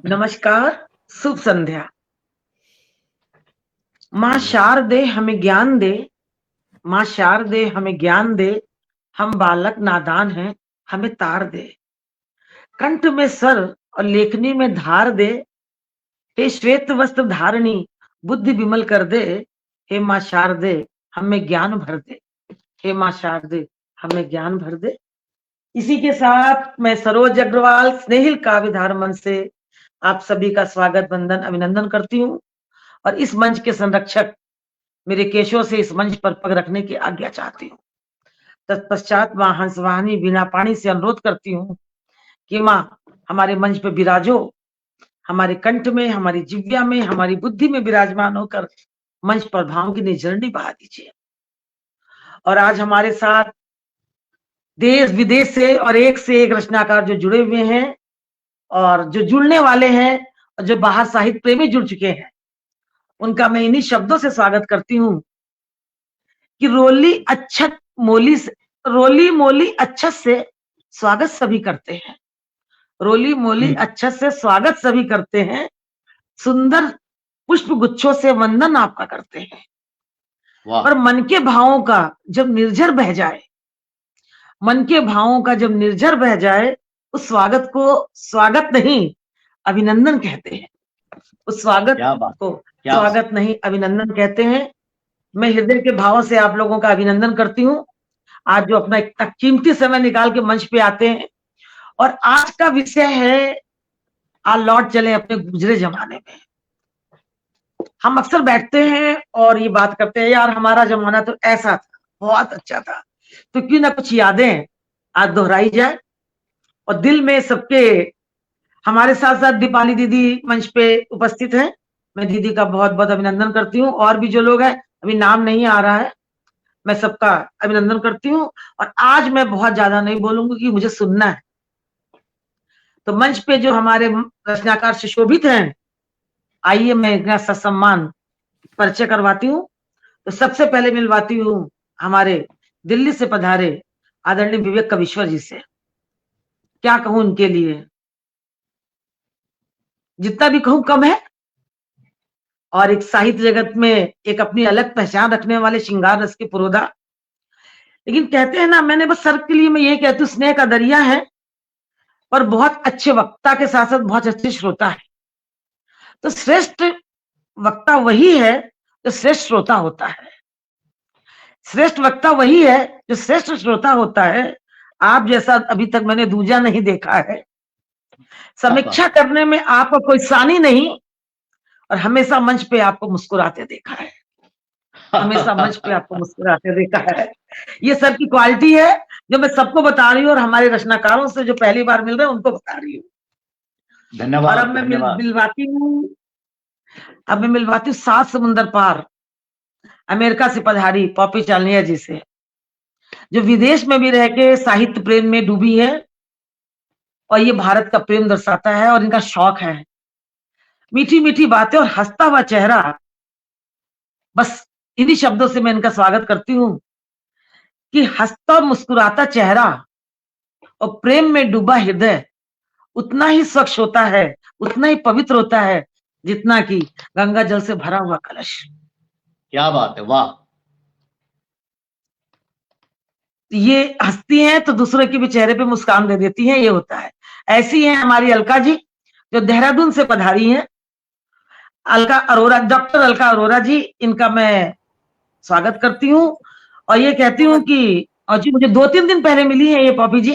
नमस्कार, शुभ संध्या। माँ शारदे हमें ज्ञान दे, माँ शारदे हमें ज्ञान दे, हम बालक नादान हैं, हमें तार दे। कंठ में सर और लेखनी में धार दे, हे श्वेत वस्त्र धारणी बुद्धि विमल कर दे। हे माँ शारदे हमें ज्ञान भर दे, हे माँ शारदे हमें ज्ञान भर दे। इसी के साथ मैं सरोज अग्रवाल स्नेहिल काव्यधार मंच से आप सभी का स्वागत वंदन अभिनंदन करती हूँ और इस मंच के संरक्षक मेरे केशव से इस मंच पर पग रखने की आज्ञा चाहती हूँ। तत्पश्चात माँ हंसवाहिनी बीना पानी से अनुरोध करती हूँ कि माँ हमारे मंच पे विराजो, हमारे कंठ में, हमारी जिव्या में, हमारी बुद्धि में विराजमान होकर मंच पर भाव की निजरणी बहा दीजिए। और आज हमारे साथ देश विदेश से और एक से एक रचनाकार जो जुड़े हुए हैं और जो जुड़ने वाले हैं और जो बाहर साहित्य प्रेमी जुड़ चुके हैं, उनका मैं इन्हीं शब्दों से स्वागत करती हूँ कि रोली मोली अच्छत से स्वागत सभी करते हैं, रोली मोली अच्छत से स्वागत सभी करते हैं, सुंदर पुष्प गुच्छों से वंदन आपका करते हैं। पर मन के भावों का जब निर्झर बह जाए, मन के भावों का जब निर्झर बह जाए, उस स्वागत को स्वागत नहीं अभिनंदन कहते हैं, उस स्वागत को स्वागत नहीं अभिनंदन कहते हैं। मैं हृदय के भावों से आप लोगों का अभिनंदन करती हूँ, आज जो अपना इतना कीमती समय निकाल के मंच पे आते हैं। और आज का विषय है आ लौट चले अपने गुजरे जमाने में। हम अक्सर बैठते हैं और ये बात करते हैं, यार हमारा जमाना तो ऐसा था, बहुत अच्छा था, तो क्यों ना कुछ यादें आज दोहराई जाए। और दिल में सबके, हमारे साथ साथ दीपाली दीदी मंच पे उपस्थित है, मैं दीदी का बहुत बहुत अभिनंदन करती हूँ। और भी जो लोग हैं, अभी नाम नहीं आ रहा है, मैं सबका अभिनंदन करती हूँ। और आज मैं बहुत ज्यादा नहीं बोलूंगी कि मुझे सुनना है। तो मंच पे जो हमारे रचनाकार सुशोभित हैं, आइए मैं इनका ससम्मान परिचय करवाती हूँ। तो सबसे पहले मिलवाती हूँ हमारे दिल्ली से पधारे आदरणीय विवेक कवीश्वर जी से। क्या कहूं उनके लिए, जितना भी कहूं कम है। और एक साहित्य जगत में एक अपनी अलग पहचान रखने वाले श्रृंगार रस के पुरोधा। लेकिन कहते हैं ना, मैंने बस सर के लिए मैं ये कहती हूँ, स्नेह का दरिया है और बहुत अच्छे वक्ता के साथ साथ बहुत अच्छे श्रोता है। तो श्रेष्ठ वक्ता वही है जो श्रेष्ठ श्रोता होता है, श्रेष्ठ वक्ता वही है जो श्रेष्ठ श्रोता होता है। आप जैसा अभी तक मैंने दूजा नहीं देखा है। समीक्षा करने में आपका कोई सानी नहीं, और हमेशा मंच पे आपको मुस्कुराते देखा है, हमेशा मंच पे आपको मुस्कुराते देखा है। ये सर की क्वालिटी है जो मैं सबको बता रही हूँ, और हमारे रचनाकारों से जो पहली बार मिल रहे हैं उनको बता रही हूँ। धन्यवाद। और अब मैं मिलवाती हूँ 7 समुंदर पार अमेरिका से पधारी पॉपी चालनिया जी से, जो विदेश में भी रह के साहित्य प्रेम में डूबी है और ये भारत का प्रेम दर्शाता है। और इनका शौक है मीठी मीठी बातें और हंसता हुआ चेहरा। बस इन्हीं शब्दों से मैं इनका स्वागत करती हूँ कि हंसता मुस्कुराता चेहरा और प्रेम में डूबा हृदय उतना ही स्वच्छ होता है, उतना ही पवित्र होता है, जितना कि गंगा जल से भरा हुआ कलश। क्या बात है, वाह। ये हंसती हैं तो दूसरों के भी चेहरे पे मुस्कान दे देती हैं, ये होता है। ऐसी हैं हमारी अलका जी, जो देहरादून से पधारी हैं। अलका अरोरा, डॉक्टर अलका अरोरा जी, इनका मैं स्वागत करती हूँ। और ये कहती हूँ कि, और जी मुझे 2-3 दिन पहले मिली है ये पॉपी जी।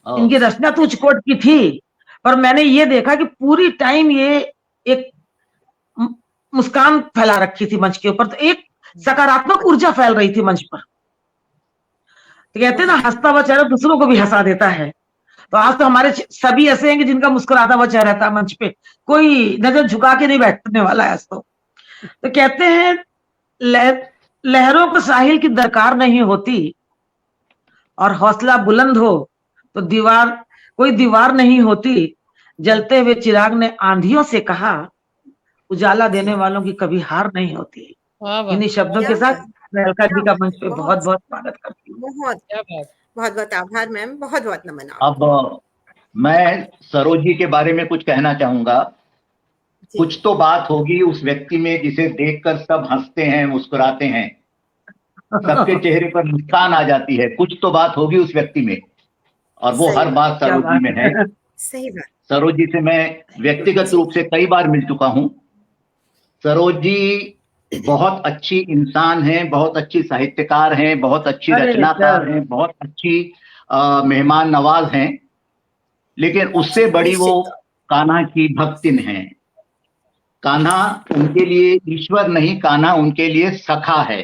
इनकी रचना तो उच्चकोट की थी, पर मैंने ये देखा कि पूरी टाइम ये एक मुस्कान फैला रखी थी मंच के ऊपर, तो एक सकारात्मक ऊर्जा फैल रही थी मंच पर। तो कहते हैं ना, हंसता हुआ चेहरा दूसरों को भी हंसा देता है। तो आज तो हमारे सभी ऐसे हैं कि जिनका मुस्कुराता हुआ चेहरा रहता है मंच पे, कोई नजर झुका के नहीं बैठने वाला है आज तो कहते हैं लहरों को साहिल की दरकार नहीं होती, और हौसला बुलंद हो तो कोई दीवार नहीं होती। जलते हुए चिराग ने आंधियों से कहा, उजाला देने वालों की कभी हार नहीं होती। इन्हीं शब्दों के साथ मैं अलका जी का मंच पे बहुत बहुत स्वागत करती हूँ। बहुत बहुत आभार मैम, बहुत बहुत नमन। अब मैं सरोज जी के बारे में कुछ कहना चाहूंगा। जी। कुछ तो बात होगी उस व्यक्ति में जिसे देखकर सब हंसते हैं, मुस्कुराते हैं, सबके चेहरे पर मुस्कान आ जाती है। कुछ तो बात होगी उस व्यक्ति में, और वो सही हर बात क्या सरोज जी बात में है। है। सही बात। सरोज जी से मैं व्यक्तिगत जी। रूप से कई बार मिल चुका हूं। सरोज जी बहुत अच्छी इंसान हैं, बहुत अच्छी साहित्यकार हैं, बहुत अच्छी अरे रचनाकार सर, हैं, बहुत अच्छी मेहमान नवाज हैं, लेकिन उससे बड़ी वो निश्चित। कान्हा की भक्तिन हैं। कान्हा उनके लिए ईश्वर नहीं, कान्हा उनके लिए सखा है।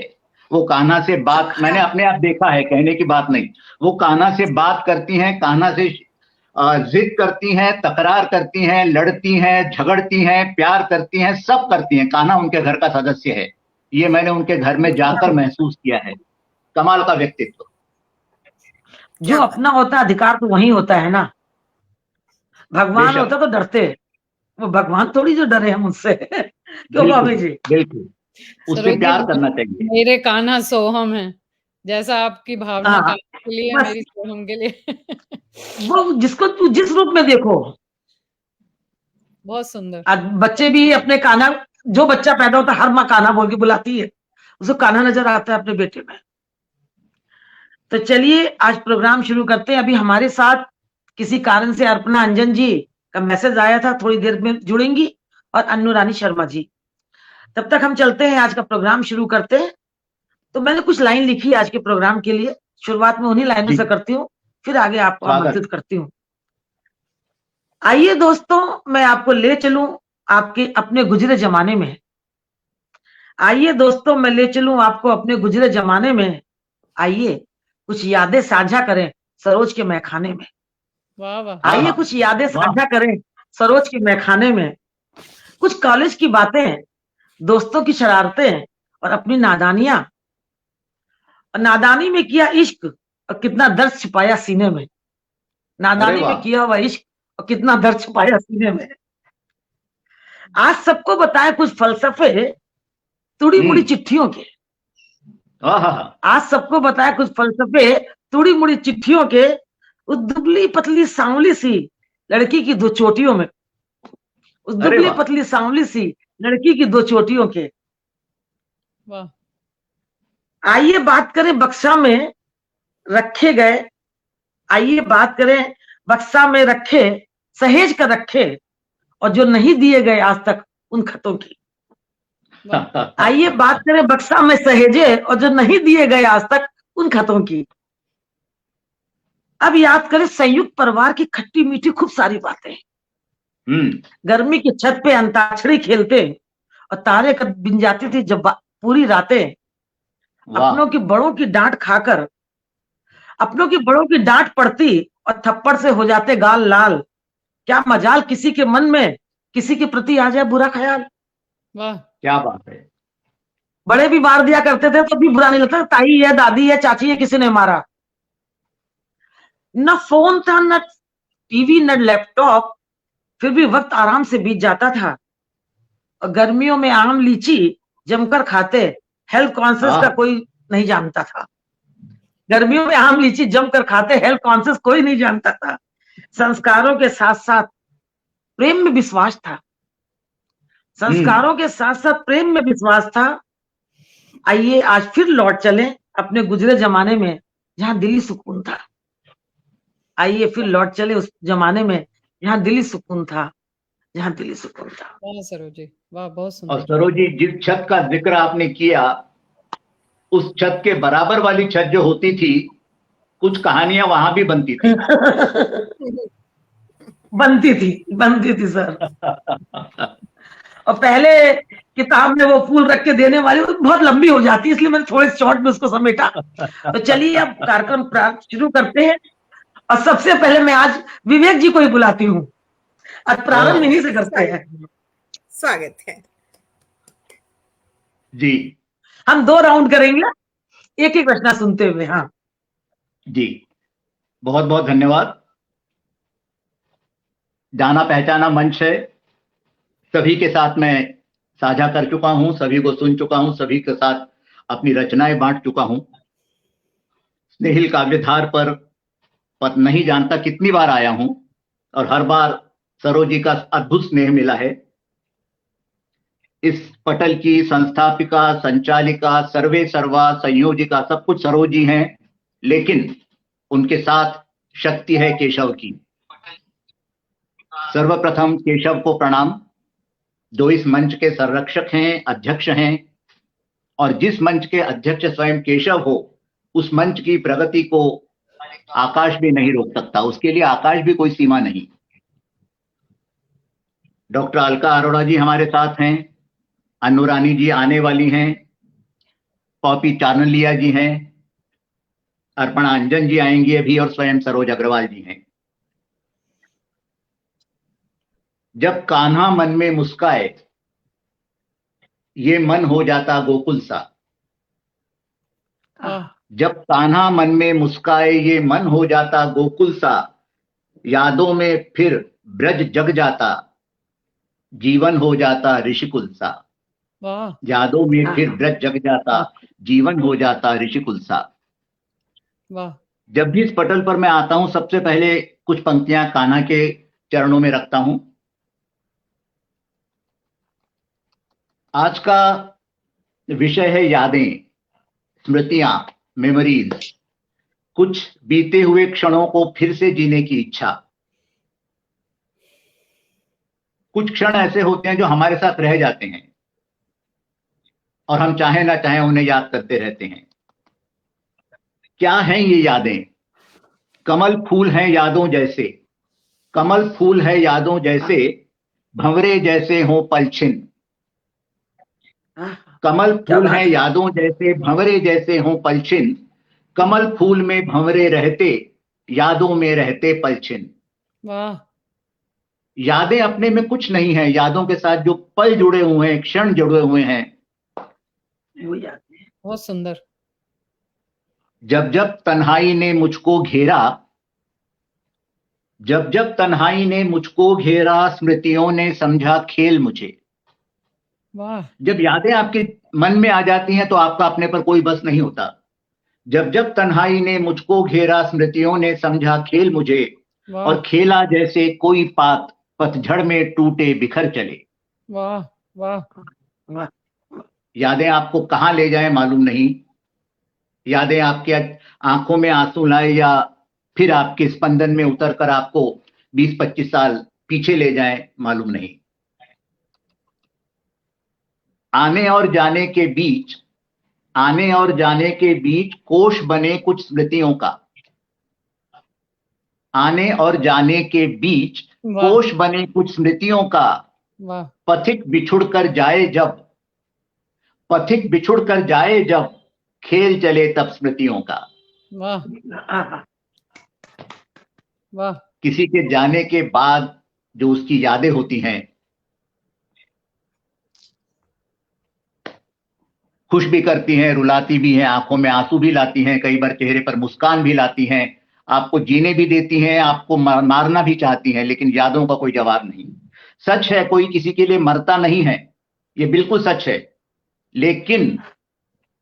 वो कान्हा से बात, मैंने अपने आप देखा है, कहने की बात नहीं। वो कान्हा से बात करती हैं, कान्हा से जिद करती हैं, तकरार करती हैं, लड़ती हैं, झगड़ती हैं, प्यार करती हैं, सब करती हैं। कान्हा उनके घर का सदस्य है, ये मैंने उनके घर में जाकर महसूस किया है। कमाल का व्यक्तित्व। जो अपना होता है अधिकार तो वही होता है ना। भगवान बेशक। होता तो डरते, वो भगवान थोड़ी जो डरे हम उससे। क्यों भाभी जी? बिल्कुल, उससे सरोज प्यार जी, करना चाहिए। मेरे कान्हा सोहम है, जैसा आपकी भावना हाँ, कान्हा के लिए, बस मेरी सोहम के लिए। वो जिसको तू जिस रूप में देखो। बहुत सुंदर। आज बच्चे भी अपने कान्हा, जो बच्चा पैदा होता है हर माँ कान्हा बोल के बुलाती है, उसको कान्हा नजर आता है अपने बेटे में। तो चलिए आज प्रोग्राम शुरू करते हैं। अभी हमारे साथ किसी कारण से अर्पणा अंजन जी का मैसेज आया था, थोड़ी देर में जुड़ेंगी, और अन्नू रानी शर्मा जी। तब तक हम चलते हैं, आज का प्रोग्राम शुरू करते हैं। तो मैंने कुछ लाइन लिखी आज के प्रोग्राम के लिए, शुरुआत में उन्हीं लाइनों से करती हूँ, फिर आगे आपको आमंत्रित करती हूँ। आइए दोस्तों, मैं आपको ले चलूं आपके अपने गुजरे जमाने में। आइए दोस्तों, मैं ले चलूं आपको अपने गुजरे जमाने में। आइए कुछ यादें साझा करें सरोज के मैखाने में। वाह वाह। आइए कुछ यादें साझा करें सरोज के मैखाने में। कुछ कॉलेज की बातें, दोस्तों की शरारतें, और अपनी नादानियां। नादानी में किया इश्क और कितना दर्द छिपाया सीने में। नादानी में किया हुआ इश्क और कितना दर्द छिपाया सीने में। आज सबको बताए कुछ फलसफे तुड़ी मुड़ी चिट्ठियों के। आज सबको बताए कुछ फलसफे तुड़ी मुड़ी चिट्ठियों के। उस दुबली पतली सांवली सी लड़की की दो चोटियों में, उस दुबली पतली सांवली सी लड़की की दो चोटियों के। वाह। आइए बात करें बक्सा में रखे गए, आइए बात करें बक्सा में रखे सहेज कर रखे और जो नहीं दिए गए आज तक उन खतों की। आइए बात करें बक्सा में सहेजे और जो नहीं दिए गए आज तक उन खतों की। अब याद करें संयुक्त परिवार की खट्टी मीठी खूब सारी बातें। गर्मी की छत पे अंताक्षरी खेलते और तारे कब बिन जाती थी जब पूरी रातें। अपनों की बड़ों की डांट खाकर, अपनों की बड़ों की डांट पड़ती और थप्पड़ से हो जाते गाल लाल। क्या मजाल किसी के मन में किसी के प्रति आ जाए बुरा ख्याल। वाह, क्या बात है। बड़े भी मार दिया करते थे तो भी बुरा नहीं लगता, ताई है, दादी है, चाची है, किसी ने मारा। न फोन था, न टीवी, न लैपटॉप, फिर भी वक्त आराम से बीत जाता था। और गर्मियों में आम लीची जमकर खाते, हेल्थ कॉन्शियस का कोई नहीं जानता था। गर्मियों में आम लीची जमकर खाते, हेल्थ कॉन्शियस कोई नहीं जानता था। संस्कारों के साथ साथ प्रेम में विश्वास था, संस्कारों के साथ साथ प्रेम में विश्वास था। आइए आज फिर लौट चलें अपने गुजरे जमाने में जहां दिली सुकून था। आइए फिर लौट चले उस जमाने में जहां दिली सुकून था, जहां दिली सुकून था। वाह सरोज जी, वाह, बहुत सुंदर। और सरोज जी, जिस छत का जिक्र आपने किया, उस छत के बराबर वाली छत जो होती थी, कुछ कहानियां वहां भी बनती थी। बनती थी सर। और पहले किताब में वो फूल रख के देने वाली बहुत लंबी हो जाती है, इसलिए मैंने थोड़े शॉर्ट में उसको समेटा। तो चलिए अब कार्यक्रम शुरू करते हैं। और सबसे पहले मैं आज विवेक जी को ही बुलाती हूँ। आज प्रारंभ इन्हीं से करते हैं। स्वागत है जी। हम 2 राउंड करेंगे, एक एक प्रश्न सुनते हुए। हाँ जी, बहुत बहुत धन्यवाद। जाना पहचाना मंच है, सभी के साथ मैं साझा कर चुका हूं, सभी को सुन चुका हूं, सभी के साथ अपनी रचनाएं बांट चुका हूं। स्नेहिल काव्यधार पर नहीं जानता कितनी बार आया हूं। और हर बार सरोजी का अद्भुत स्नेह मिला है। इस पटल की संस्थापिका, संचालिका, सर्वे सर्वा, संयोजिका सब कुछ सरोजी हैं, लेकिन उनके साथ शक्ति है केशव की। सर्वप्रथम केशव को प्रणाम, जो इस मंच के संरक्षक हैं, अध्यक्ष हैं, और जिस मंच के अध्यक्ष स्वयं केशव हो, उस मंच की प्रगति को आकाश भी नहीं रोक सकता, उसके लिए आकाश भी कोई सीमा नहीं। डॉक्टर अलका अरोड़ा जी हमारे साथ हैं, अन्नू रानी जी आने वाली हैं, पॉपी चानलिया जी हैं, अर्पणा अंजन जी आएंगी अभी, और स्वयं सरोज अग्रवाल जी हैं। जब कान्हा मन में मुस्काए, ये मन हो जाता गोकुल सा। जब कान्हा मन में मुस्काए, ये मन हो जाता गोकुल सा। यादों में फिर ब्रज जग जाता, जीवन हो जाता ऋषिकुल सा। यादों में फिर ब्रज जग जाता, जीवन हो जाता ऋषिकुल सा। जब भी इस पटल पर मैं आता हूं, सबसे पहले कुछ पंक्तियां कान्हा के चरणों में रखता हूं। आज का विषय है यादें, स्मृतियां, मेमोरीज, कुछ बीते हुए क्षणों को फिर से जीने की इच्छा। कुछ क्षण ऐसे होते हैं जो हमारे साथ रह जाते हैं और हम चाहे ना चाहे उन्हें याद करते रहते हैं। क्या हैं ये यादें? कमल फूल हैं यादों जैसे, कमल फूल है यादों जैसे, भंवरे जैसे हो पलछिन। कमल फूल हैं यादों जैसे, भंवरे जैसे हो पलछिन। कमल फूल में भंवरे रहते, यादों में रहते पलछिन। वाह। यादें अपने में कुछ नहीं है, यादों के साथ जो पल जुड़े हुए हैं, क्षण जुड़े हुए हैं, वो यादें हैं। बहुत सुंदर। जब जब तन्हाई ने मुझको घेरा, जब जब तन्हाई ने मुझको घेरा, स्मृतियों ने समझा खेल मुझे। वाह। जब यादें आपके मन में आ जाती हैं तो आपका अपने पर कोई बस नहीं होता। जब जब तन्हाई ने मुझको घेरा, स्मृतियों ने समझा खेल मुझे। और खेला जैसे कोई पात, पतझड़ में टूटे बिखर चले। वाह वाह वाह। यादें आपको कहां ले जाएं मालूम नहीं। यादें आपके आंखों में आंसू लाए या फिर आपके स्पंदन में उतरकर आपको 20-25 साल पीछे ले जाएं मालूम नहीं। आने और जाने के बीच, आने और जाने के बीच कोश बने कुछ स्मृतियों का। आने और जाने के बीच कोश बने कुछ स्मृतियों का। पथिक बिछुड़ कर जाए जब, पथिक बिछुड़ कर जाए जब, खेल चले तब स्मृतियों का। वाह वाह। किसी के जाने के बाद जो उसकी यादें होती हैं, खुश भी करती हैं, रुलाती भी हैं, आंखों में आंसू भी लाती हैं, कई बार चेहरे पर मुस्कान भी लाती हैं, आपको जीने भी देती हैं, आपको मारना भी चाहती हैं, लेकिन यादों का कोई जवाब नहीं। सच है, कोई किसी के लिए मरता नहीं है, ये बिल्कुल सच है, लेकिन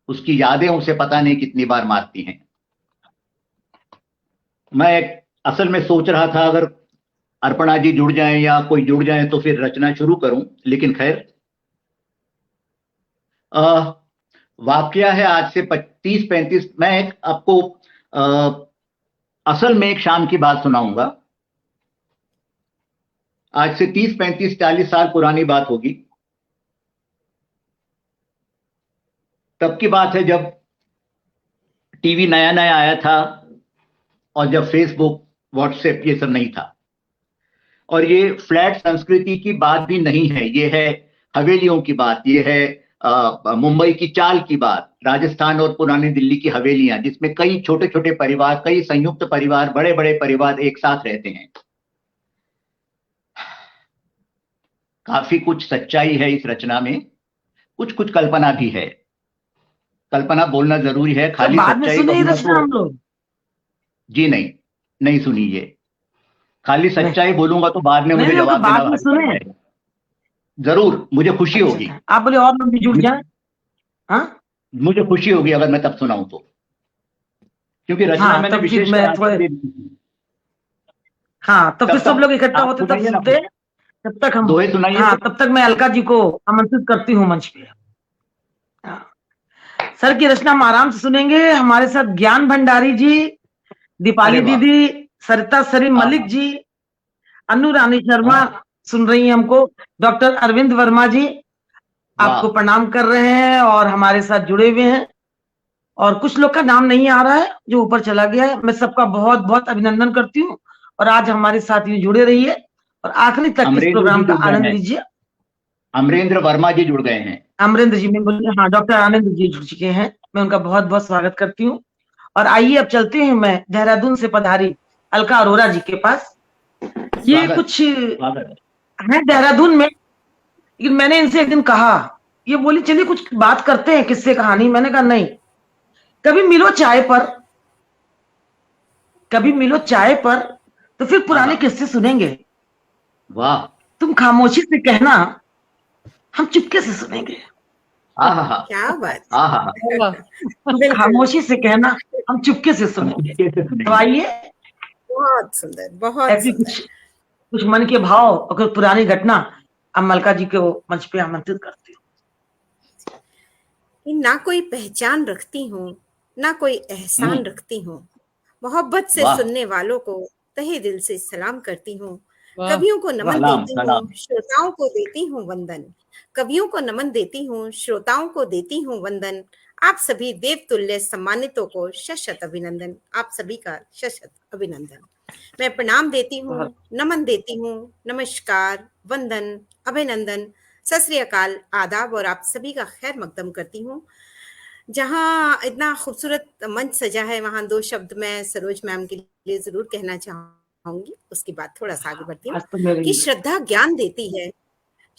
उसकी यादें उसे पता नहीं कितनी बार मारती हैं। मैं असल में सोच रहा था अगर अर्पणा जी जुड़ जाएं या कोई जुड़ जाए तो फिर रचना शुरू करूं, लेकिन खैर वाकया है आज से 30-35। मैं एक आपको असल में एक शाम की बात सुनाऊंगा। आज से 30-35-40 साल पुरानी बात होगी। तब की बात है जब टीवी नया नया आया था और जब फेसबुक, व्हाट्सएप ये सब नहीं था। और ये फ्लैट संस्कृति की बात भी नहीं है, ये है हवेलियों की बात, ये है मुंबई की चाल की बात, राजस्थान और पुरानी दिल्ली की हवेलियां, जिसमें कई छोटे छोटे परिवार, कई संयुक्त परिवार, बड़े बड़े परिवार एक साथ रहते हैं। काफी कुछ सच्चाई है इस रचना में, कुछ कुछ कल्पना भी है। कल्पना बोलना जरूरी है, खाली सच्चाई रचना हम लोग। जी नहीं सुनी ये। खाली सच्चाई बोलूंगा तो बाद में मुझे जवाब देना सुने। जरूर, मुझे खुशी होगी। आप बोले और लोग भी जुड़ जाए। हाँ, मुझे खुशी होगी अगर मैं तब सुनाऊं तो, क्योंकि रचना मैंने विशेष हाँ, तब तब फिर सब तक लोग इकट्ठा आप होते तब सुनाइए ना, सुनते हैं, तब तक हम, दोहे सुनाइए हाँ, फिर। तब तक मैं अलका जी को आमंत्रित करती हूँ मंच पे। हाँ। सर की रचना हम आराम से सुनेंगे। हमारे साथ ज्ञान भंडारी जी, दीपाली अरे वाह, दीदी, सरिता सरीन हाँ मलिक हाँ जी, अनु रानी शर्मा हाँ, सुन रही हैं हमको, डॉक्टर अरविंद वर्मा जी आपको वाह, प्रणाम कर रहे हैं और हमारे साथ जुड़े हुए हैं। और कुछ लोग का नाम नहीं आ रहा है जो ऊपर चला गया है, मैं सबका बहुत बहुत अभिनंदन करती हूँ। और आज हमारे साथ ये जुड़े रहिए और आखिरी तक इस अमरेंद्र जी प्रोग्राम का जुड़ गए आनंद हैं, लीजिए। अमरेंद्र वर्मा जी जुड़ गए हैं। अमरेंद्र जी में बोलिए, हाँ, डॉक्टर आनंद जी जुड़ चुके हैं, मैं उनका बहुत बहुत स्वागत करती हूँ। और आइए अब चलते हैं मैं देहरादून से पधारी अलका अरोरा जी के पास। ये स्वागत कुछ स्वागत। है देहरादून में, लेकिन मैंने इनसे एक दिन कहा, ये बोली चलिए कुछ बात करते हैं किस्से कहानी। मैंने कहा नहीं, कभी मिलो चाय पर, कभी मिलो चाय पर तो फिर पुराने हाँ, किस्से सुनेंगे। वाह, तुम खामोशी से कहना, हम चुपके से सुनेंगे। हाँ हाँ हाँ क्या बात, हाँ हाँ, वाह, तुम बिल्कुल, खामोशी से कहना, हम चुपके से हम सुनेंगे। चुपके से तो सुनेंगे। आइए बहुत सुंदर, बहुत ऐसी सुंदर। कुछ कुछ मन के भाव और कुछ पुरानी घटना अब मलका जी को मंच पे आमंत्रित करती हूँ। कि ना कोई पहचान रखती हूँ, ना कोई एहसान रखती हूँ, मोहब्बत से वाह, सुनने वालों को तहे दिल से सलाम करती हूँ। वाह, कवियों को नमन सलाम देती हूँ, सलाम, श्रोताओं को देती हूँ वंदन। कवियों को नमन देती हूँ, श्रोताओं को देती हूँ वंदन। आप सभी देवतुल्य सम्मानितों को शत अभिनंदन। आप सभी का शत अभिनंदन। मैं प्रणाम देती हूँ, नमन देती हूँ, नमस्कार, वंदन, अभिनंदन, सत श्री अकाल, आदाब और आप सभी का खैर मकदम करती हूँ। जहाँ इतना खूबसूरत मंच सजा है, वहाँ दो शब्द मैं सरोज मैम के लिए जरूर कहना चाहूंगी, उसके बाद थोड़ा सा आगे बढ़ती हूँ। आज तो मेरी कि श्रद्धा ज्ञान देती है,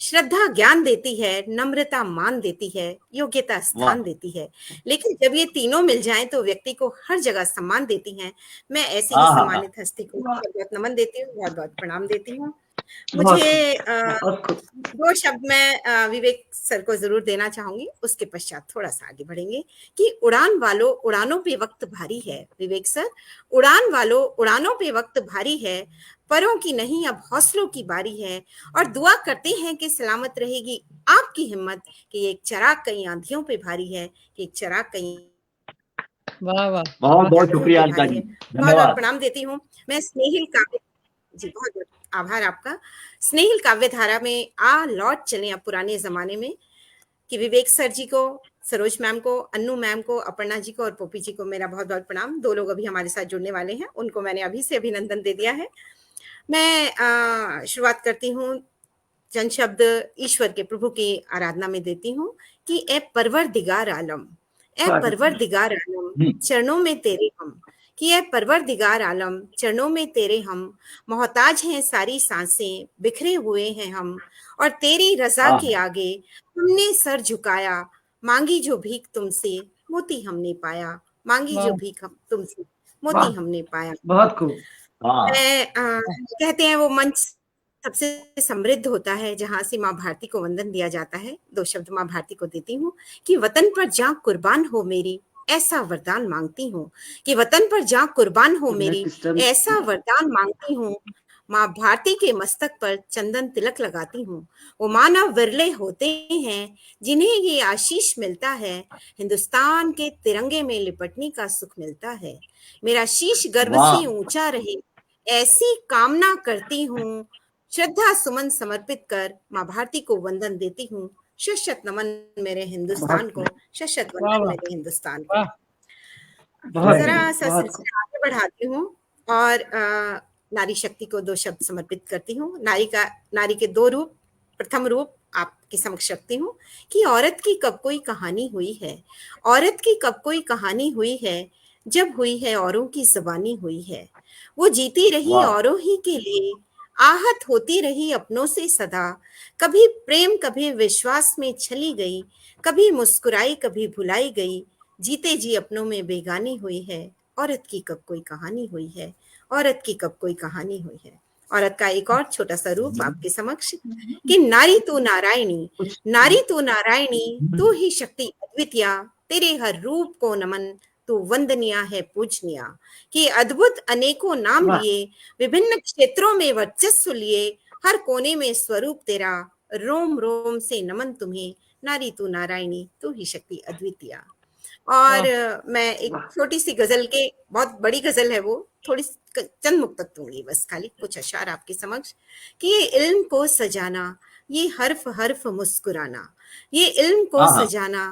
श्रद्धा ज्ञान देती है, नम्रता मान देती है, योग्यता वाह, स्थान देती है। लेकिन जब ये तीनों मिल जाएं तो व्यक्ति को हर जगह सम्मान देती हैं। मैं ऐसी ही हाँ हाँ हाँ, सम्मानित हस्ती को बहुत बहुत नमन देती हूँ, बहुत बहुत प्रणाम देती हूँ। बहुत मुझे बहुत खूब। दो शब्द मैं विवेक सर को जरूर देना चाहूंगी, उसके पश्चात थोड़ा सा आगे बढ़ेंगे। कि उड़ान वालों उड़ानों पे वक्त भारी है, विवेक सर, उड़ान वालों उड़ानों पे वक्त भारी है, परों की नहीं अब हौसलों की बारी है। और दुआ करते हैं कि सलामत रहेगी आपकी हिम्मत, कि एक चराग कई आंधियों पे भारी है, कि एक चराग कई वाह, वाह, बहुत बहुत आंधियों शुक्रिया पे अलका भारी जी, है। बहुत बहुत धन्यवाद। प्रणाम देती हूँ। मैं स्नेहिल काव्य, जी बहुत बहुत आभार आपका। स्नेहिल काव्य धारा में आ लौट चले अब पुराने जमाने में। कि विवेक सर जी को, सरोज मैम को, अन्नू मैम को, अपर्णा जी को और पोपी जी को मेरा बहुत बहुत प्रणाम। दो लोग अभी हमारे साथ जुड़ने वाले हैं, उनको मैंने अभी से अभिनंदन दे दिया है। मैं शुरुआत करती हूँ जन शब्द ईश्वर के, प्रभु की आराधना में देती हूँ। कि ए परवरदिगार आलम, ए स्वागत है। परवरदिगार आलम, चरणों में तेरे हम। कि ए परवरदिगार आलम, चरणों में तेरे हम, मोहताज हैं सारी सांसें, बिखरे हुए हैं हम। और तेरी रजा हाँ, के आगे हमने सर झुकाया, मांगी जो भीख तुमसे मोती हमने पाया। मांगी जो वाह, भीख हम तुमसे मोती वाह, हमने पाया। बहुत खूब। हाँ, मैं कहते हैं वो मंच सबसे समृद्ध होता है जहां से माँ भारती को वंदन दिया जाता है। दो शब्द माँ भारती को देती हूँ। कि वतन पर जान कुर्बान हो मेरी, ऐसा वरदान मांगती हूँ। कि वतन पर जान कुर्बान हो मेरी, ऐसा वरदान मांगती हूँ। माँ भारती के मस्तक पर चंदन तिलक लगाती हूँ। वो मानव विरले होते हैं जिन्हें ये आशीष मिलता है, हिंदुस्तान के तिरंगे में लिपटने का सुख मिलता है। मेरा शीश गर्व वाह, से ऊंचा रहे, ऐसी कामना करती हूँ। श्रद्धा सुमन समर्पित कर माँ भारती को वंदन देती हूँ। शत नमन मेरे हिंदुस्तान को, शत वाह, वंदन वाह, मेरे हिंदुस्तान को। वाह, बहुत जय जरा हिंद। सा बहुत खूब। सिलसिला आगे बढ़ाती हूँ और नारी शक्ति को दो शब्द समर्पित करती हूँ। नारी के दो रूप। प्रथम रूप आपके समक्ष रखती हूँ। कि औरत की कब कोई कहानी हुई है, औरत की कब कोई कहानी हुई है, जब हुई है औरों की जुबानी हुई है। वो जीती रही वाह, औरों ही के लिए, आहत होती रही अपनों से सदा। कभी प्रेम कभी विश्वास में छली गई, कभी मुस्कुराई कभी भुलाई गई। जीते जी अपनों में बेगानी हुई है, औरत की कब कोई कहानी हुई है, औरत की कब कोई कहानी हुई है। औरत का एक और छोटा सा रूप आपके समक्ष। कि नारी तू नारायणी, कुछ नारी तू नारायणी, तू ही शक्ति अद्वितीया, तेरे हर रूप को नमन, तू वंदनीय है पूजनीय। कि अद्भुत अनेकों नाम वाह। लिए, विभिन्न क्षेत्रों में वर्चस्व लिए, हर कोने में स्वरूप तेरा, रोम रोम से नमन तुम्हें, नारी तू नारायणी, तू ही शक्ति अद्वितीय। और मैं एक वाह। छोटी सी गजल के, बहुत बड़ी गजल है वो, थोड़ी चंद मुक्तक दूंगी बस, खाली कुछ अशार आपके समक्ष। कि ये इल्म को सजाना, ये हर्फ हर्फ मुस्कुराना, ये इल्म को हाँ। सजाना,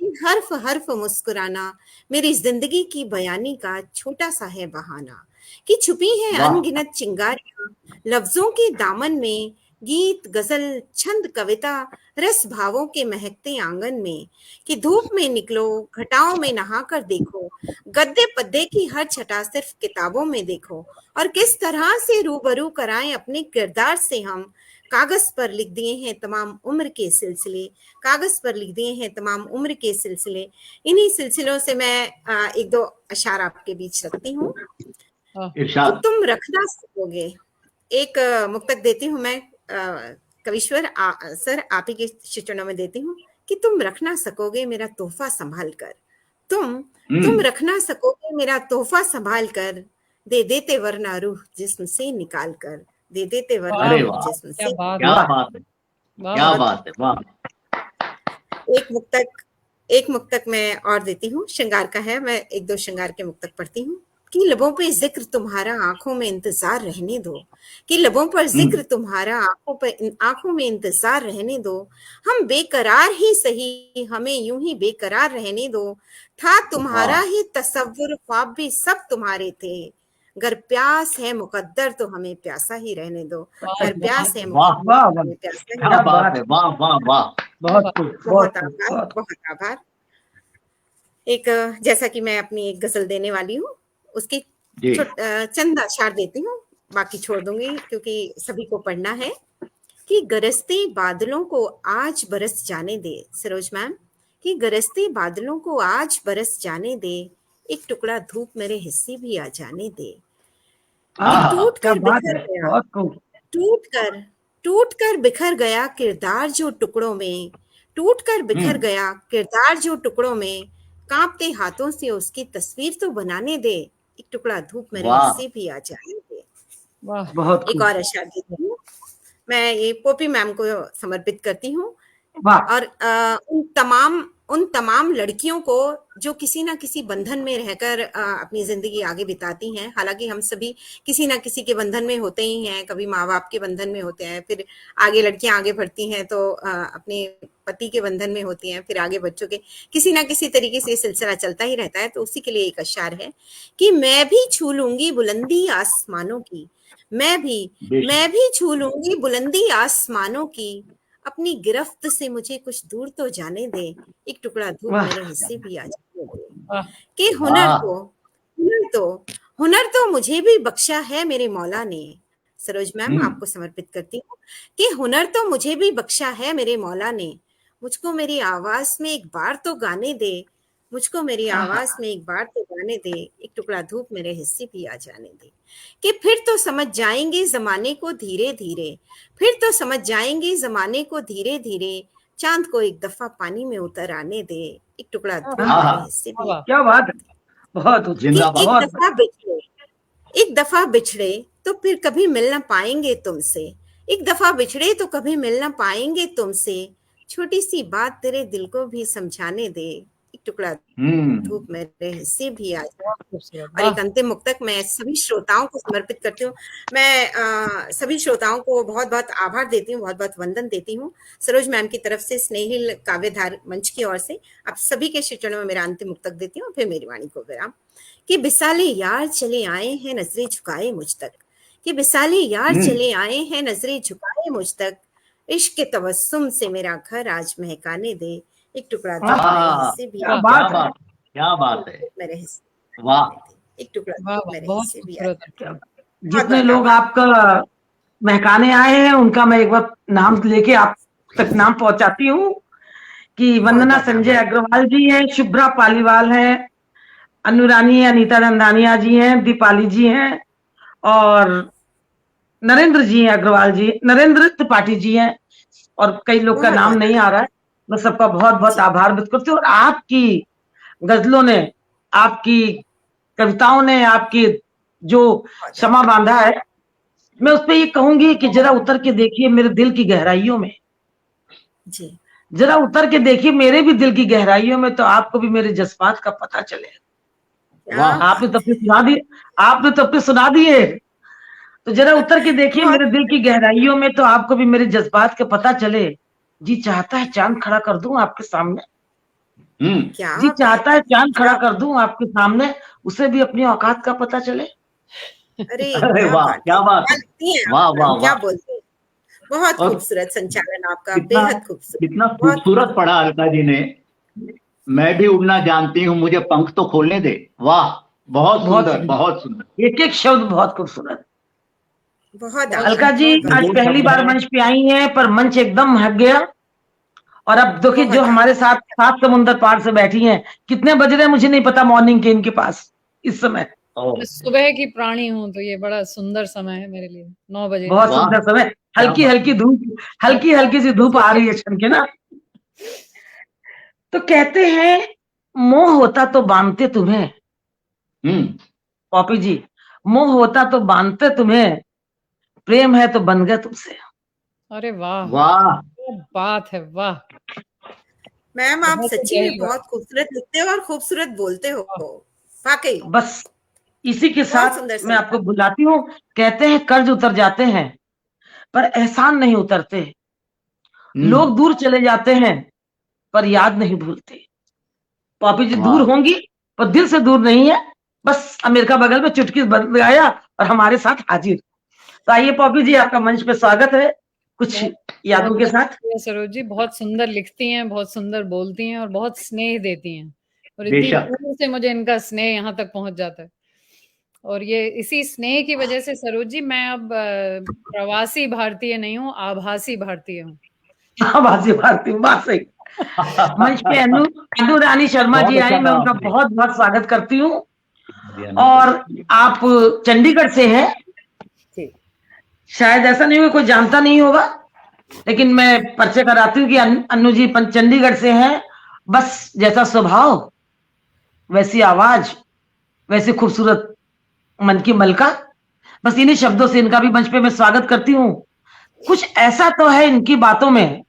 ये हर्फ हर्फ मुस्कुराना, मेरी जिंदगी की बयानी का छोटा सा है बहाना। कि छुपी है वाह। अनगिनत चिंगारियां लफ्जों के दामन में, गीत गजल छंद कविता रस भावों के महकते आंगन में। कि धूप में निकलो, घटाओं में नहाकर देखो, गद्दे पद्दे की हर छटा सिर्फ किताबों में देखो, और किस तरह से रूबरू कराएं अपने किरदार से हम। कागज पर लिख दिए हैं तमाम उम्र के सिलसिले, कागज पर लिख दिए हैं तमाम उम्र के सिलसिले। इन्हीं सिलसिलों से मैं एक दो अशार आपके बीच रखती हूँ। कि इरशाद। तुम रख ना सकोगे, एक मुक्तक देती हूँ मैं, कविश्वर सर आप ही के शिक्षणों में देती हूँ। कि तुम रख ना सकोगे मेरा तोहफा संभाल कर, तुम रख ना सकोगे मेरा तोहफा संभाल कर, दे देते वरना रूह जिस्म से निकाल कर, दे देते वरना अरे रूह वाह, जिस्म क्या से। बात क्या है, बात है, क्या वाह, बात है, वाह। एक मुक्तक मैं और देती हूँ, श्रृंगार का है, मैं एक दो श्रृंगार के मुक्तक पढ़ती हूँ। कि लबों पे जिक्र तुम्हारा आंखों में इंतजार रहने दो, कि लबों पर जिक्र तुम्हारा आंखों में इंतजार रहने दो, हम बेकरार ही सही हमें यूं ही बेकरार रहने दो, था तुम्हारा वाह। ही तसव्वुर ख्वाब भी सब तुम्हारे थे, अगर प्यास है मुकद्दर तो हमें प्यासा ही रहने दो, अगर प्यास है वाह, मुकद्दर वाह, तो वाह। हमें प्यासा ही क्या रहने बात है, वाह वाह वाह। बहुत वाह, खूब, दो। बहुत बहुत खूब, आभार, बहुत खूब। बहुत आभार। एक जैसा कि मैं अपनी एक गजल देने वाली हूँ, उसकी जी। चंद अशार देती हूँ, बाकी छोड़ दूंगी क्योंकि सभी को पढ़ना है। कि गरजते बादलों को आज बरस जाने दे, सरोज मैम, कि गरजते बादलों को आज बरस जाने दे, एक टुकड़ा धूप मेरे हिस्से भी आ जाने दे। कि आह, टूट क्या कर बात बिखर है, गया, बहुत खूब। टूट कर टूट कर बिखर गया किरदार जो टुकड़ों में, टूट कर बिखर गया किरदार जो टुकड़ों में, कांपते हाथों से उसकी तस्वीर तो बनाने दे, एक टुकड़ा धूप मेरे वाह। हिस्से भी आ जाने दे। वाह, बहुत एक खूब। और अशार देती हूँ, मैं ये पोपी मैम को समर्पित करती हूँ। वाह। और उन तमाम लड़कियों को जो किसी ना किसी बंधन में रहकर अपनी जिंदगी आगे बिताती हैं। हालांकि हम सभी किसी ना किसी के बंधन में होते ही हैं, कभी माँ बाप के बंधन में होते हैं, फिर आगे लड़कियां आगे बढ़ती हैं तो अपने पति के बंधन में होती हैं, फिर आगे बच्चों के, किसी ना किसी तरीके से ये सिलसिला चलता ही रहता है। तो उसी के लिए एक अशार है कि मैं भी छू लूंगी बुलंदी आसमानों की, मैं बेशक। भी छू लूंगी बुलंदी आसमानों की, अपनी गिरफ्त से मुझे कुछ दूर तो जाने दे, एक टुकड़ा धूप वाह। मेरे हिस्से भी आ जाने दे। वाह, कि वाह। हुनर तो मुझे भी बख्शा है मेरे मौला ने, सरोज मैम आपको समर्पित करती हूँ। कि हुनर तो मुझे भी बख्शा है मेरे मौला ने, मुझको मेरी आवाज में एक बार तो गाने दे, मुझको मेरी आवाज में एक बार तो गाने दे, एक टुकड़ा धूप मेरे हिस्से भी आ जाने दे। कि फिर तो समझ जाएंगे जमाने को धीरे धीरे, फिर तो समझ जाएंगे जमाने को धीरे धीरे, चांद को एक दफा पानी में उतर आने दे, एक टुकड़ा धूप मेरे हिस्से भी। वाह, क्या बात है, बहुत कि जिंदाबाद। एक दफा बिछड़े तो फिर कभी मिल ना पाएंगे तुमसे, एक दफा बिछड़े तो कभी मिल ना पाएंगे तुमसे, छोटी सी बात तेरे दिल को भी समझाने दे, एक टुकड़ा धूप मेरे हिस्से भी आ जाए। बहुत खूबसूरत, और वाह, एक अंतिम मुक्तक मैं सभी श्रोताओं को समर्पित करती हूँ। मैं सभी श्रोताओं को बहुत बहुत आभार देती हूँ, बहुत बहुत वंदन देती हूँ सरोज मैम की तरफ से, स्नेहिल काव्यधार मंच की ओर से आप सभी के शिक्षणों में मेरा अंतिम मुक्तक देती हूँ, फिर मेरी वाणी को विराम। कि बिसाले यार चले आए हैं नजरें झुकाए मुझ तक, कि बिसाले यार चले आए हैं नजरें झुकाए मुझ तक, इश्क के तबस्सुम से मेरा घर आज महकाने दे, एक टुकड़ा धूप मेरे हिस्से भी क्या आ बात है, क्या बात है, मेरे हिस्से, वाह। एक टुकड़ा वाह, धूप वाह, मेरे बहुत हिस्से भी आ खूबसूरत, क्या बहुत जितने बहुत लोग आभार। आपका महकाने आए हैं उनका मैं एक बार नाम लेके आप तक नाम पहुंचाती हूँ। कि बहुत वंदना बहुत संजय आभार। अग्रवाल जी हैं, शुभ्रा पालीवाल है, अनुरानी अनीता नंदानिया जी हैं, दीपाली जी हैं, और नरेंद्र जी हैं अग्रवाल जी, नरेंद्र त्रिपाठी जी हैं, और कई लोग का बहुत नाम बहुत नहीं आ रहा है। मैं सबका बहुत बहुत जी आभार व्यक्त करती हूँ। और आपकी गजलों ने आपकी कविताओं ने आपकी जो क्षमा बांधा है, मैं उस पर ये कहूंगी कि जरा उतर के देखिए मेरे दिल की गहराइयों में, जी जरा उतर के देखिए मेरे भी दिल की गहराइयों में, तो आपको भी मेरे जज्बात का पता चले। वाह आपने तो अपने सुना दिए, आपने तो अपने सुना दिए, तो जरा उतर के देखिए मेरे दिल की गहराइयों में, तो आपको भी मेरे जज्बात के पता चले। जी चाहता है चांद खड़ा कर दूं आपके सामने, क्या जी चाहता है चांद खड़ा क्या कर दूं आपके सामने, उसे भी अपनी औकात का पता चले। अरे अरे क्या वाह, बात क्या है, बात क्या है। लिखती हैं वाह आप, वाह क्या वाह। बोलते हैं। बहुत और खूबसूरत संचालन आपका, कितना बेहद खूबसूरत, कितना बहुत खूबसूरत पढ़ा अलका जी ने। मैं भी उड़ना जानती हूँ, मुझे पंख तो खोलने दे। वाह, बहुत बहुत सुंदर, सुंदर, बहुत सुंदर। एक एक शब्द बहुत खूबसूरत। बहुत बहुत अलका आभार, जी बहुत आज अनमोल आभार, पहली शब्द बार है। मंच पे आई हैं, पर मंच एकदम महक गया। और अब देखिए जो बहुत हमारे आभार। साथ 7 समुंदर पार से बैठी हैं, कितने बज रहे हैं मुझे नहीं पता मॉर्निंग के इनके पास इस समय। ओह, मैं सुबह की प्राणी हूँ, तो ये बड़ा सुंदर समय है मेरे लिए, 9 बजे। बहुत वाह, सुंदर समय, क्या हल्की बात। हल्की धूप, हल्की हल्की सी धूप आ रही है छन के ना। तो कहते हैं मोह होता तो बांधते तुम्हें, हम्म। पॉपी जी, मोह होता तो बांधते तुम्हें, प्रेम है तो बन गए तुमसे। अरे वाह, वाह, क्या बात है, वाह। मैम आप बहुत सच्ची में गहरी बात। बहुत खूबसूरत लिखते हो और खूबसूरत बोलते हो, वाकई बस इसी के बहुत साथ सुंदर मैं आपको संचालन। बुलाती हूँ। कहते हैं कर्ज उतर जाते हैं पर एहसान नहीं उतरते, हम्म। लोग दूर चले जाते हैं पर याद नहीं भूलते। पॉपी जी दूर वाह, होंगी पर दिल से दूर नहीं है, बस अमेरिका बगल में चुटकी बन आया और हमारे साथ हाजिर। तो आइए पॉपी जी, आपका मंच पे स्वागत है कुछ बहुत यादों बहुत के बहुत साथ। शुक्रिया सरोज जी, बहुत सुंदर लिखती हैं, बहुत सुंदर बोलती हैं और बहुत स्नेह देती हैं, और इतनी बेशक। दूर से मुझे इनका स्नेह यहाँ तक पहुंच जाता है। और ये इसी स्नेह की वजह से सरोज जी, मैं अब प्रवासी भारतीय नहीं हूँ, आभासी भारतीय हूँ। बाजी भारती बात सही। मंच पे अनु रानी शर्मा जी बहुत आई, अच्छा मैं कहा उनका आपने। बहुत बहुत स्वागत करती हूँ। दिया ना तो। और आप चंडीगढ़ से हैं, जी शायद ऐसा नहीं होगा कोई जानता नहीं होगा, लेकिन मैं परिचय कराती हूँ कि अन्नू जी चंडीगढ़ से हैं। बस जैसा स्वभाव वैसी आवाज वैसे खूबसूरत मन की मलका, बस इन्हीं शब्दों से इनका भी मंच पे मैं स्वागत करती हूँ। कुछ ऐसा तो है इनकी बातों में,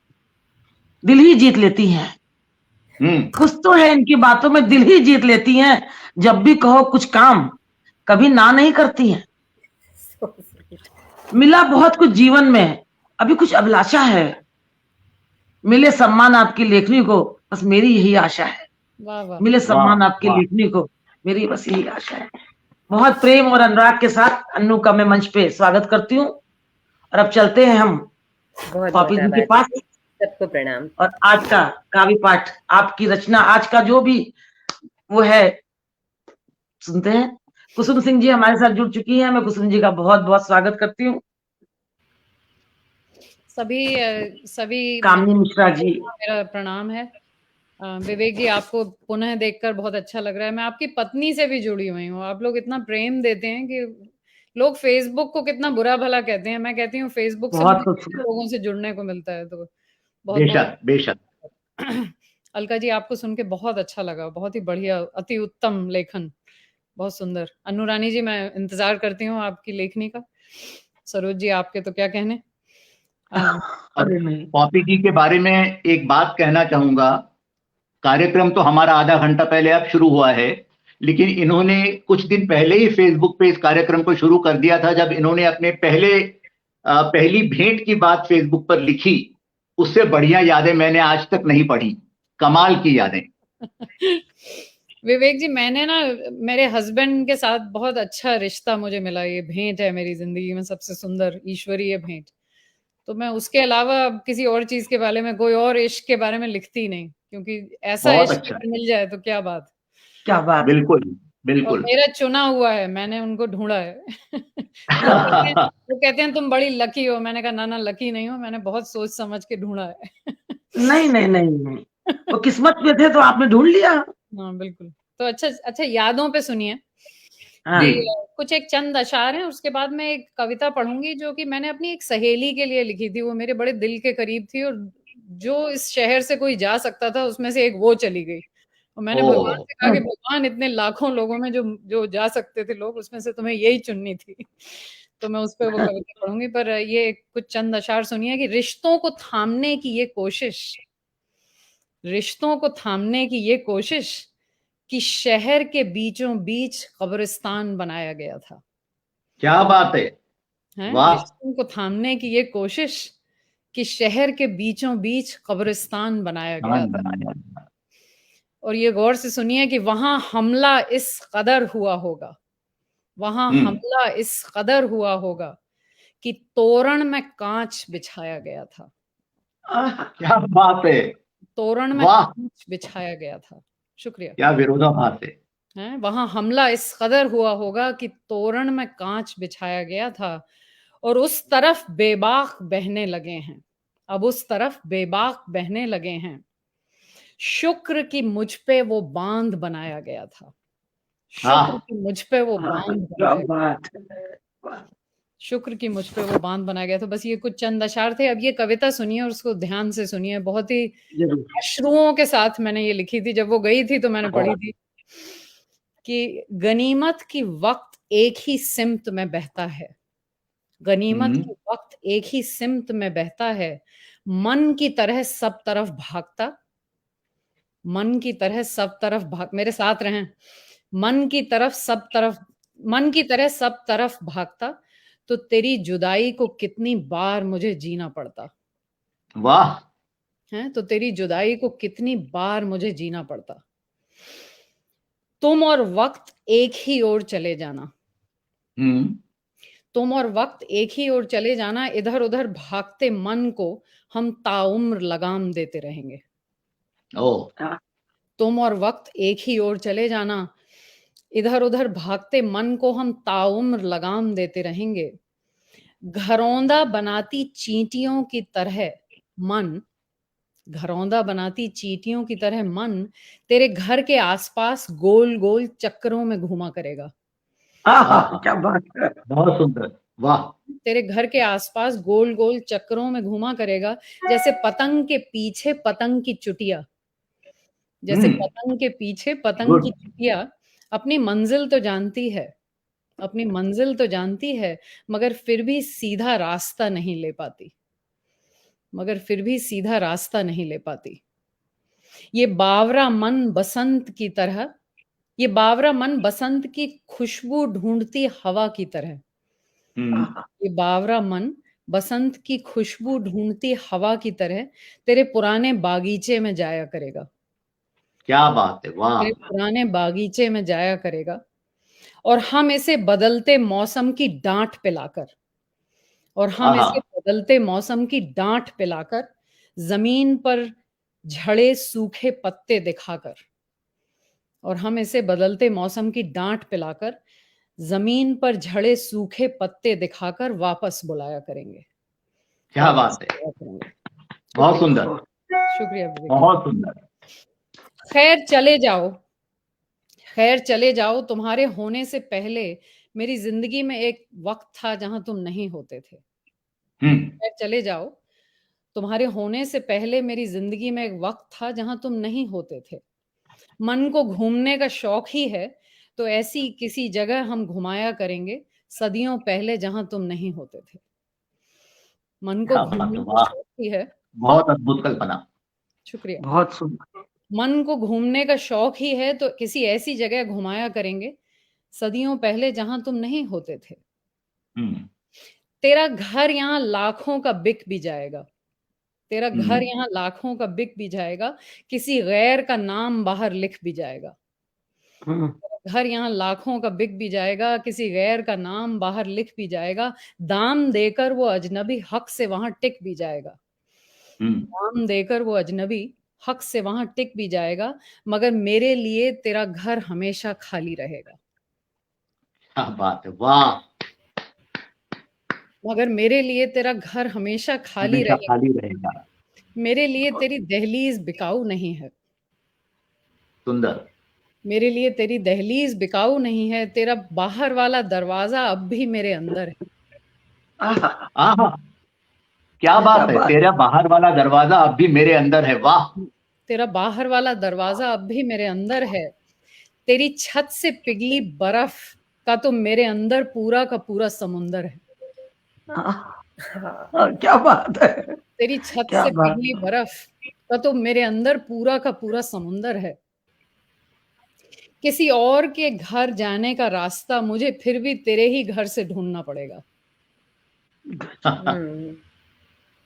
दिल ही जीत लेती हैं। हम्म। कुछ तो है इनकी बातों में, दिल ही जीत लेती हैं। जब भी कहो कुछ काम, कभी ना नहीं करती हैं। so sweet. मिला बहुत कुछ जीवन में, अभी कुछ अभिलाषा है, मिले सम्मान आपकी लेखनी को, बस मेरी यही आशा है। वाह वाह। मिले वाह सम्मान आपकी वाह। लेखनी को, मेरी बस यही आशा है। बहुत प्रेम और अनुराग के साथ अन्नू का मैं मंच पे स्वागत करती हूँ। और अब चलते हैं हम बहुत पॉपी बहुत जी के आभार, पास। सबको प्रणाम। और आज का काव्य पाठ, आपकी रचना, आज का जो भी वो है, सुनते हैं। कुसुम सिंह जी हमारे साथ जुड़ चुकी हैं, मैं कुसुम जी का बहुत बहुत स्वागत करती हूँ। सभी कामनी मिश्रा जी, मेरा प्रणाम है। विवेक जी, आपको पुनः देखकर बहुत अच्छा लग रहा है। मैं आपकी पत्नी से भी जुड़ी हुई हूँ, आप लोग इतना प्रेम देते हैं कि लोग फेसबुक को कितना बुरा भला कहते हैं, मैं कहती हूँ फेसबुक से बहुत मुझे खूबसूरत। लोगों से जुड़ने को मिलता है, तो बहुत बहुत। बेशक बेशक। अलका जी, आपको सुन के बहुत अच्छा लगा, बहुत ही बढ़िया, अति उत्तम लेखन, बहुत सुंदर। अनुरानी जी, मैं इंतजार करती हूँ आपकी लेखनी का। सरोज जी, आपके तो क्या कहने। अ, और अरे नहीं, पॉपी जी के बारे में एक बात कहना चाहूंगा। कार्यक्रम तो हमारा आधा घंटा पहले अब शुरू हुआ है, लेकिन इन्होंने कुछ दिन पहले ही फेसबुक पे इस कार्यक्रम को शुरू कर दिया था, जब इन्होंने अपने पहली भेंट की बात फेसबुक पर लिखी। उससे बढ़िया यादें मैंने आज तक नहीं पढ़ी। कमाल की यादें। विवेक जी, मैंने ना मेरे हस्बैंड के साथ बहुत अच्छा रिश्ता मुझे मिला, ये भेंट है मेरी जिंदगी में सबसे सुंदर ईश्वरीय भेंट। तो मैं उसके अलावा अब किसी और चीज के बारे में, कोई और इश्क के बारे में लिखती ही नहीं, क्योंकि ऐसा बहुत इश्क अच्छा है। अगर मिल जाए तो क्या बात। क्या बात है। बिल्कुल और बिल्कुल। मेरा चुना हुआ है, मैंने उनको ढूंढा है। वो कहते हैं तुम बड़ी लकी हो, मैंने कहा ना ना, लकी नहीं हो, मैंने बहुत सोच समझ के ढूंढा है। नहीं नहीं नहीं नहीं, वो किस्मत में थे तो आपने ढूंढ लिया। हाँ बिल्कुल। तो अच्छा अच्छा, यादों पे सुनिए जी। हाँ, कि कुछ एक चंद अशार हैं, उसके बाद मैं एक कविता पढ़ूंगी जो कि मैंने अपनी एक सहेली के लिए लिखी थी। वो मेरे बड़े दिल के करीब थी, और जो इस शहर से कोई जा सकता था उसमें से एक वो चली गई, और मैंने ओ भगवान से कहा कि भगवान इतने लाखों लोगों में जो जो जा सकते थे लोग, उसमें से तुम्हें यही चुननी थी। तो मैं उस पे वो कविता पढ़ूंगी, पर ये कुछ चंद अशार सुनिए कि रिश्तों को थामने की ये कोशिश, रिश्तों को थामने की ये कोशिश कि शहर के बीचों बीच कब्रिस्तान बनाया गया था। क्या बात है, हैं? वाह। रिश्तों को थामने की ये कोशिश कि शहर के बीचों बीच कब्रिस्तान बनाया गया मान था। बनाया। और ये गौर से सुनिए कि वहां हमला इस कदर हुआ होगा, वहां हमला इस कदर हुआ होगा कि तोरण में कांच बिछाया गया था। क्या बात है, तोरण में वाह, कांच बिछाया गया था। शुक्रिया। क्या विरोधाभास है। हैं? वहां हमला इस कदर हुआ होगा कि तोरण में कांच बिछाया गया था और उस तरफ बेबाक बहने लगे हैं, अब उस तरफ बेबाक बहने लगे हैं। शुक्र की मुझ पे वो बांध बनाया गया था, शुक्र की मुझ पे वो बांध क्या बनाया गया, बात है, वाह। शुक्र की मुझ पे वो बांध बनाया गया। तो बस ये कुछ चंद अशार थे। अब ये कविता सुनिए और उसको ध्यान से सुनिए, बहुत ही जरूर। अश्रुओं के साथ मैंने ये लिखी थी, जब वो गई थी तो मैंने पढ़ी थी कि गनीमत की वक्त एक ही सिमत में बहता है, गनीमत की वक्त एक ही सिमत में बहता है, मन की तरह सब तरफ भागता, मन की तरह सब तरफ भाग, मेरे साथ रहें, मन की तरफ सब तरफ, मन की तरह सब तरफ भागता, तो तेरी जुदाई को कितनी बार मुझे जीना पड़ता। वाह, है तो तेरी जुदाई को कितनी बार मुझे जीना पड़ता। तुम और वक्त एक ही ओर चले जाना, तुम और वक्त एक ही ओर चले जाना, इधर उधर भागते मन को हम ताउम्र लगाम देते रहेंगे। ओ, तुम और वक्त एक ही ओर चले जाना, इधर उधर भागते मन को हम ताउम्र लगाम देते रहेंगे। घरौंदा बनाती चींटियों की तरह मन, घरौंदा बनाती चींटियों की तरह मन तेरे घर के आसपास गोल गोल चक्करों में घूमा करेगा। क्या बात है, बहुत सुंदर, वाह। तेरे घर के आसपास गोल गोल चक्करों में घूमा करेगा, जैसे पतंग के पीछे पतंग की चुटिया, जैसे पतंग के पीछे पतंग की गुड, चुटिया अपनी मंजिल तो जानती है, अपनी मंजिल तो जानती है, मगर फिर भी सीधा रास्ता नहीं ले पाती, मगर फिर भी सीधा रास्ता नहीं ले पाती। ये बावरा मन बसंत की तरह, ये बावरा मन बसंत की खुशबू ढूंढती हवा की तरह, ये बावरा मन बसंत की खुशबू ढूंढती हवा की तरह तेरे पुराने बागीचे में जाया करेगा, क्या बात है, वाह। तेरे पुराने बागीचे में जाया करेगा, और हम इसे बदलते मौसम की डांट पिलाकर, और हम इसे बदलते मौसम की डांट पिलाकर, जमीन पर झड़े सूखे पत्ते दिखाकर, और हम इसे बदलते मौसम की डांट पिलाकर, जमीन पर झड़े सूखे पत्ते दिखाकर वापस बुलाया करेंगे। क्या बात है, बहुत सुंदर, शुक्रिया विवेक। बहुत सुंदर। खैर चले जाओ, खैर चले जाओ, तुम्हारे होने से पहले मेरी जिंदगी में एक वक्त था जहां तुम नहीं होते थे। खैर चले जाओ, तुम्हारे होने से पहले मेरी जिंदगी में एक वक्त था जहां तुम नहीं होते थे। मन को घूमने का शौक ही है तो ऐसी किसी जगह हम घुमाया करेंगे, सदियों पहले जहां तुम नहीं होते थे। मन को घूमने का शौक ही है, बहुत अद्भुत कल्पना, शुक्रिया। बहुत सुंदर। मन को घूमने का शौक ही है तो किसी ऐसी जगह घुमाया करेंगे, सदियों पहले जहां तुम नहीं होते थे। तेरा घर यहाँ लाखों का बिक भी जाएगा, तेरा घर यहाँ लाखों का बिक भी जाएगा, किसी गैर का नाम बाहर लिख भी जाएगा। घर यहाँ लाखों का बिक भी जाएगा, किसी गैर का नाम बाहर लिख भी जाएगा, दाम देकर वो अजनबी हक से वहां टिक भी जाएगा, दाम देकर वो अजनबी हक से वहां टिक भी जाएगा, मगर मेरे लिए तेरा घर हमेशा खाली रहेगा। क्या बात है, वाह। मगर मेरे लिए तेरा घर हमेशा खाली रहेगा, मेरे लिए तेरी दहलीज बिकाऊ नहीं है, सुंदर। मेरे लिए तेरी दहलीज बिकाऊ नहीं है, तेरा बाहर वाला दरवाजा अब भी मेरे अंदर है। क्या बात है, तेरा बाहर वाला दरवाजा अब भी मेरे अंदर है, वाह। तेरा बाहर वाला दरवाजा अब भी मेरे अंदर है, तेरी छत से पिघली बर्फ का तो मेरे अंदर पूरा का पूरा समुंदर है। क्या बात है, तेरी छत क्या से बात। पिघली बर्फ का तो मेरे अंदर पूरा का पूरा समुंदर है। किसी और के घर जाने का रास्ता मुझे फिर भी तेरे ही घर से ढूंढना पड़ेगा।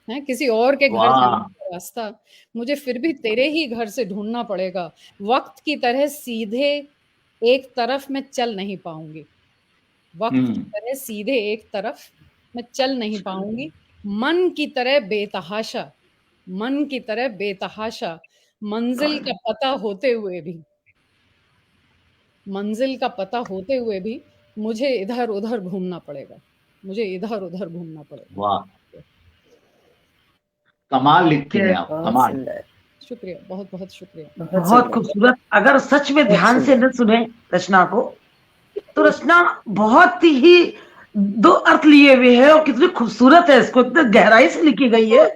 है किसी और के घर वाह। जाने का रास्ता मुझे फिर भी तेरे ही घर से ढूंढना पड़ेगा। वक्त की तरह सीधे एक तरफ मैं चल नहीं पाऊंगी, वक्त की तरह सीधे एक तरफ मैं चल नहीं पाऊंगी। मन की तरह बेतहाशा, मन की तरह बेतहाशा, मंजिल का पता होते हुए भी, मंजिल का पता होते हुए भी मुझे इधर उधर घूमना पड़ेगा, मुझे इधर उधर घूमना पड़ेगा। वाह, कमाल लिखती हैं आप, बहुत कमाल। सुंदर, शुक्रिया, बहुत बहुत शुक्रिया। बहुत खूबसूरत। अगर सच में ध्यान से न सुने रचना को तो रचना बहुत ही दो अर्थ लिए हुए है और कितनी खूबसूरत है, इसको इतनी गहराई से लिखी गई है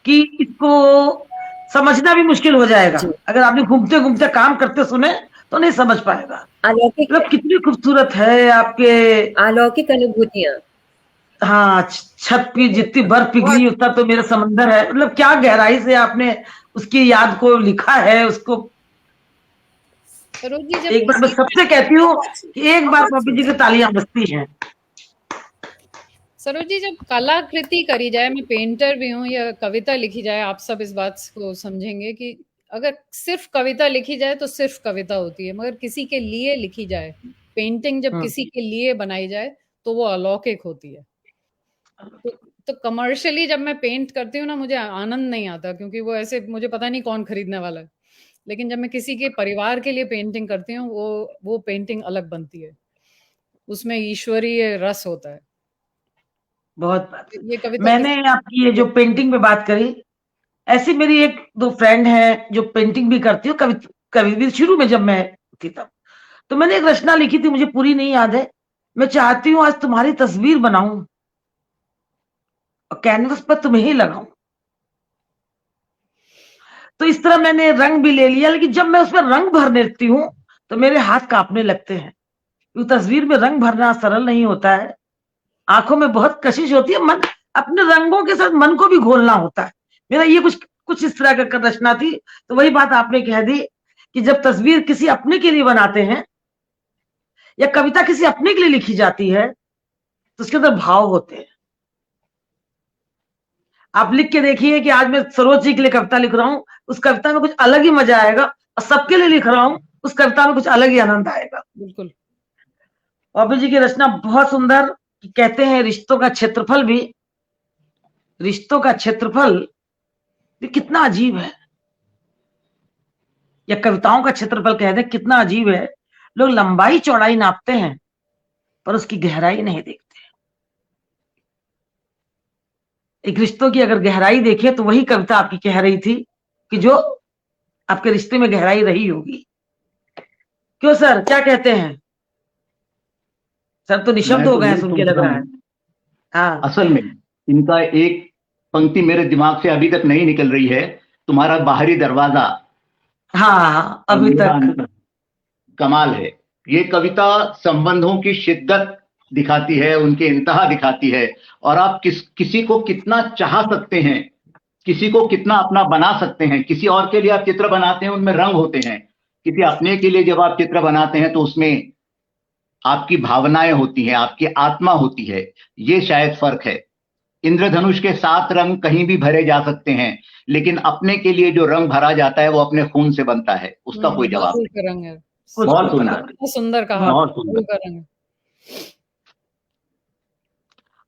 कि इसको समझना भी मुश्किल हो जाएगा। अगर आपने घूमते घूमते काम करते सुने तो नहीं समझ पाएगा। अलौकिक, मतलब कितनी खूबसूरत है आपके। अलौकिक अनुभूतियां। हाँ, छत की जितनी बर्फ पिघली उतना तो मेरा समंदर है। मतलब क्या गहराई से आपने उसकी याद को लिखा है उसको। सरोज जी, जब एक बार मैं सबसे कहती हूँ कि एक बार पपी जी की तालियां बजती हैं। सरोज जी, जब कलाकृति करी जाए, मैं पेंटर भी हूँ, या कविता लिखी जाए, आप सब इस बात को समझेंगे कि अगर सिर्फ कविता लिखी जाए तो सिर्फ कविता होती है, मगर किसी के लिए लिखी जाए, पेंटिंग जब किसी के लिए बनाई जाए तो वो अलौकिक होती है। तो कमर्शियली जब मैं पेंट करती हूँ ना, मुझे आनंद नहीं आता, क्योंकि वो ऐसे मुझे पता नहीं कौन खरीदने वाला है। लेकिन जब मैं किसी के परिवार के लिए पेंटिंग करती हूँ, वो पेंटिंग अलग बनती है, उसमें ईश्वरीय रस होता है। बहुत बात। ये कविता मैंने आपकी ये जो पेंटिंग पे बात करी, ऐसी मेरी एक दो फ्रेंड है जो पेंटिंग भी करती है, कवि भी शुरू में जब मैं थी तब। तो मैंने एक रचना लिखी थी, मुझे पूरी नहीं याद है। मैं चाहती हूँ आज तुम्हारी तस्वीर बनाऊं और कैनवस पर तुम्हें ही लगाऊं। तो इस तरह मैंने रंग भी ले लिया, लेकिन जब मैं उसमें रंग भरने लगती हूँ तो मेरे हाथ कांपने लगते हैं। क्योंकि तस्वीर में रंग भरना सरल नहीं होता है, आंखों में बहुत कशिश होती है, मन अपने रंगों के साथ मन को भी घोलना होता है। मेरा ये कुछ कुछ इस तरह का रचना थी। तो वही बात आपने कह दी कि जब तस्वीर किसी अपने के लिए बनाते हैं या कविता किसी अपने के लिए लिखी जाती है तो उसके अंदर भाव होते हैं। आप लिख के देखिए कि आज मैं सरोज जी के लिए कविता लिख रहा हूं, उस कविता में कुछ अलग ही मजा आएगा, और सबके लिए लिख रहा हूं, उस कविता में कुछ अलग ही आनंद आएगा। बिल्कुल। पॉपी जी की रचना बहुत सुंदर। कहते हैं रिश्तों का क्षेत्रफल भी, रिश्तों का क्षेत्रफल भी कितना अजीब है, या कविताओं का क्षेत्रफल कह दें कितना अजीब है। लोग लंबाई चौड़ाई नापते हैं पर उसकी गहराई नहीं देखते। एक रिश्तों की अगर गहराई देखें तो वही कविता आपकी कह रही थी कि जो आपके रिश्ते में गहराई रही होगी। क्यों सर, क्या कहते हैं? सर तो निशब्द हो गए सुन के, लग रहा है। हाँ, असल में इनका एक पंक्ति मेरे दिमाग से अभी तक नहीं निकल रही है, तुम्हारा बाहरी दरवाजा। हाँ, अभी तक कमाल है। ये कविता संबंधों की शिद्दत दिखाती है, उनके इंतहा दिखाती है, और आप किसी को कितना चाह सकते हैं, किसी को कितना अपना बना सकते हैं। किसी और के लिए आप चित्र बनाते हैं, उनमें रंग होते हैं। किसी अपने के लिए जब आप चित्र बनाते हैं तो उसमें आपकी भावनाएं होती हैं, आपकी आत्मा होती है। ये शायद फर्क है। इंद्रधनुष के 7 रंग कहीं भी भरे जा सकते हैं, लेकिन अपने के लिए जो रंग भरा जाता है वो अपने खून से बनता है, उसका कोई जवाब नहीं। रंग है। बहुत सुंदर, बहुत सुंदर कहा, बहुत सुंदर। का रंग।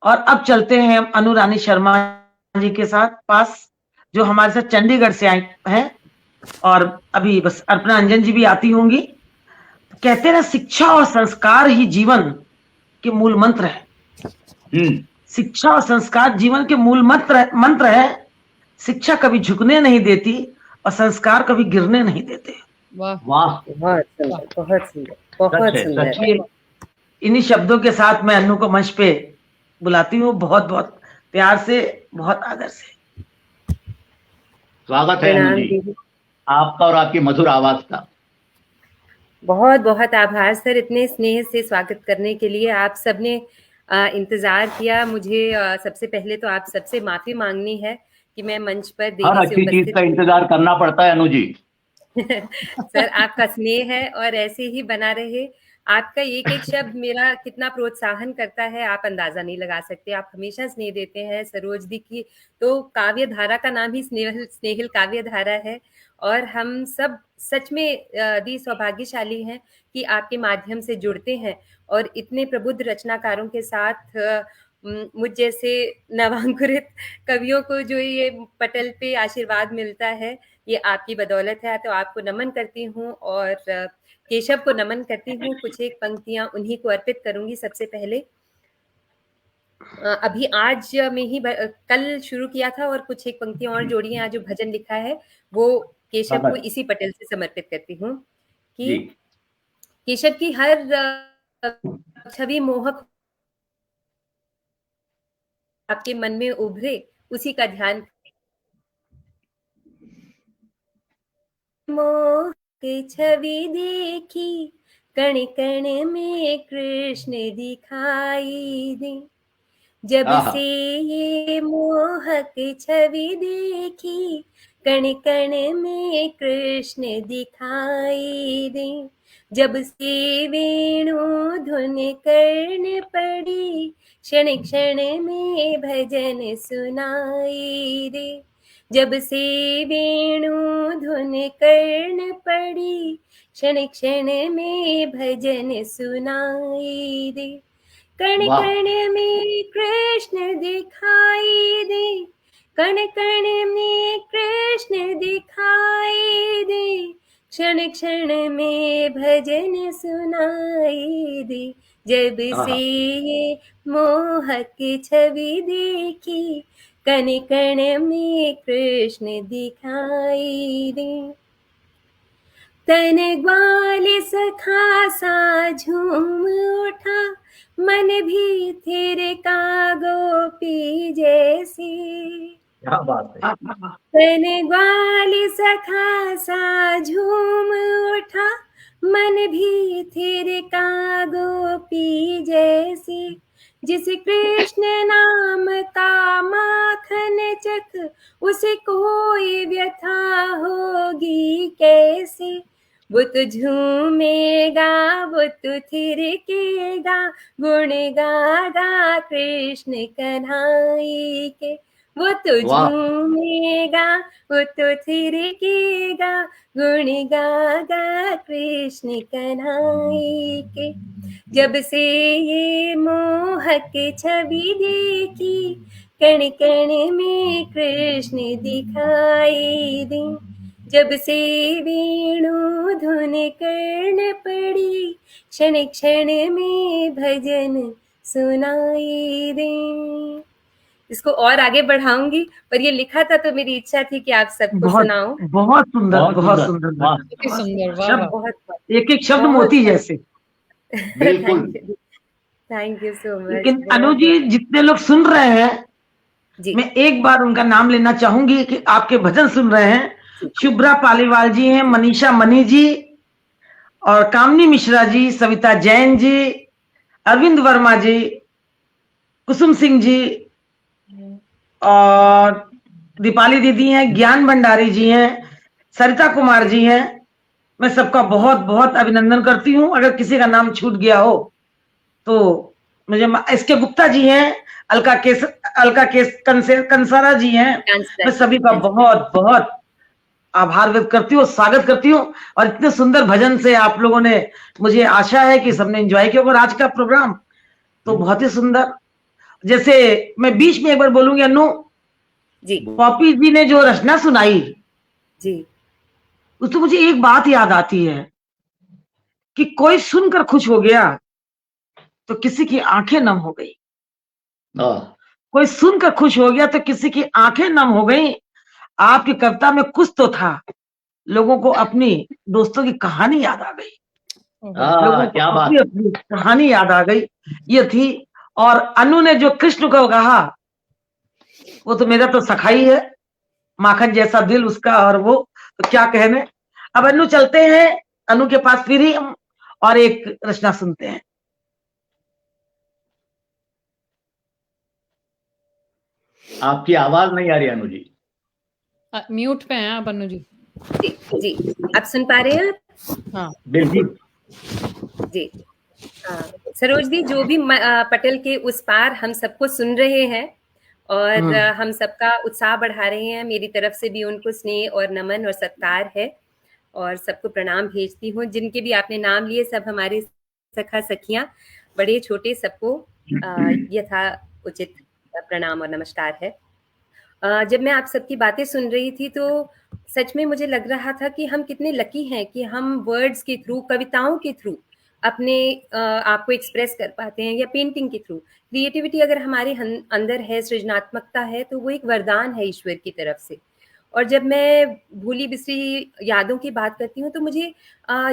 और अब चलते हैं अनुरानी शर्मा जी के साथ पास, जो हमारे साथ चंडीगढ़ से आई हैं, और अभी बस अर्पणा अंजन जी भी आती होंगी। कहते हैं ना, शिक्षा और संस्कार ही जीवन के मूल मंत्र है। शिक्षा और संस्कार जीवन के मूल मंत्र है। शिक्षा कभी झुकने नहीं देती और संस्कार कभी गिरने नहीं देते। वाह वाह, बहुत सुंदर, बहुत सुंदर, बहुत सुंदर। इन्हीं शब्दों के साथ मैं अन्नू को मंच पे बुलाती हूँ, बहुत बहुत प्यार से, बहुत आदर से। स्वागत है अन्नू जी। आपका और आपकी मधुर आवाज का। बहुत बहुत आभार सर, इतने स्नेह से स्वागत करने के लिए। आप सबने इंतजार किया। मुझे सबसे पहले तो आप सबसे माफी मांगनी है कि मैं मंच पर हर देरी से अच्छी चीज उपस्थित का इंतजार करना पड़ता है अनु जी। सर आपका स्नेह है और ऐसे ही बना रहे। आपका एक एक शब्द मेरा कितना प्रोत्साहन करता है आप अंदाजा नहीं लगा सकते। आप हमेशा स्नेह देते हैं। सरोज दी की तो काव्य धारा का नाम ही स्नेहिल काव्य धारा है और हम सब सच में दी सौभाग्यशाली हैं कि आपके माध्यम से जुड़ते हैं और इतने प्रबुद्ध रचनाकारों के साथ मुझ जैसे नवांकुरित कवियों को जो ये पटल पे आशीर्वाद मिलता है ये आपकी बदौलत है। तो आपको नमन करती हूँ और केशव को नमन करती हूँ। कुछ एक पंक्तियां उन्हीं को अर्पित करूंगी। सबसे पहले अभी आज में ही कल शुरू किया था और कुछ एक पंक्तियां और जोड़ी हैं। आज जो भजन लिखा है वो केशव को इसी पटल से समर्पित करती हूँ कि केशव की हर छवि मोहक आपके मन में उभरे उसी का ध्यान। मोह की छवि देखी कण कण में कृष्ण दिखाई दे। जब से ये मोहक छवि देखी कण कण में कृष्ण दिखाई दे। जब से वेणु धुन कर्ण पड़ी क्षण क्षण में भजन सुनाई दे। जब से वेणु धुन कर्ण पड़ी क्षण क्षण में भजन सुनाई दे। कण कण में कृष्ण दिखाई दे। कण कण में कृष्ण दिखाई दे। क्षण क्षण में भजन सुनाई दे। जब से ये मोहक छवि देखी कण कण में कृष्ण दिखाई दे। तन ग्वाल सखा सा झूम उठा मन भी थिर का गोपी जैसे। क्या बात है। तन ग्वाल सखा सा झूम उठा मन भी थिर का गोपी जैसे। जिस कृष्ण नाम का माखन चख उसे कोई व्यथा होगी कैसे। वो तो झूमेगा वो तो थिरकेगा गुण गागा कृष्ण कन्हैया के। वो तो झूमेगा वो तो थिरकेगा गुण गागा कृष्ण कन्हैया के। जब से ये मोहक छवि देखी कण कण में कृष्ण दिखाई दे। जब से वेणु धुन कर्ण पड़ी क्षण क्षण में भजन सुनाई दे। इसको और आगे बढ़ाऊंगी पर ये लिखा था तो मेरी इच्छा थी कि आप सबको सुनाऊं। बहुत सुंदर बहुत सुंदर बहुत एक एक शब्द मोती जैसे। बिल्कुल। Thank you so much. लेकिन अनु जी जितने लोग सुन रहे हैं जी। मैं एक बार उनका नाम लेना चाहूंगी कि आपके भजन सुन रहे हैं। शुभ्रा पालीवाल जी हैं, मनीषा मनी जी और कामनी मिश्रा जी, सविता जैन जी, अरविंद वर्मा जी, कुसुम सिंह जी और दीपाली दीदी हैं, ज्ञान भंडारी जी हैं, सरिता कुमार जी हैं। मैं सबका बहुत बहुत अभिनंदन करती हूँ। अगर किसी का नाम छूट गया हो तो मुझे इसके गुप्ता जी हैं, अलका केस कंसारा जी हैं। मैं सभी का बहुत बहुत आभार व्यक्त करती हूँ, स्वागत करती हूँ। और इतने सुंदर भजन से आप लोगों ने, मुझे आशा है कि सबने एंजॉय किया होगा आज का प्रोग्राम। तो बहुत ही सुंदर। जैसे मैं बीच में एक बार बोलूंगी अनु जी, पॉपी जी ने जो रचना सुनाई जी, तो मुझे एक बात याद आती है कि कोई सुनकर खुश हो गया तो किसी की आंखें नम हो गई। कोई सुनकर खुश हो गया तो किसी की आंखें नम हो गई। आपकी कविता में कुछ तो था, लोगों को अपनी दोस्तों की कहानी याद आ गई। लोगों को अपनी कहानी याद आ गई, ये थी। और अनु ने जो कृष्ण को कहा वो तो मेरा तो सखा ही है, माखन जैसा दिल उसका और वो तो क्या कहने। अब अनु चलते हैं अनु के पास फिर ही हम और एक रचना सुनते हैं। आपकी आवाज नहीं आ रही अनु जी। म्यूट पे हैं आप अनु जी। जी जी, आप सुन पा रहे हैं? हाँ बिल्कुल जी। सरोज दी, जो भी पटल के उस पार हम सबको सुन रहे हैं और हम सबका उत्साह बढ़ा रहे हैं, मेरी तरफ से भी उनको स्नेह और नमन और सत्कार है और सबको प्रणाम भेजती हूँ। जिनके भी आपने नाम लिए सब हमारे सखा सखियां, बड़े छोटे सबको यथा उचित प्रणाम और नमस्कार है। जब मैं आप सबकी बातें सुन रही थी तो सच में मुझे लग रहा था कि हम कितने लकी हैं कि हम वर्ड्स के थ्रू, कविताओं के थ्रू अपने आप को एक्सप्रेस कर पाते हैं, या पेंटिंग के थ्रू। क्रिएटिविटी अगर हमारे अंदर है, सृजनात्मकता है, तो वो एक वरदान है ईश्वर की तरफ से। और जब मैं भूली बिसरी यादों की बात करती हूँ तो मुझे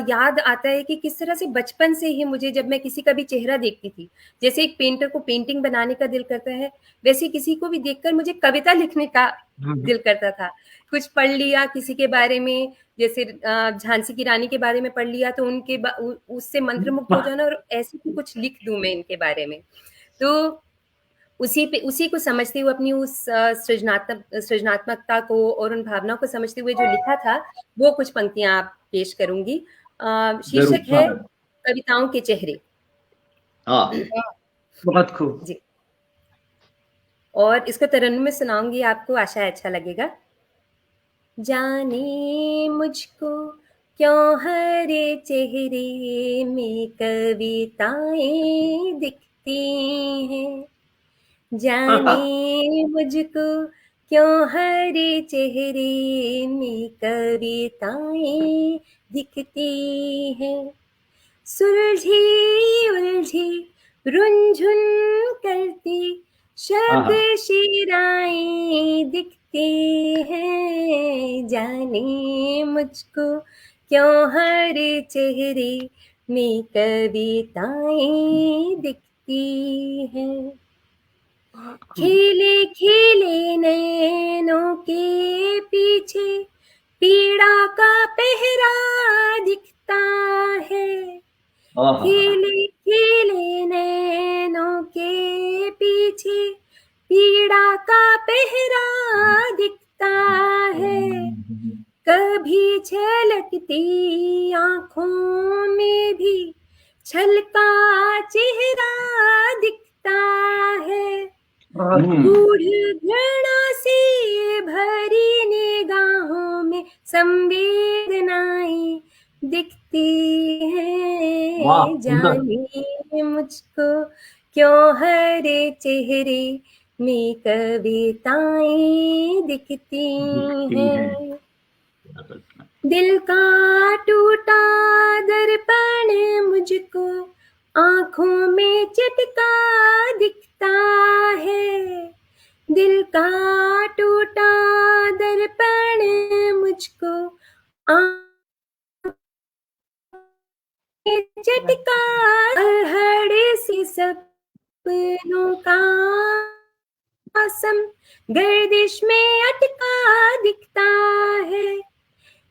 याद आता है कि किस तरह से बचपन से ही मुझे, जब मैं किसी का भी चेहरा देखती थी, जैसे एक पेंटर को पेंटिंग बनाने का दिल करता है, वैसे किसी को भी देखकर मुझे कविता लिखने का दिल करता था। कुछ पढ़ लिया किसी के बारे में, जैसे झांसी की रानी के बारे में पढ़ लिया तो उनके उससे मंत्रमुग्ध हो जाना और ऐसे ही कुछ लिख दूं मैं इनके बारे में। तो उसी को समझते हुए, अपनी उस सृजनात्मकता को और उन भावनाओं को समझते हुए जो लिखा था, वो कुछ पंक्तियां आप पेश करूंगी। शीर्षक है कविताओं के चेहरे। बहुत खूब जी, और इसको तरन्नुम में सुनाऊंगी आपको, आशा है अच्छा लगेगा। जाने मुझको क्यों हर चेहरे में कविताएं दिखती हैं, जाने मुझको क्यों हर चेहरे में कविताएं दिखती हैं, सुलझी उलझी रुंझुन करती शब्द शिराएं दिखती हैं, जाने मुझको क्यों हर चेहरे में कविताएं दिखती हैं, खिले खिले नैनों के पीछे पीड़ा का पहरा दिखता है, खिले खिले नैनों के पीछे पीड़ा का पहरा दिखता है, कभी छलकती आंखों में भी छल का चेहरा दिखता है, गूढ़ घृणा से भरी निगाहों में संवेदनाएं दिखती हैं, जाने मुझको क्यों हर चेहरे में कविताएं दिखती हैं, दिल का टूटा दर्पण मुझको आंखों में चटका दिखता है, दिल का टूटा दर्पण मुझको चटका, हड़ से सपनों का मौसम गर्दिश में अटका दिखता है,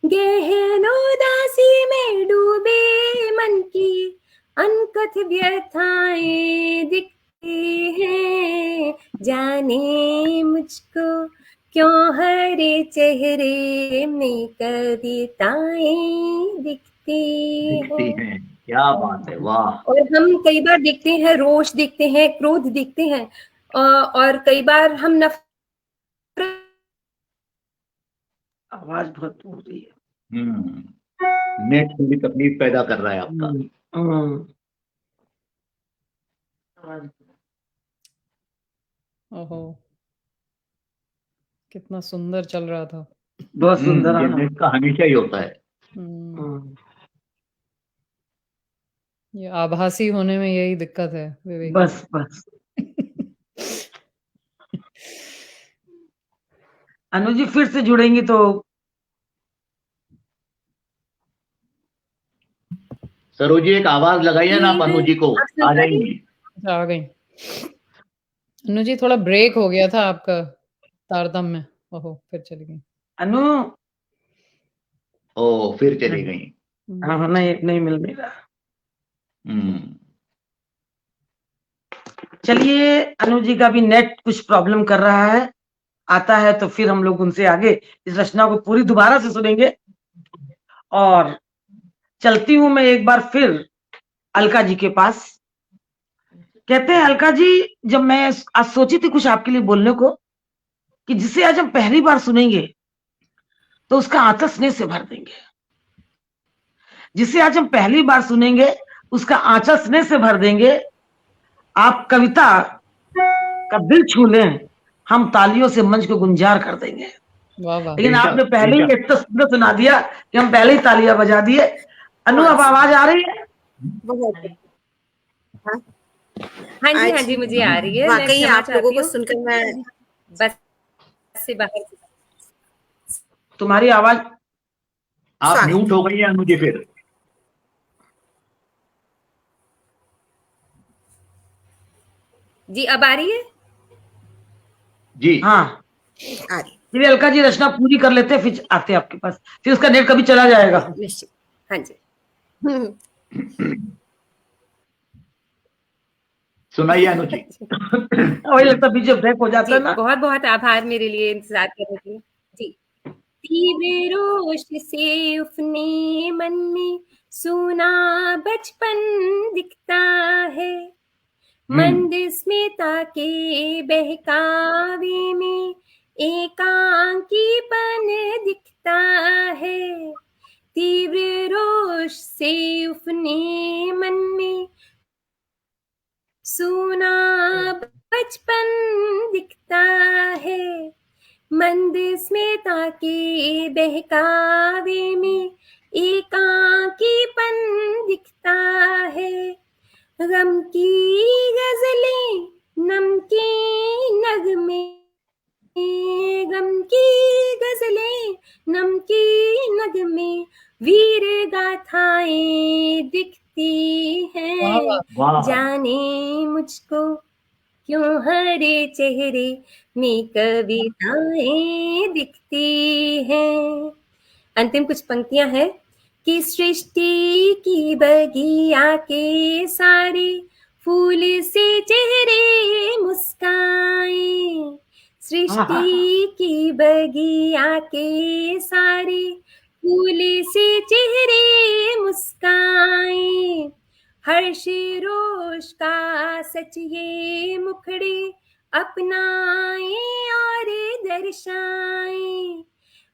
गहन उदासी में डूबे मन की अनकथ व्यथाएं दिखती हैं, जाने मुझको क्यों हर चेहरे में कविताएं दिखती हैं। क्या बात है, वाह। और हम कई बार देखते हैं रोष दिखते हैं, क्रोध दिखते हैं, और कई बार हम नफरत। आवाज बहुत हो रही है, नेट में भी तकलीफ पैदा कर रहा है आपका। ओहो, कितना सुंदर चल रहा था। बहुत सुंदर। ये नेट का हमेशा ही होता है। ये आभासी होने में यही दिक्कत है विवेक। बस बस अनु जी फिर से जुड़ेंगी तो सरोजी एक आवाज लगाइए ना अनु जी को, आ जाएंगी। आ गई अनु जी, थोड़ा ब्रेक हो गया था आपका तारतम में। ओहो, फिर चली गई अनु। ओ फिर चली गई। हाँ, नहीं नहीं मिल नहीं रहा। चलिए, अनु जी का भी नेट कुछ प्रॉब्लम कर रहा है, आता है तो फिर हम लोग उनसे आगे इस रचना को पूरी दोबारा से सुनेंगे। और चलती हूं मैं एक बार फिर अलका जी के पास। कहते हैं अलका जी, जब मैं आज सोची थी कुछ आपके लिए बोलने को, कि जिसे आज हम पहली बार सुनेंगे तो उसका आंचल स्नेह से भर देंगे। जिसे आज हम पहली बार सुनेंगे उसका आंचल स्नेह से भर देंगे। आप कविता का दिल छू लें, हम तालियों से मंच को गुंजार कर देंगे। वाह वाह। लेकिन आपने पहले ही एक तो सुना दिया कि हम पहले ही तालियां बजा दिए। अनु, अब आवाज आ रही है? बहुत हाँ जी, हाँ जी, मुझे आ रही है। मैं वाकई क्षमा आप लोगों चाहती को हूँ। सुनकर मैं बस से बाहर। तुम्हारी आवाज आप स्वागत। म्यूट हो गई हैं अनु जी फिर। जी अब आ रही है? जी हाँ आ रही चलिए अलका जी, रचना पूरी कर लेते हैं फिर आते हैं आपके पास, फिर उसका नेट कभी चला जाएगा। निश्चित। हाँ जी। सुनाइए अनु जी। वही लगता पीछे ब्रेक हो जाता जी है ना। बहुत बहुत आभार मेरे लिए इंतजार करने के लिए। जी। तीव्र रोष से उफने मन में सूना बचपन दिखता है, मंद स्मिता के बहकावे में एकांकीपन दिखता है। तीव्र रोष से उफने मन में सूना बचपन दिखता है, मंद स्मिता के बहकावे में एकांकीपन दिखता है। गम की गजलें नमकीन नगमे, गम की गजलें नमकीन नगमे, वीर गाथाएं दिखती हैं। जाने मुझको क्यों हरे चेहरे में कविताएं दिखती हैं। अंतिम कुछ पंक्तियां हैं कि सृष्टि की बगिया के सारे फूल से चेहरे मुस्काए, सृष्टि की बगिया के सारे फूल से चेहरे मुस्काए। हर्ष रोष का सच ये मुखड़े अपनाए और दर्शाए।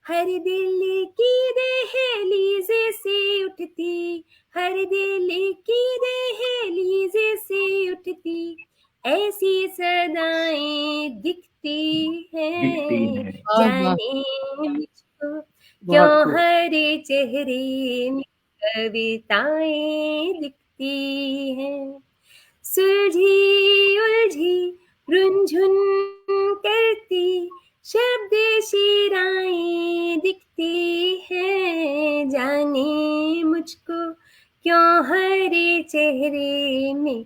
हर दिल की दहलीज से उठती, हर दिल की दहलीज से उठती ऐसी सदाएं दिखती हैं। जाने मुझको क्यों हर चेहरे में कविताएं दिखती हैं। सुलझी उलझी रुंझुन करती शब्द शिराएं दिखती हैं। जाने मुझको क्यों हरे चेहरे में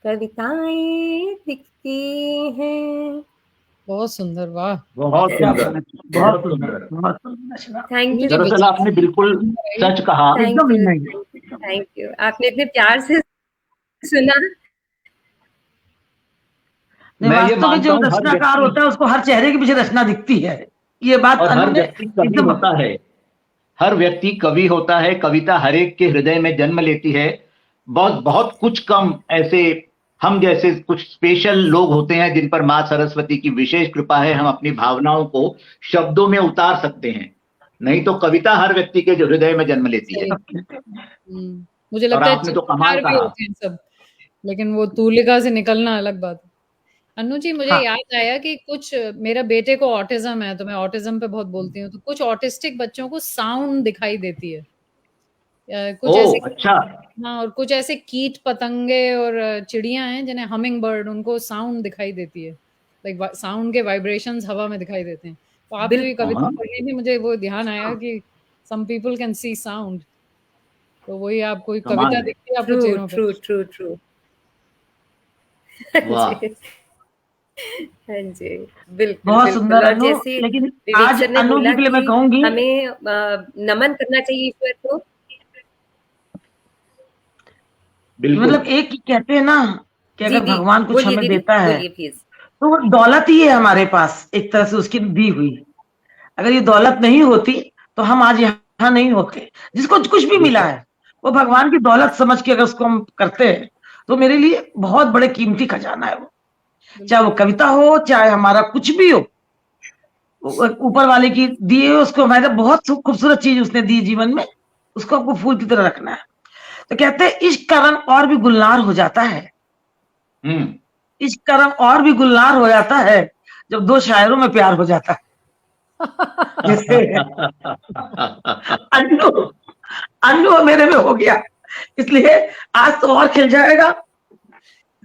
कविताएं दिखती हैं। बहुत सुंदर, वाह बहुत सुंदर, बहुत सुंदर, बहुत सुंदर। Thank you. दरअसल आपने बिल्कुल सच कहा। Thank you, thank you. आपने इतने प्यार से सुना। मैं ये वास्तव में जो मानता हूँ हर रचनाकार व्यक्ति, होता है उसको हर चेहरे के पीछे रचना दिखती है। ये बात और अनु हर ने व्यक्ति कवि एकदम होता है, हर व्यक्ति कवि होता है। कविता हर एक के हृदय में जन्म लेती है। बहुत बहुत कुछ कम ऐसे हम जैसे कुछ स्पेशल लोग होते हैं जिन पर माँ सरस्वती की विशेष कृपा है, हम अपनी भावनाओं को शब्दों में उतार सकते हैं। नहीं तो कविता हर व्यक्ति के जो हृदय में जन्म लेती है। मुझे और लगता है आपने तो कमाल चित्रकार भी कहा। होते हैं सब, लेकिन वो तूलिका से निकलना अलग बात है। अनु जी, मुझे हाँ। याद आया कि कुछ मेरा बेटे को ऑटिज्म है, तो मैं ऑटिज्म पे बहुत बोलती हूँ। तो कुछ ऑटिस्टिक बच्चों को साउंड दिखाई देती है, कुछ ऐसे। अच्छा। हाँ, और कुछ ऐसे कीट पतंगे और चिड़ियां हैं जिन्हें हमिंग बर्ड, उनको साउंड दिखाई देती है, लाइक साउंड के वाइब्रेशंस हवा में दिखाई देते हैं। तो आप जो ये कविता पढ़ रही थी, मुझे वो ध्यान आया कि some people can see sound. तो वही, आप कोई कविता दिखती है आपको चेहरों पे। True true true. वाह। हाँ जी, बिल्कुल, बहुत बिल्कुल। सुंदर और अनु। जैसे लेकिन विवेक आज सर ने अनु जी बोला के लिए मैं कि कहूंगी, हमें नमन करना चाहिए ईश्वर को। बिल्कुल। मतलब एक कहते हैं ना कि जी, अगर जी। भगवान कुछ बोलिए हमें दीदी, देता है बोलिए प्लीज़। तो वो दौलत ही है हमारे पास, एक तरह से उसकी दी हुई। अगर ये दौलत नहीं होती तो हम आज यहाँ नहीं होते। जिसको कुछ भी मिला है वो भगवान की दौलत समझ के अगर उसको हम करते हैं तो मेरे लिए बहुत बड़े कीमती खजाना है वो। चाहे वो कविता हो, चाहे हमारा कुछ भी हो, ऊपर वाले की दिए उसको, मतलब बहुत खूबसूरत चीज उसने दी जीवन में, उसको आपको फूल की तरह रखना है। तो कहते हैं इश्क का रंग और भी गुलनार हो जाता है, इश्क का रंग और भी गुलनार हो जाता है जब दो शायरों में प्यार हो जाता है। जैसे अन्नू अन्नू मेरे में हो गया, इसलिए आज तो और खिल जाएगा।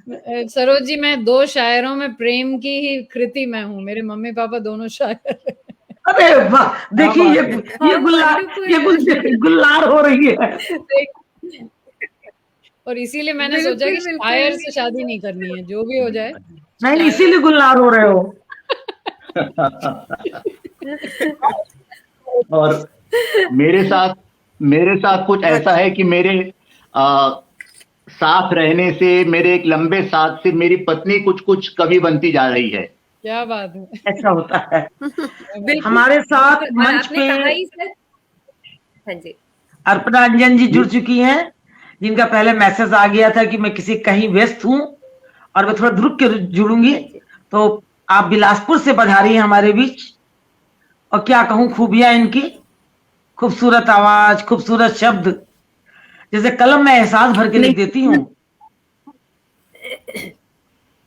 सरोज जी, मैं 2 शायरों में प्रेम की ही कृति मैं हूँ। मेरे मम्मी पापा दोनों शायर हैं। अरे वाह, देखिए ये गुल्लार हो रही है। और इसीलिए मैंने सोचा बिल्कुल, कि शायर बिल्कुल। से शादी नहीं करनी है, जो भी हो जाए। नहीं, शायर इसीलिए गुल्लार हो रहे हो। और मेरे साथ कुछ ऐसा है कि मेरे साथ रहने से, मेरे एक लंबे साथ से मेरी पत्नी कुछ कुछ कवि बनती जा रही है। क्या बात है। ऐसा होता है बिल्कुल, हमारे साथ बिल्कुल। और मंच आपने पे। कहा ही सर। हाँ जी। अर्पणा अंजन जी जुड़ चुकी हैं, जिनका पहले मैसेज आ गया था कि मैं किसी कहीं व्यस्त हूं और मैं थोड़ा रुक के जुड़ूंगी। तो आप बिलासपुर से पधारी हैं हमारे बीच, और क्या कहूं खूबियां इनकी, खूबसूरत आवाज, खूबसूरत शब्द, जैसे कलम में एहसास भर के लिख देती हूँ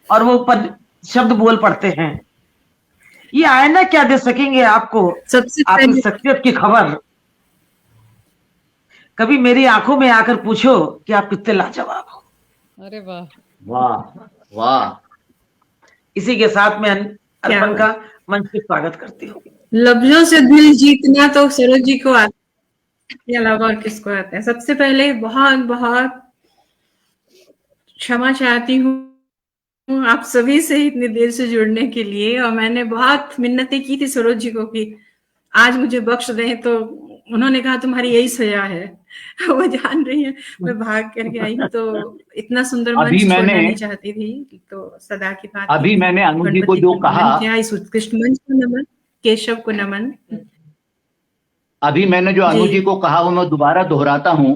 और वो शब्द बोल पड़ते हैं। ये आईना क्या दे सकेंगे आपको, सबसे आपकी पहले शख्सियत की खबर। कभी मेरी आंखों में आकर पूछो कि आप कितने लाजवाब हो। अरे वाह, वाह वाह। इसी के साथ मैं अर्पण का मंच पे स्वागत करती हूँ। लफ्जों से दिल जीतना तो सरोज जी को आता है, इसके अलावा और किसको आता है। सबसे पहले बहुत बहुत क्षमा चाहती हूँ आप सभी से इतनी देर से जुड़ने के लिए, और मैंने बहुत मिन्नतें की थी सरोज जी को कि आज मुझे बख्श दें, तो उन्होंने कहा तुम्हारी यही सजा है। वो जान रही है मैं भाग करके आई, तो इतना सुंदर मंच छोड़ना नहीं चाहती थी। तो सदा की बात, अभी मैंने अनु जी को जो कहा, इस उत्कृष्ट मंच को नमन, केशव को नमन। अभी मैंने जो अनु जी को कहा वो मैं दोबारा दोहराता हूं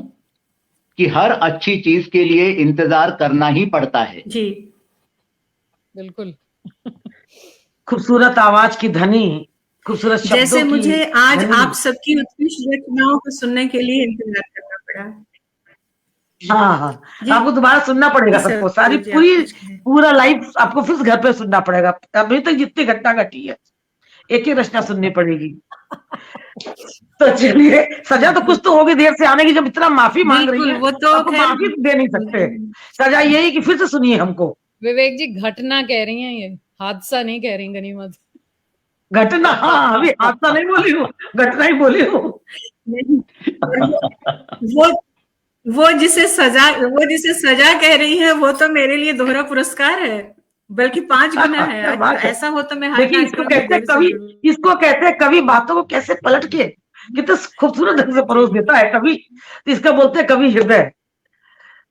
कि हर अच्छी चीज के लिए इंतजार करना ही पड़ता है। जी बिल्कुल। खूबसूरत आवाज की धनी, खूबसूरत शब्दों जैसे की मुझे आज धनी। आप सबकी उत्कृष्ट रचनाओं को सुनने के लिए इंतजार करना पड़ा। हाँ हाँ, आपको दोबारा सुनना पड़ेगा सबको, सारी पूरा लाइव आपको फिर घर पे सुनना पड़ेगा। अभी तक जितनी घटना घटी है एक ही रचना सुननी पड़ेगी। तो चलिए, सजा तो कुछ तो होगी देर से आने की, जब इतना माफी मांग रही है वो तो आपको माफी दे नहीं सकते। सजा यही कि फिर से सुनिए हमको। विवेक जी, घटना कह रही हैं, ये हादसा नहीं कह रही गनीमत। घटना, हाँ अभी हादसा नहीं बोली हूँ, घटना ही बोली हूँ। वो जिसे सजा कह रही है, वो तो मेरे लिए दोहरा पुरस्कार है, बल्कि 5 गुना है। ऐसा हो तो मैं देखिए, इसको कहते हैं कवि बातों को कैसे पलट के कितने खूबसूरत ढंग से परोस देता है कवि, तो इसका बोलते हैं कवि हृदय।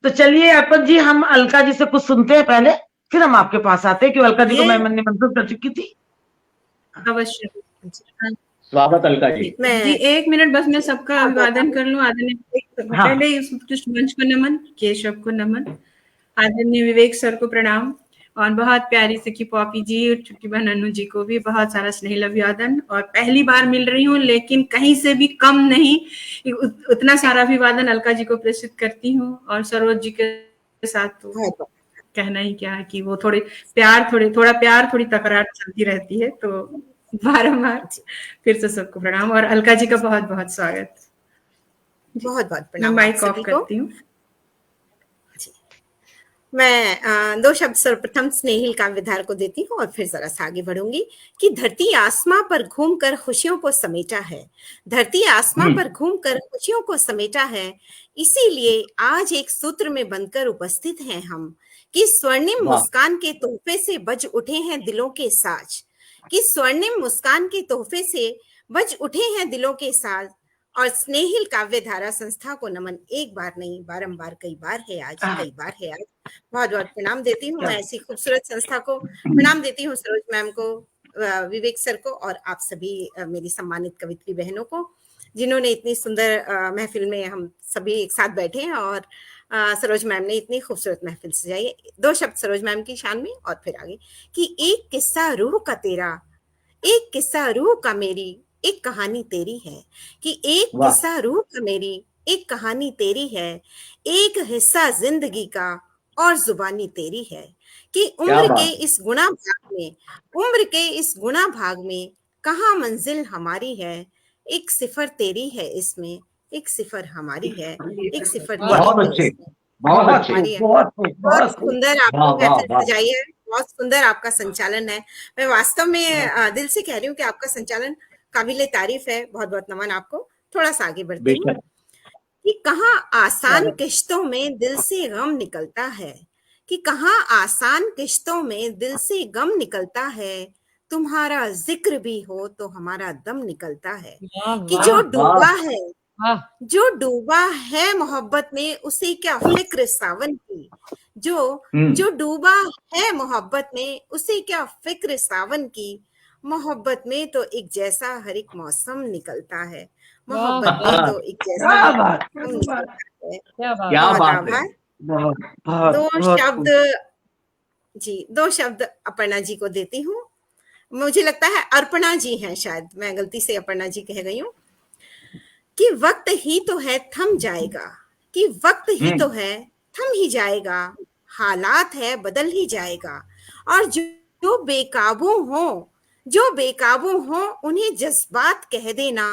तो चलिए अर्पण जी, हम अलका जी से कुछ सुनते हैं पहले, फिर हम आपके पास आते हैं, कि अलका जी को मैं निमंत्रित कर चुकी थी। अवश्य। स्वागत अलका जी। जी 1 मिनट बस मैं सबका अभिवादन कर लूं। आदरणीय पहले इस उत्कृष्ट मंच को नमन, केशव को नमन, आदरणीय विवेक सर को प्रणाम, और बहुत प्यारी सखी पॉपी जी और छोटी बहन अनु जी को भी बहुत सारा स्नेह अभिवादन। और पहली बार मिल रही हूँ लेकिन कहीं से भी कम नहीं, उतना सारा अभिवादन अलका जी को प्रेषित करती हूँ। और सरोज जी के साथ तो कहना ही क्या है कि वो थोड़ा प्यार थोड़ी तकरार चलती रहती है, तो बारंबार फिर से सबको प्रणाम, और अलका जी का बहुत बहुत स्वागत। बहुत बहुत प्रणाम। मैं माइक ऑफ करती हूँ। मैं 2 शब्द सर्वप्रथम स्नेहिल काव्यधार को देती हूँ और फिर जरा सा आगे बढ़ूंगी कि धरती आसमां पर घूमकर खुशियों को समेटा है, धरती आसमां पर घूमकर खुशियों को समेटा है, इसीलिए आज एक सूत्र में बनकर उपस्थित हैं हम कि स्वर्णिम वाह। मुस्कान के तोहफे से बज उठे हैं दिलों के साज, कि स्वर्णिम मुस्कान के तोहफे से बज उठे हैं दिलों के साज। और स्नेहिल काव्य धारा संस्था को नमन, एक बार नहीं बारंबार, कई बार है आज, कई बार है आज। बहुत बहुत प्रणाम देती हूँ मैं ऐसी खूबसूरत संस्था को, प्रणाम देती हूँ सरोज मैम को, विवेक सर को, और आप सभी मेरी सम्मानित कवित्री बहनों को, जिन्होंने इतनी सुंदर महफिल में हम सभी एक साथ बैठे हैं, और सरोज मैम ने इतनी खूबसूरत महफिल सजाई है। 2 शब्द सरोज मैम की शान में और फिर आगे, कि एक किस्सा रूह का तेरा, एक किस्सा रूह का मेरी, एक कहानी तेरी है। कि एक वाह। किस्सा रूह का मेरी, एक कहानी तेरी है, एक हिस्सा जिंदगी का और जुबानी तेरी है। कि क्या उम्र बात के है। इस गुना भाग में, उम्र के इस गुना भाग में कहाँ मंजिल हमारी है, एक सिफर तेरी है इसमें, एक सिफर हमारी है, एक सिफर बहुत तेरी है अच्छे, इसमें, बहुत बहुत अच्छे। हमारी है। खूब, बहुत खूब, बहुत बहुत खूब। सुंदर वाह आपने वाह महफिल वाह। सजाई है, बहुत सुंदर आपका संचालन है। मैं वास्तव में दिल से कह रही हूँ कि आपका संचालन काबिले तारीफ है। बहुत बहुत नमन आपको। थोड़ा सा आगे बढ़ती हूँ, बेशक। कि कहाँ आसान किश्तों में दिल से गम निकलता है, कि कहाँ आसान किश्तों में दिल से गम निकलता है, तुम्हारा जिक्र भी हो तो हमारा दम निकलता है। वाह कि वाह जो वाह। डूबा है, वाह जो डूबा है मोहब्बत में, उसे क्या फिक्र सावन की, जो जो डूबा है मोहब्बत में, उसे क्या फिक्र सावन की। मोहब्बत में तो एक जैसा हर एक मौसम निकलता है, वाह मोहब्बत में वाह, तो एक जैसा क्या हर बात, एक मौसम निकलता है। क्या बात। क्या बहुत बात है। आभार। बहुत बहुत 2 बहुत शब्द, खूब। जी 2 शब्द अपर्णा जी को देती हूँ। मुझे लगता है अर्पणा जी हैं, शायद मैं गलती से अपर्णा जी कह गई हूँ। कि वक्त ही तो है थम जाएगा, कि वक्त ही तो है थम ही जाएगा, हालात है बदल ही जाएगा। और जो बेकाबू हो, जो बेकाबू हो उन्हें जज्बात कह देना,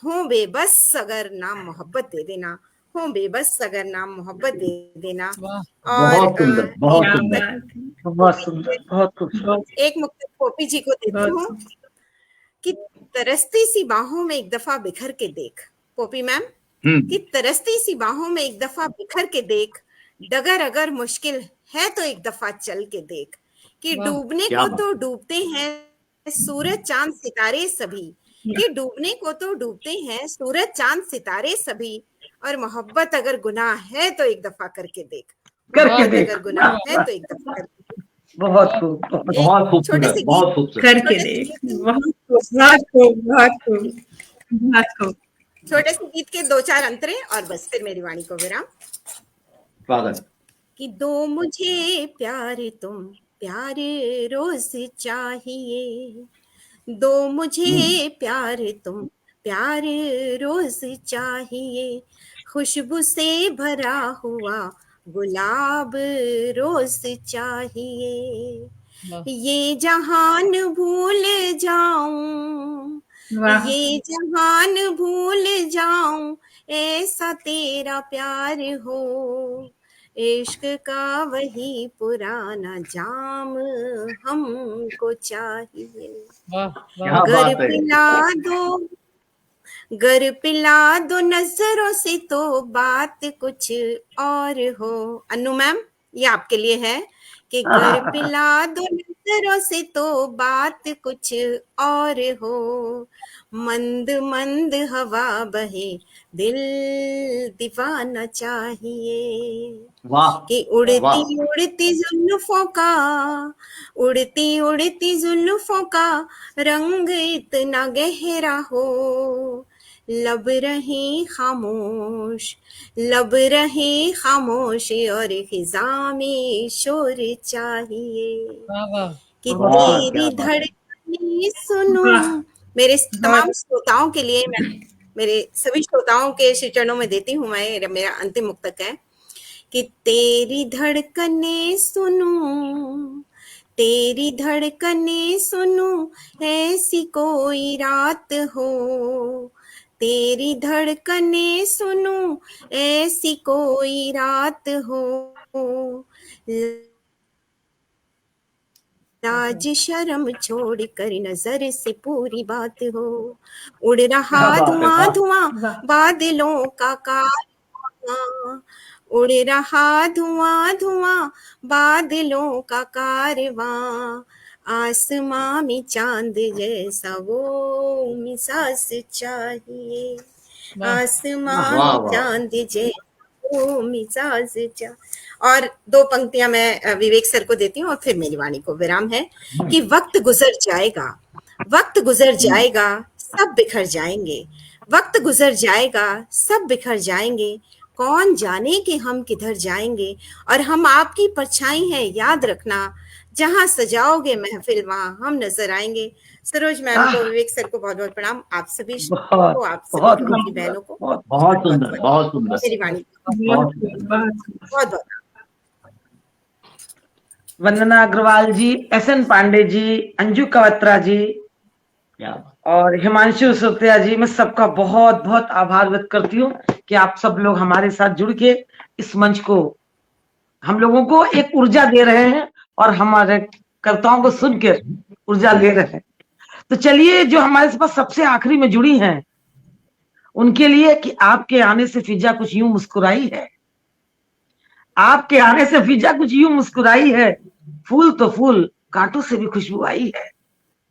हो बेबस अगर नाम मोहब्बत दे देना, हो बेबस अगर नाम मोहब्बत दे देना। वाह और बहुत सुंदर, बहुत क्या सुंदर। बात है, बहुत सुंदर, बहुत खूबसूरत। बहुत एक मुक्तक पोपी जी को देती बहुत हूँ, कि तरसती सी बाहों में एक दफा बिखर के देख, पोपी मैम, कि तरसती सी बाहों में एक दफा बिखर के देख, डगर अगर मुश्किल है तो एक दफा चल के देख। कि वाह डूबने क्या को बात। तो डूबते हैं सूरज चांद सितारे सभी, कि डूबने को तो डूबते हैं सूरज चांद सितारे सभी, और मोहब्बत अगर गुनाह है तो एक दफा करके देख, करके मोहब्बत देख। अगर गुनाह है तो एक दफा करके देख। बहुत खूब, बहुत एक बहुत छोटे खूबसूरत, से गीत, बहुत खूबसूरत। करके छोटे से देख, गीत, बहुत खूब, बहुत खूब, बहुत खूब, बहुत खूब। छोटे से गीत के 2-4 अंतरे और बस फिर मेरी वाणी को विराम। स्वागत। कि दो मुझे प्यार तुम, प्यार रोज चाहिए, दो मुझे प्यार तुम, प्यार रोज चाहिए, खुशबू से भरा हुआ गुलाब रोज चाहिए। वाह ये जहान भूल जाऊं, वाह, ये जहान भूल जाऊं, ऐसा तेरा प्यार हो, इश्क का वही पुराना जाम हमको चाहिए। वाह वाह क्या गर बात है। पिला दो, गर पिला दो नजरों से तो बात कुछ और हो। अनु मैम, ये आपके लिए है, कि गर पिला दो नजरों से तो बात कुछ और हो, मंद मंद हवा बहे दिल दीवाना चाहिए। वाह कि वाह। उड़ती उड़ती जुल्फों का, उड़ती उड़ती जुल्फों का रंग इतना गहरा हो, लब रहे खामोश, लब रहे खामोश, और खिजा में शोर चाहिए। वाह वाह कि वाह क्या तेरी बात है। धड़कनें सुनूं, वाह, मेरे बहुत तमाम श्रोताओं के लिए, मैं मेरे सभी श्रोताओं के श्री चरणों में देती हूँ मैं, मेरा अंतिम मुक्तक है, कि तेरी धड़कनें सुनूं, तेरी धड़कनें सुनूं, ऐसी कोई रात हो, तेरी धड़कनें सुनूं, ऐसी कोई रात हो, लाज शर्म छोड़ कर नजर से पूरी बात हो, उड़ रहा क्या बात है। धुआं वाह धुआं वाह, बादलों का कारवां, उड़ रहा धुआं धुआं बादलों का कारवां, आसमां में चांद जैसा वो मिजाज चाहिए, वाह आसमां वाह में वाह चांद जैसा वो मिजाज और 2 पंक्तियां मैं विवेक सर को देती हूँ और फिर मेरी वाणी को विराम है कि वक्त गुजर जाएगा, वक्त गुजर जाएगा, सब बिखर जाएंगे, वक्त गुजर जाएगा, सब बिखर जाएंगे, कौन जाने कि हम किधर जाएंगे, और हम आपकी परछाई हैं याद रखना, जहां सजाओगे महफिल वहां हम नजर आएंगे। सरोज मैम को, आह, विवेक सर को बहुत बहुत प्रणाम, आप सभी बहुत को, आप सभी बहुत छोटी सुंदर, बहनों को बहुत बहुत बहुत सुंदर, बहुत बहुत सुंदर, मेरी वाणी को बहुत सुंदर। बहुत बहुत वंदना अग्रवाल जी, एसएन पांडे जी, अंजू कवत्रा जी क्या बात। और हिमांशु सुरतिया जी, मैं सबका बहुत बहुत आभार व्यक्त करती हूँ कि आप सब लोग हमारे साथ जुड़ के इस मंच को, हम लोगों को एक ऊर्जा दे रहे हैं और हमारे कविताओं को सुनकर ऊर्जा ले रहे हैं। तो चलिए, जो हमारे पास सबसे आखिरी में जुड़ी हैं उनके लिए, कि आपके आने से फिजा कुछ यूं मुस्कुराई है, आपके आने से फिजा कुछ यूं मुस्कुराई है, फूल तो फूल कांटों से भी खुशबू आई है,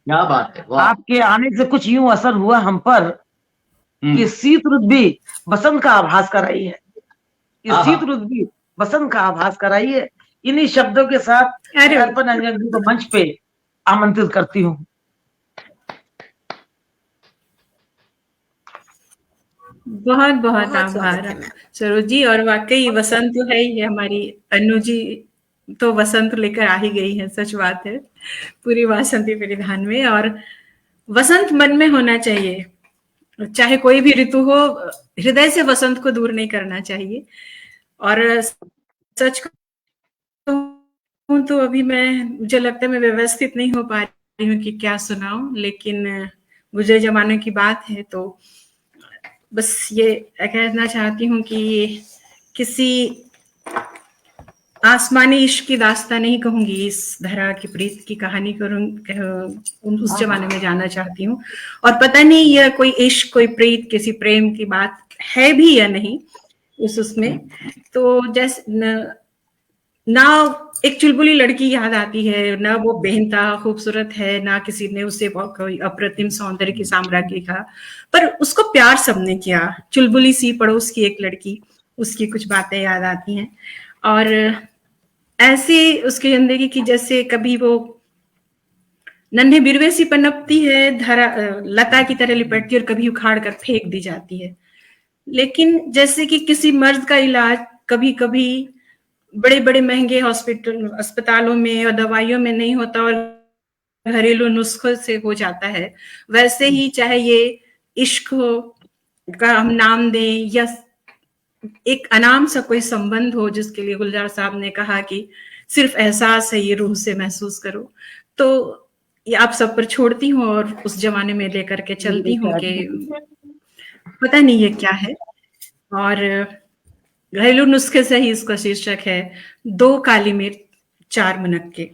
क्या बात है, वाह। आपके आने से कुछ यूं असर हुआ हम पर कि शीत रुत भी बसंत का आभास कराई है, कि आहा। शीत रुत भी बसंत का आभास कराई है। इन्हीं शब्दों के साथ अरे अर्पण अंजन जी को मंच पे आमंत्रित करती हूँ। बहुत बहुत बहुत स्वागत आभार है मैम। सरोज जी। और वाकई वसंत तो है ही है, हमारी अनु जी तो वसंत लेकर आ ही गई है, सच बात है, पूरी वासंती परिधान में। और वसंत मन में होना चाहिए, चाहे कोई भी ऋतु हो, हृदय से वसंत को दूर नहीं करना चाहिए। और सच कहूं तो अभी मुझे लगता है मैं व्यवस्थित नहीं हो पा रही हूँ कि क्या सुनाऊं, लेकिन गुजरे जमाने की बात है तो बस ये कहना चाहती हूँ कि किसी आसमानी इश्क की दास्तां नहीं कहूंगी, इस धरा की प्रीत की कहानी उस जमाने में जाना चाहती हूँ। और पता नहीं यह कोई इश्क, कोई प्रीत, किसी प्रेम की बात है भी या नहीं उसमें। तो जैसे ना एक चुलबुली लड़की याद आती है, ना वो बेहनता खूबसूरत है, ना किसी ने उसे कोई अप्रतिम सौंदर्य की साम्राज्ञी कहा, पर उसको प्यार सबने किया। चुलबुली सी पड़ोस की एक लड़की, उसकी कुछ बातें याद आती हैं। और ऐसी उसकी जिंदगी की जैसे कभी वो नन्हे बिरवे सी पनपती है, लता की तरह लिपटती है और कभी उखाड़ कर फेंक दी जाती है। लेकिन जैसे कि किसी मर्द का इलाज कभी कभी बड़े बड़े महंगे अस्पतालों में और दवाइयों में नहीं होता और घरेलू नुस्खों से हो जाता है, वैसे ही चाहे ये इश्क हो का हम नाम दें या एक अनाम सा कोई संबंध हो जिसके लिए गुलजार साहब ने कहा कि सिर्फ एहसास है ये, रूह से महसूस करो, तो ये आप सब पर छोड़ती हूँ और उस जमाने में लेकर के चलती हूँ कि पता नहीं ये क्या है। और घरेलू नुस्खे से ही इसका शीर्षक है 2 काली मिर्च 4 मुनक्के।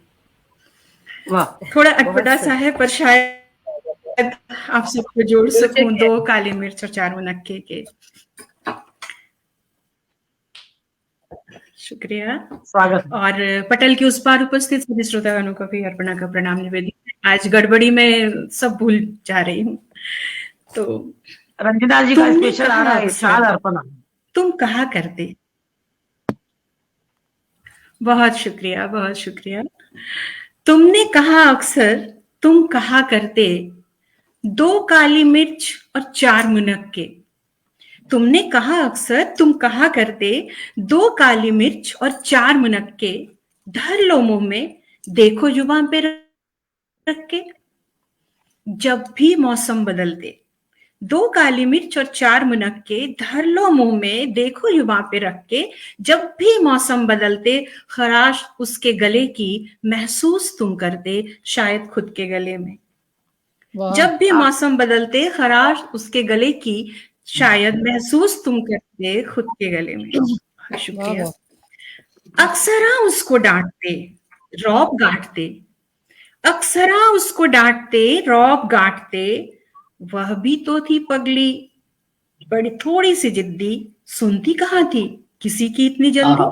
थोड़ा अटपटा सा है पर शायद आप सबको जोड़ सकूं 2 काली मिर्च और 4 मुनक्के के। शुक्रिया, स्वागत। और पटल के उस पार उपस्थित सभी श्रोतागणों को भी अर्पणा का प्रणाम निवेदित। आज गड़बड़ी में सब भूल जा रही हूँ, तो रंजना जी का स्पेशल आ रहा है, साल अर्पणा। तुम कहा करते, बहुत शुक्रिया, बहुत शुक्रिया। तुमने कहा अक्सर, तुम कहा करते 2 काली मिर्च और 4 मुनक्के। तुमने कहा अक्सर, तुम कहा करते 2 काली मिर्च और 4 मुनक्के, धर लो मुंह में, देखो जुबान पे रख के। जब भी मौसम बदलते 2 काली मिर्च और 4 मुनक्के, धर लो मुंह में, देखो जुबान पे रख के। जब भी मौसम बदलते खराश उसके गले की, महसूस तुम करते शायद खुद के गले में। जब भी मौसम बदलते खराश उसके गले की, शायद महसूस तुम करते खुद के गले में। शुक्रिया। अक्सरा उसको डांटते, रौब गांठते, अक्सरा उसको डांटते, रौब गांठते, वह भी तो थी पगली, बड़ी थोड़ी सी जिद्दी, सुनती कहाँ थी, किसी की इतनी हाँ, जल्दी।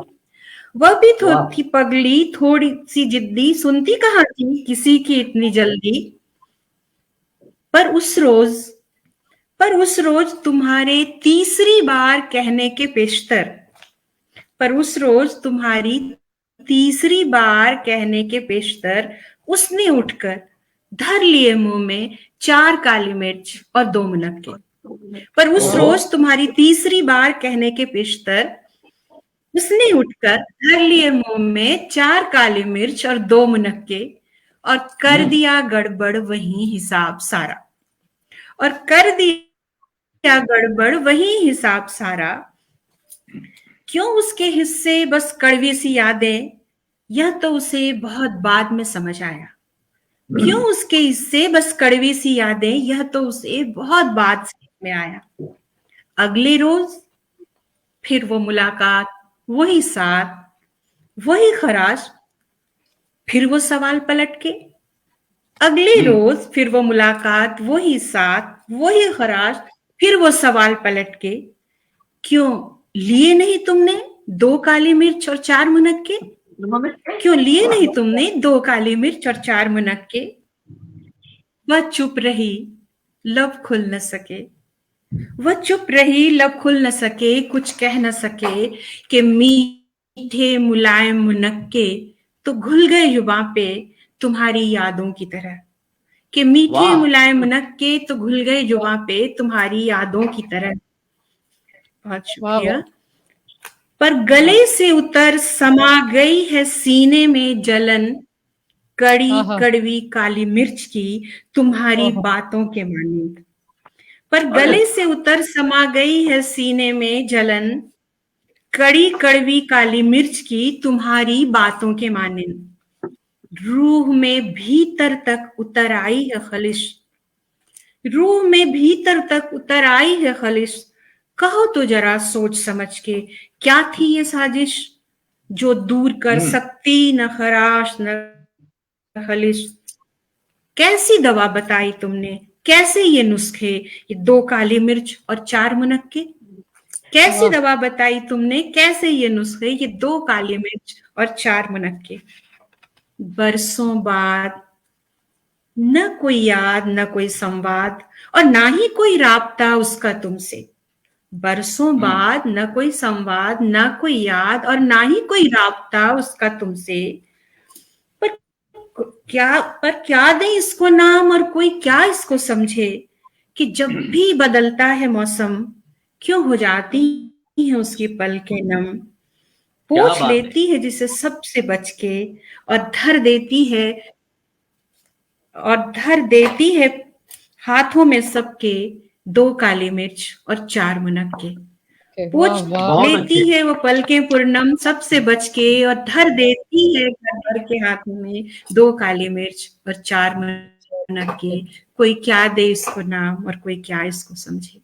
वह भी वाह। थी पगली थोड़ी सी जिद्दी, सुनती कहाँ थी किसी की इतनी जल्दी। पर उस रोज तुम्हारे तीसरी बार कहने के पेशतर, पर उस रोज तुम्हारी तीसरी बार कहने के पेशतर उसने उठकर धर लिए मुंह में 4 काली मिर्च और 2 मुनक्के। पर उस ओहो। रोज तुम्हारी तीसरी बार कहने के पेशतर उसने उठकर धर लिए मुंह में 4 काली मिर्च और 2 मुनक्के, और कर दिया गड़बड़ वही हिसाब सारा, और कर दिया गड़बड़ वही हिसाब सारा। क्यों उसके हिस्से बस कड़वी सी यादें, यह तो उसे बहुत बाद में समझ आया। क्यों उसके हिस्से बस कड़वी सी यादें, यह तो उसे बहुत बाद में आया। अगले रोज फिर वो मुलाकात, वही साथ, वही खराश, फिर वो सवाल पलट के। अगले रोज फिर वो मुलाकात, वही साथ, वही खराश, फिर वो सवाल पलट के। क्यों लिए नहीं तुमने 2 काली मिर्च और 4 मुनक्के? क्यों लिए नहीं तुमने 2 काली मिर्च और 4 मुनक्के? वह चुप रही, लब खुल न सके। वह चुप रही, लब खुल न सके, कुछ कह न सके कि मीठे मुलायम मुनक्के तो घुल गए जुबां पे तुम्हारी यादों की तरह। कि मीठे वाह। मुलायम मुनक्के तो घुल गए जुबां पे तुम्हारी यादों की तरह। बहुत वाह शुक्रिया। वाह। पर गले से उतर समा गई है सीने में जलन, कड़ी आहा। कड़वी काली मिर्च की तुम्हारी ओहो। बातों के मानिंद। पर गले से उतर समा गई है सीने में जलन, कड़ी कड़वी काली मिर्च की तुम्हारी बातों के मानिंद। रूह में भीतर तक उतर आई है खलिश, रूह में भीतर तक उतर आई है खलिश। कहो तो जरा सोच समझ के, क्या थी ये साजिश जो दूर कर सकती न खराश न खलिश। कैसी दवा बताई तुमने, कैसे ये नुस्खे, ये 2 काली मिर्च और 4 मुनक्के। कैसी वाह। दवा बताई तुमने, कैसे ये नुस्खे, ये 2 काली मिर्च और 4 मुनक्के। बरसों बाद न कोई याद, न कोई संवाद, और ना ही कोई राब्ता उसका तुमसे। बरसों बाद न कोई संवाद, न कोई याद, और ना ही कोई राब्ता उसका तुमसे। पर क्या दे इसको नाम, और कोई क्या इसको समझे कि जब भी बदलता है मौसम, क्यों हो जाती है उसकी पलकें नम। क्या पोंछ बात है। लेती है जिसे सबसे बच के, और धर देती है हाथों में सबके 2 काली मिर्च और 4 मुनक्के। वाह पोंछ वाह। बहुत लेती अच्छे। है वो पलकें पूर्णम सबसे बच के, और धर देती है घर भर के हाथों में 2 काली मिर्च और 4 मुनक्के। कोई क्या दे इसको नाम, और कोई क्या इसको समझे।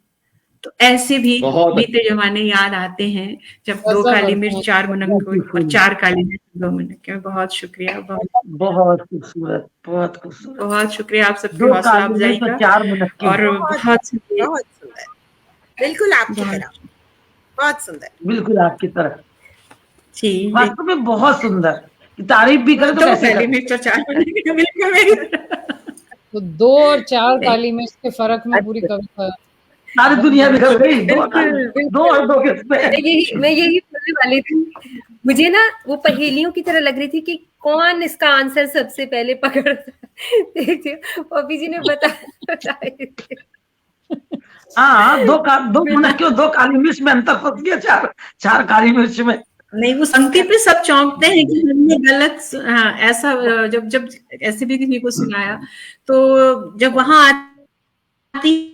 तो ऐसे भी बहुत बीते जमाने याद आते हैं जब 2 गजब काली है। मिर्च 4 मुनक्के और 4 काली मिर्च 2 मुनक्के। बहुत शुक्रिया, बहुत खूबसूरत, बहुत खूबसूरत। बहुत शुक्रिया आप सबकी 2 हौसला काली अफजाई मिर्च और का। 4 मुनक्के। और बहुत बहुत शुक्रिया। बहुत सुंदर, बिल्कुल आपकी तरह, बहुत सुंदर। बिल्कुल आपकी तरह, जी वास्तव में बहुत सुंदर। तारीफ भी करें तो 2 कैसे काली करें। मिर्च और 4 मुनक्के बिल्कुल मेरी तरह। तो 2 और 4 काली मिर्च के फर्क में पूरी कविता। सारी दुनिया बिखर गई। 2 बिल्कुल और 2 किसमें। मैं यही बोलने वाली थी। मुझे ना वो पहेलियों की तरह लग रही थी कि कौन इसका आंसर सबसे पहले पकड़ता है। देखिए पॉपी जी ने बताया। हाँ, 2 मुनक्के और 2 काली मिर्च में अंतर फंस गया। 4 काली मिर्च में। नहीं, उस पंक्ति पे सब चौंकते हैं कि हमने गलत। हाँ, ऐसा जब ऐसे भी किसी को सुनाया, तो जब वहां आती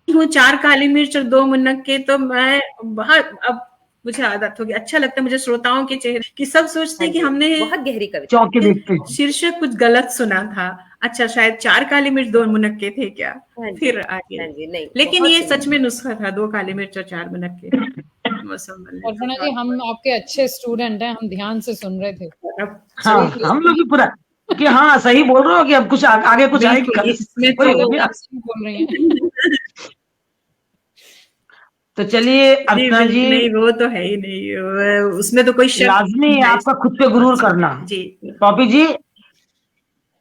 हूँ 4 काली मिर्च और 2 मुनक्के, तो मैं बहुत, अब मुझे आदत होगी, अच्छा लगता है मुझे श्रोताओं के चेहरे कि सब सोचते हैं कि हमने बहुत गहरी कविता। चौके देखते हैं। शीर्षक कुछ गलत सुना था। अच्छा, शायद 4 काली मिर्च 2 मुनक्के थे क्या। फिर आगे, नहीं, लेकिन बहुत ये सुंदर। सच में नुस्खा था, 2 काली मिर्च और 4 मुनक्के। मौसम बनने का। कल्पना जी, हम आपके अच्छे स्टूडेंट हैं, हम ध्यान से सुन रहे थे। अब हाँ, हम लोग भी पूरा कि हाँ सही बोल रहे हो, कि अब कुछ आगे कुछ आएगी बिल्कुल, गलत। इसमें वही हो तो गया। सही बोल रही हैं। तो चलिए जी अर्चना बिल्कुल जी, नहीं, वो तो है ही नहीं, उसमें तो कोई शक लाजमी नहीं है है। आपका खुद पे गुरूर करना। जी पॉपी जी,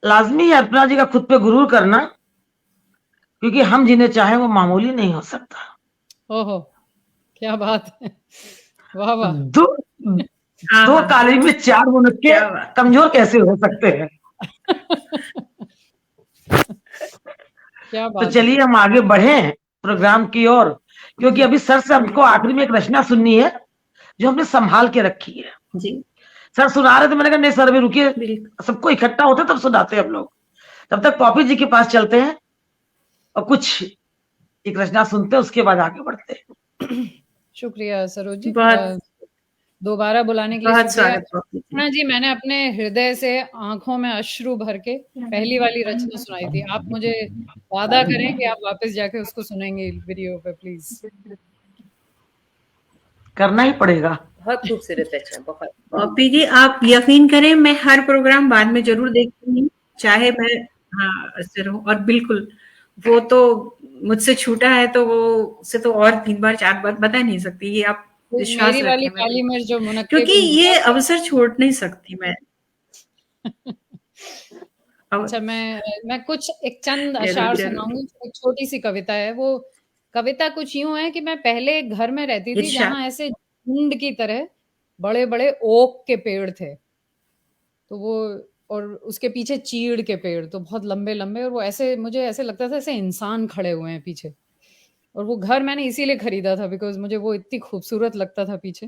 लाजमी है अर्चना जी का खुद पे गुरूर करना, क्योंकि हम जिन्हें चाहें वो मामूली नहीं हो सकता। ओहो, क्या बात है, वाह वाह, दो हाँ दो हाँ, काली में 4 मुनक्के क्या बात। कमजोर कैसे हो सकते हैं? क्या तो बात है। चलिए हम आगे बढ़े प्रोग्राम की ओर, क्योंकि अभी सर से हमको आखिरी में एक रचना सुननी है जो हमने संभाल के रखी है। जी सर सुना रहे थे, मैंने कहा नहीं सर अभी रुकिए, बिल्कुल। सबको इकट्ठा होता है तब सुनाते हैं हम लोग। तब तक पॉपी जी के पास चलते हैं और कुछ एक रचना सुनते हैं, उसके बाद आगे बढ़ते हैं। शुक्रिया सरोज जी, बहुत दोबारा बुलाने के लिए बहुत शुक्रिया। स्वागत पॉपी जी। हाँ जी, मैंने अपने हृदय से आंखों में अश्रु भर के पहली वाली रचना सुनाई थी। आप मुझे वादा करें कि आप वापस जाके उसको सुनेंगे वीडियो पे, प्लीज। करना ही पड़ेगा। बहुत खूबसूरत रचना, बहुत। पॉपी जी आप यकीन करें, मैं हर प्रोग्राम बाद में जरूर देखती हूँ, चाहे मैं हाँ सिर हूँ, और बिल्कुल वो तो मुझसे छूटा है तो वो उसे तो और 3 बार 4 बार बता नहीं सकती, ये आप तो विश्वास मेरी वाली रखें मैं काली बिल्कुल, मिर्च जो मुनक्के क्योंकि पे ये मुनक्का- अवसर छोड़ नहीं सकती मैं। अब अच्छा, मैं कुछ एक चंद जरूर अशार जरूर सुनाऊंगी। एक छोटी सी कविता है। वो कविता कुछ यूं है कि मैं पहले एक घर में रहती थी इर्शाद। जहां ऐसे झुंड की तरह बड़े बड़े ओक के पेड़ थे। तो वो, और उसके पीछे चीड़ के पेड़, तो बहुत लंबे लंबे, और वो ऐसे, मुझे ऐसे लगता था ऐसे इंसान खड़े हुए हैं पीछे। और वो घर मैंने इसीलिए खरीदा था बिकॉज मुझे वो इतनी खूबसूरत लगता था पीछे।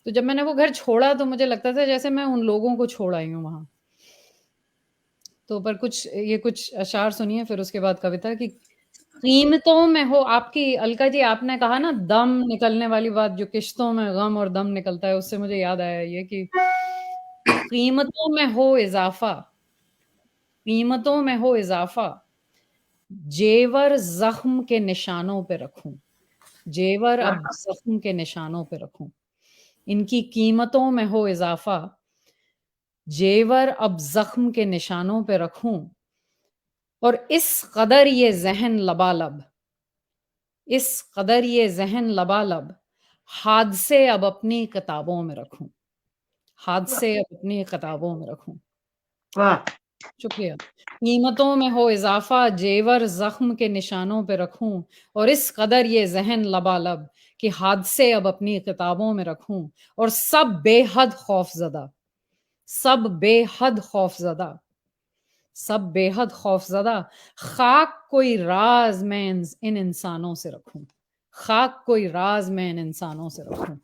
तो जब मैंने वो घर छोड़ा तो मुझे लगता था जैसे मैं उन लोगों को छोड़ आई हूँ वहां। तो पर कुछ ये कुछ अशार सुनिए, फिर उसके बाद कविता की। कीमतों में हो, आपकी अलका जी आपने कहा ना दम निकलने वाली बात, जो किश्तों में गम और दम निकलता है, उससे मुझे याद आया ये कि कीमतों में हो इजाफा, कीमतों में हो इजाफा, जेवर जख्म के निशानों पे रखूं, जेवर अब जख्म के निशानों पे रखूं। इनकी कीमतों में हो इजाफा, जेवर अब जख्म के निशानों पे रखूं। और इस कदर ये जहन लबालब, इस कदर ये जहन लबालब, हादसे अब अपनी किताबों में रखूं, हादसे अब अपनी किताबों में रखूं। वाह, शुक्रिया। कीमतों में हो इजाफा, जेवर जख्म के निशानों पे रखूं। और इस कदर ये जहन लबालब कि हादसे अब अपनी किताबों में रखूं। और सब बेहद खौफजदा, सब बेहद खौफजदा, सब बेहद खौफजदा, खाक कोई राज मैं इन इंसानों से रखूं, खाक कोई राज मैं इन इंसानों से रखूं।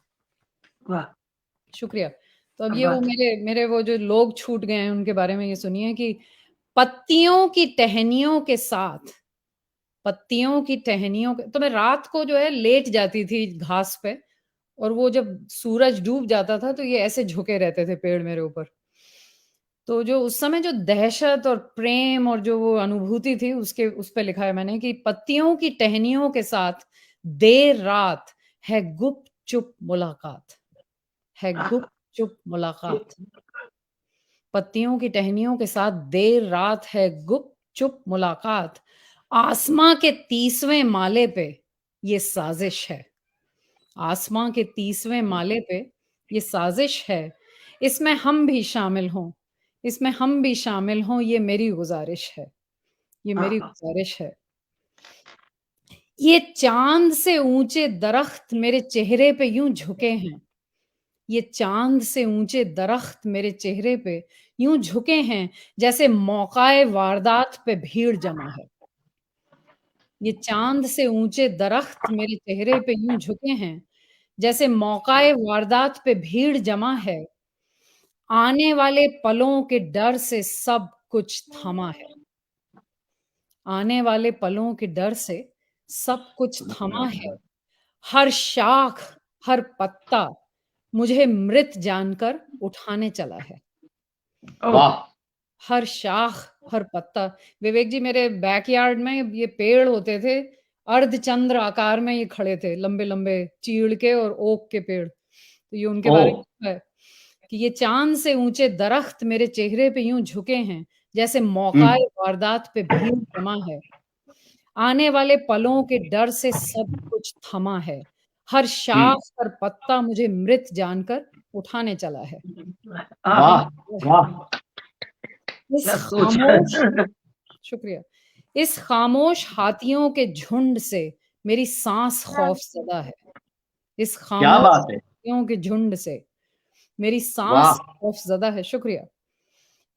वाह, शुक्रिया। तो अब ये वो मेरे मेरे वो जो लोग छूट गए हैं उनके बारे में ये सुनिए कि पत्तियों की टहनियों के साथ, पत्तियों की टहनियों के, तो मैं रात को जो है लेट जाती थी घास पे, और वो जब सूरज डूब जाता था तो ये ऐसे झुके रहते थे पेड़ मेरे ऊपर। तो जो उस समय जो दहशत और प्रेम और जो वो अनुभूति थी, उसके उस पे लिखा है मैंने कि पत्तियों की टहनियों के साथ देर रात है गुप चुप मुलाकात, है गुप चुप मुलाकात। पत्तियों की टहनियों के साथ देर रात है गुप चुप मुलाकात। आसमां के 30वें माले पे ये साजिश है, आसमां के 30वें माले पे ये साजिश है। इसमें हम भी शामिल हों, इसमें हम भी शामिल हों, ये मेरी गुजारिश है, ये मेरी गुजारिश है। ये चांद से ऊंचे दरख्त मेरे चेहरे पे यूं झुके हैं, ये चांद से ऊंचे दरख्त मेरे चेहरे पे यूं झुके हैं जैसे मौकाए वारदात पे भीड़ जमा है। ये चांद से ऊंचे दरख्त मेरे चेहरे पे यूं झुके हैं जैसे मौकाए वारदात पे भीड़ जमा है। आने वाले पलों के डर से सब कुछ थमा है, आने वाले पलों के डर से सब कुछ थमा है। हर शाख, हर पत्ता मुझे मृत जानकर उठाने चला है। वाह, हर शाख, हर पत्ता। विवेक जी, मेरे बैकयार्ड में ये पेड़ होते थे, अर्धचंद्र आकार में ये खड़े थे, लंबे लंबे चीड़ के और ओक के पेड़। तो ये उनके बारे ओ में है कि ये चांद से ऊंचे दरख्त मेरे चेहरे पे यूं झुके हैं जैसे मौकाए वारदात पे भीड़ जमा है। आने वाले पलों के डर से सब कुछ थमा है। हर शाख पर पत्ता मुझे मृत जानकर उठाने चला है। वाह वाह, इस क्या सोच खामोश है। शुक्रिया। इस खामोश हाथियों के झुंड से मेरी सांस खौफजदा है। इस क्या खामोश बात है, हाथियों के झुंड से मेरी वाह, सांस खौफजदा है। शुक्रिया।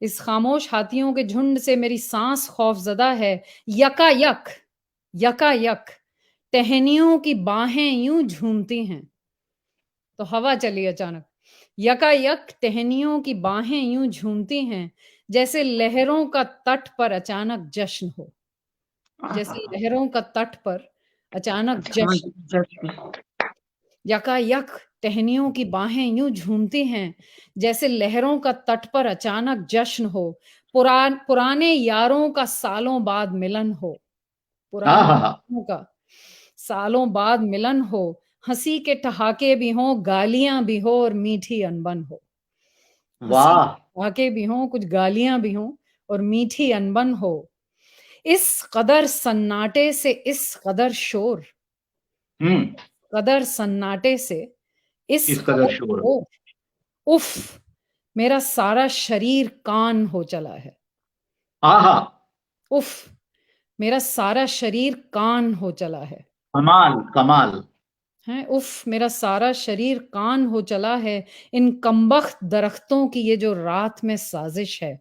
इस खामोश हाथियों के झुंड से मेरी सांस खौफजदा है। यकायक यकायक टहनियों की बाहें यूं झूमती हैं। तो हवा चली अचानक। यकायक टहनियों की बाहें यूं झूमती हैं, जैसे लहरों का तट पर अचानक जश्न हो। जैसे लहरों का तट पर अचानक जश्न। यकायक टहनियों की बाहें यूं झूमती हैं, जैसे लहरों का तट पर अचानक जश्न हो। पुराने यारों का सालों बाद मिलन हो। हाँ पुराने हाँ हाँ, यारों का सालों बाद मिलन हो। हंसी के ठहाके भी हों, गालियां भी हो और मीठी अनबन हो। हंसी के वाह, ठहाके भी हों, कुछ गालियां भी हों और मीठी अनबन हो। इस कदर सन्नाटे से इस कदर शोर, हम्म, कदर सन्नाटे से इस इस कदर कदर शोर, शोर। उफ, मेरा सारा शरीर कान हो चला है। आहा, उफ, मेरा सारा शरीर कान हो चला है। कमाल कमाल, हैं, उफ, मेरा सारा शरीर कान हो चला है। इन कमबख्त दरख्तों की ये जो रात में साजिश है,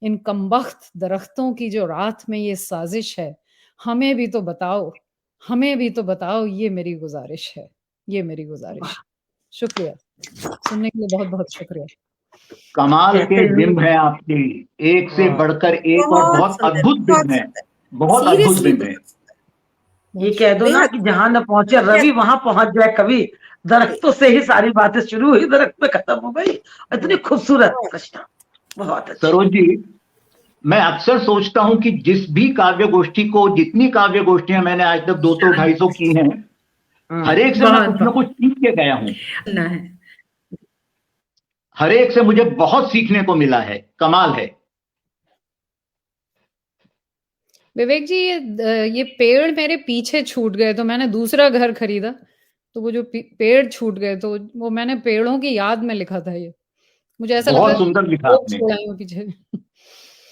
इन कमबख्त दरख्तों की जो रात में ये साजिश है, हमें भी तो बताओ, हमें भी तो बताओ, ये मेरी गुजारिश है, ये मेरी गुजारिश। शुक्रिया, सुनने के लिए बहुत बहुत शुक्रिया। कमाल कहते के हैं बिंब हैं आपके, एक से हाँ, बढ़कर एक, और बहुत बहुत सुंदर, अद्भुत बहुत बिंब हैं, सुंदर, बहुत अद्भुत सीरियसली बिंब हैं। बहुत सुंदर, ये कह दो ना बेहद कि जहां न पहुंचे सुंदर। रवि वहां पहुंच जाए कवि। दरख्तों से ही सारी बातें शुरू हुई, दरख्त पे खत्म हो गई। इतनी खूबसूरत रचना, बहुत अच्छी। सरोज जी, मैं अक्सर सोचता हूं कि जिस भी काव्य गोष्ठी को, जितनी काव्य गोष्ठियां मैंने आज तक 200-250 की हैं, हर एक से मैं बहुत कुछ ना कुछ सीख के गया हूं। ना है। हर एक से मुझे बहुत सीखने को मिला है, कमाल है। विवेक जी, ये पेड़ मेरे पीछे छूट गए, तो मैंने दूसरा घर खरीदा, तो वो जो पेड़ छूट गए, तो वो मैंने पेड़ों की याद में लिखा था ये। मुझे ऐसा लग रहा बहुत है सुंदर लिखा लोग आपने। छोड़ आए हो पीछे।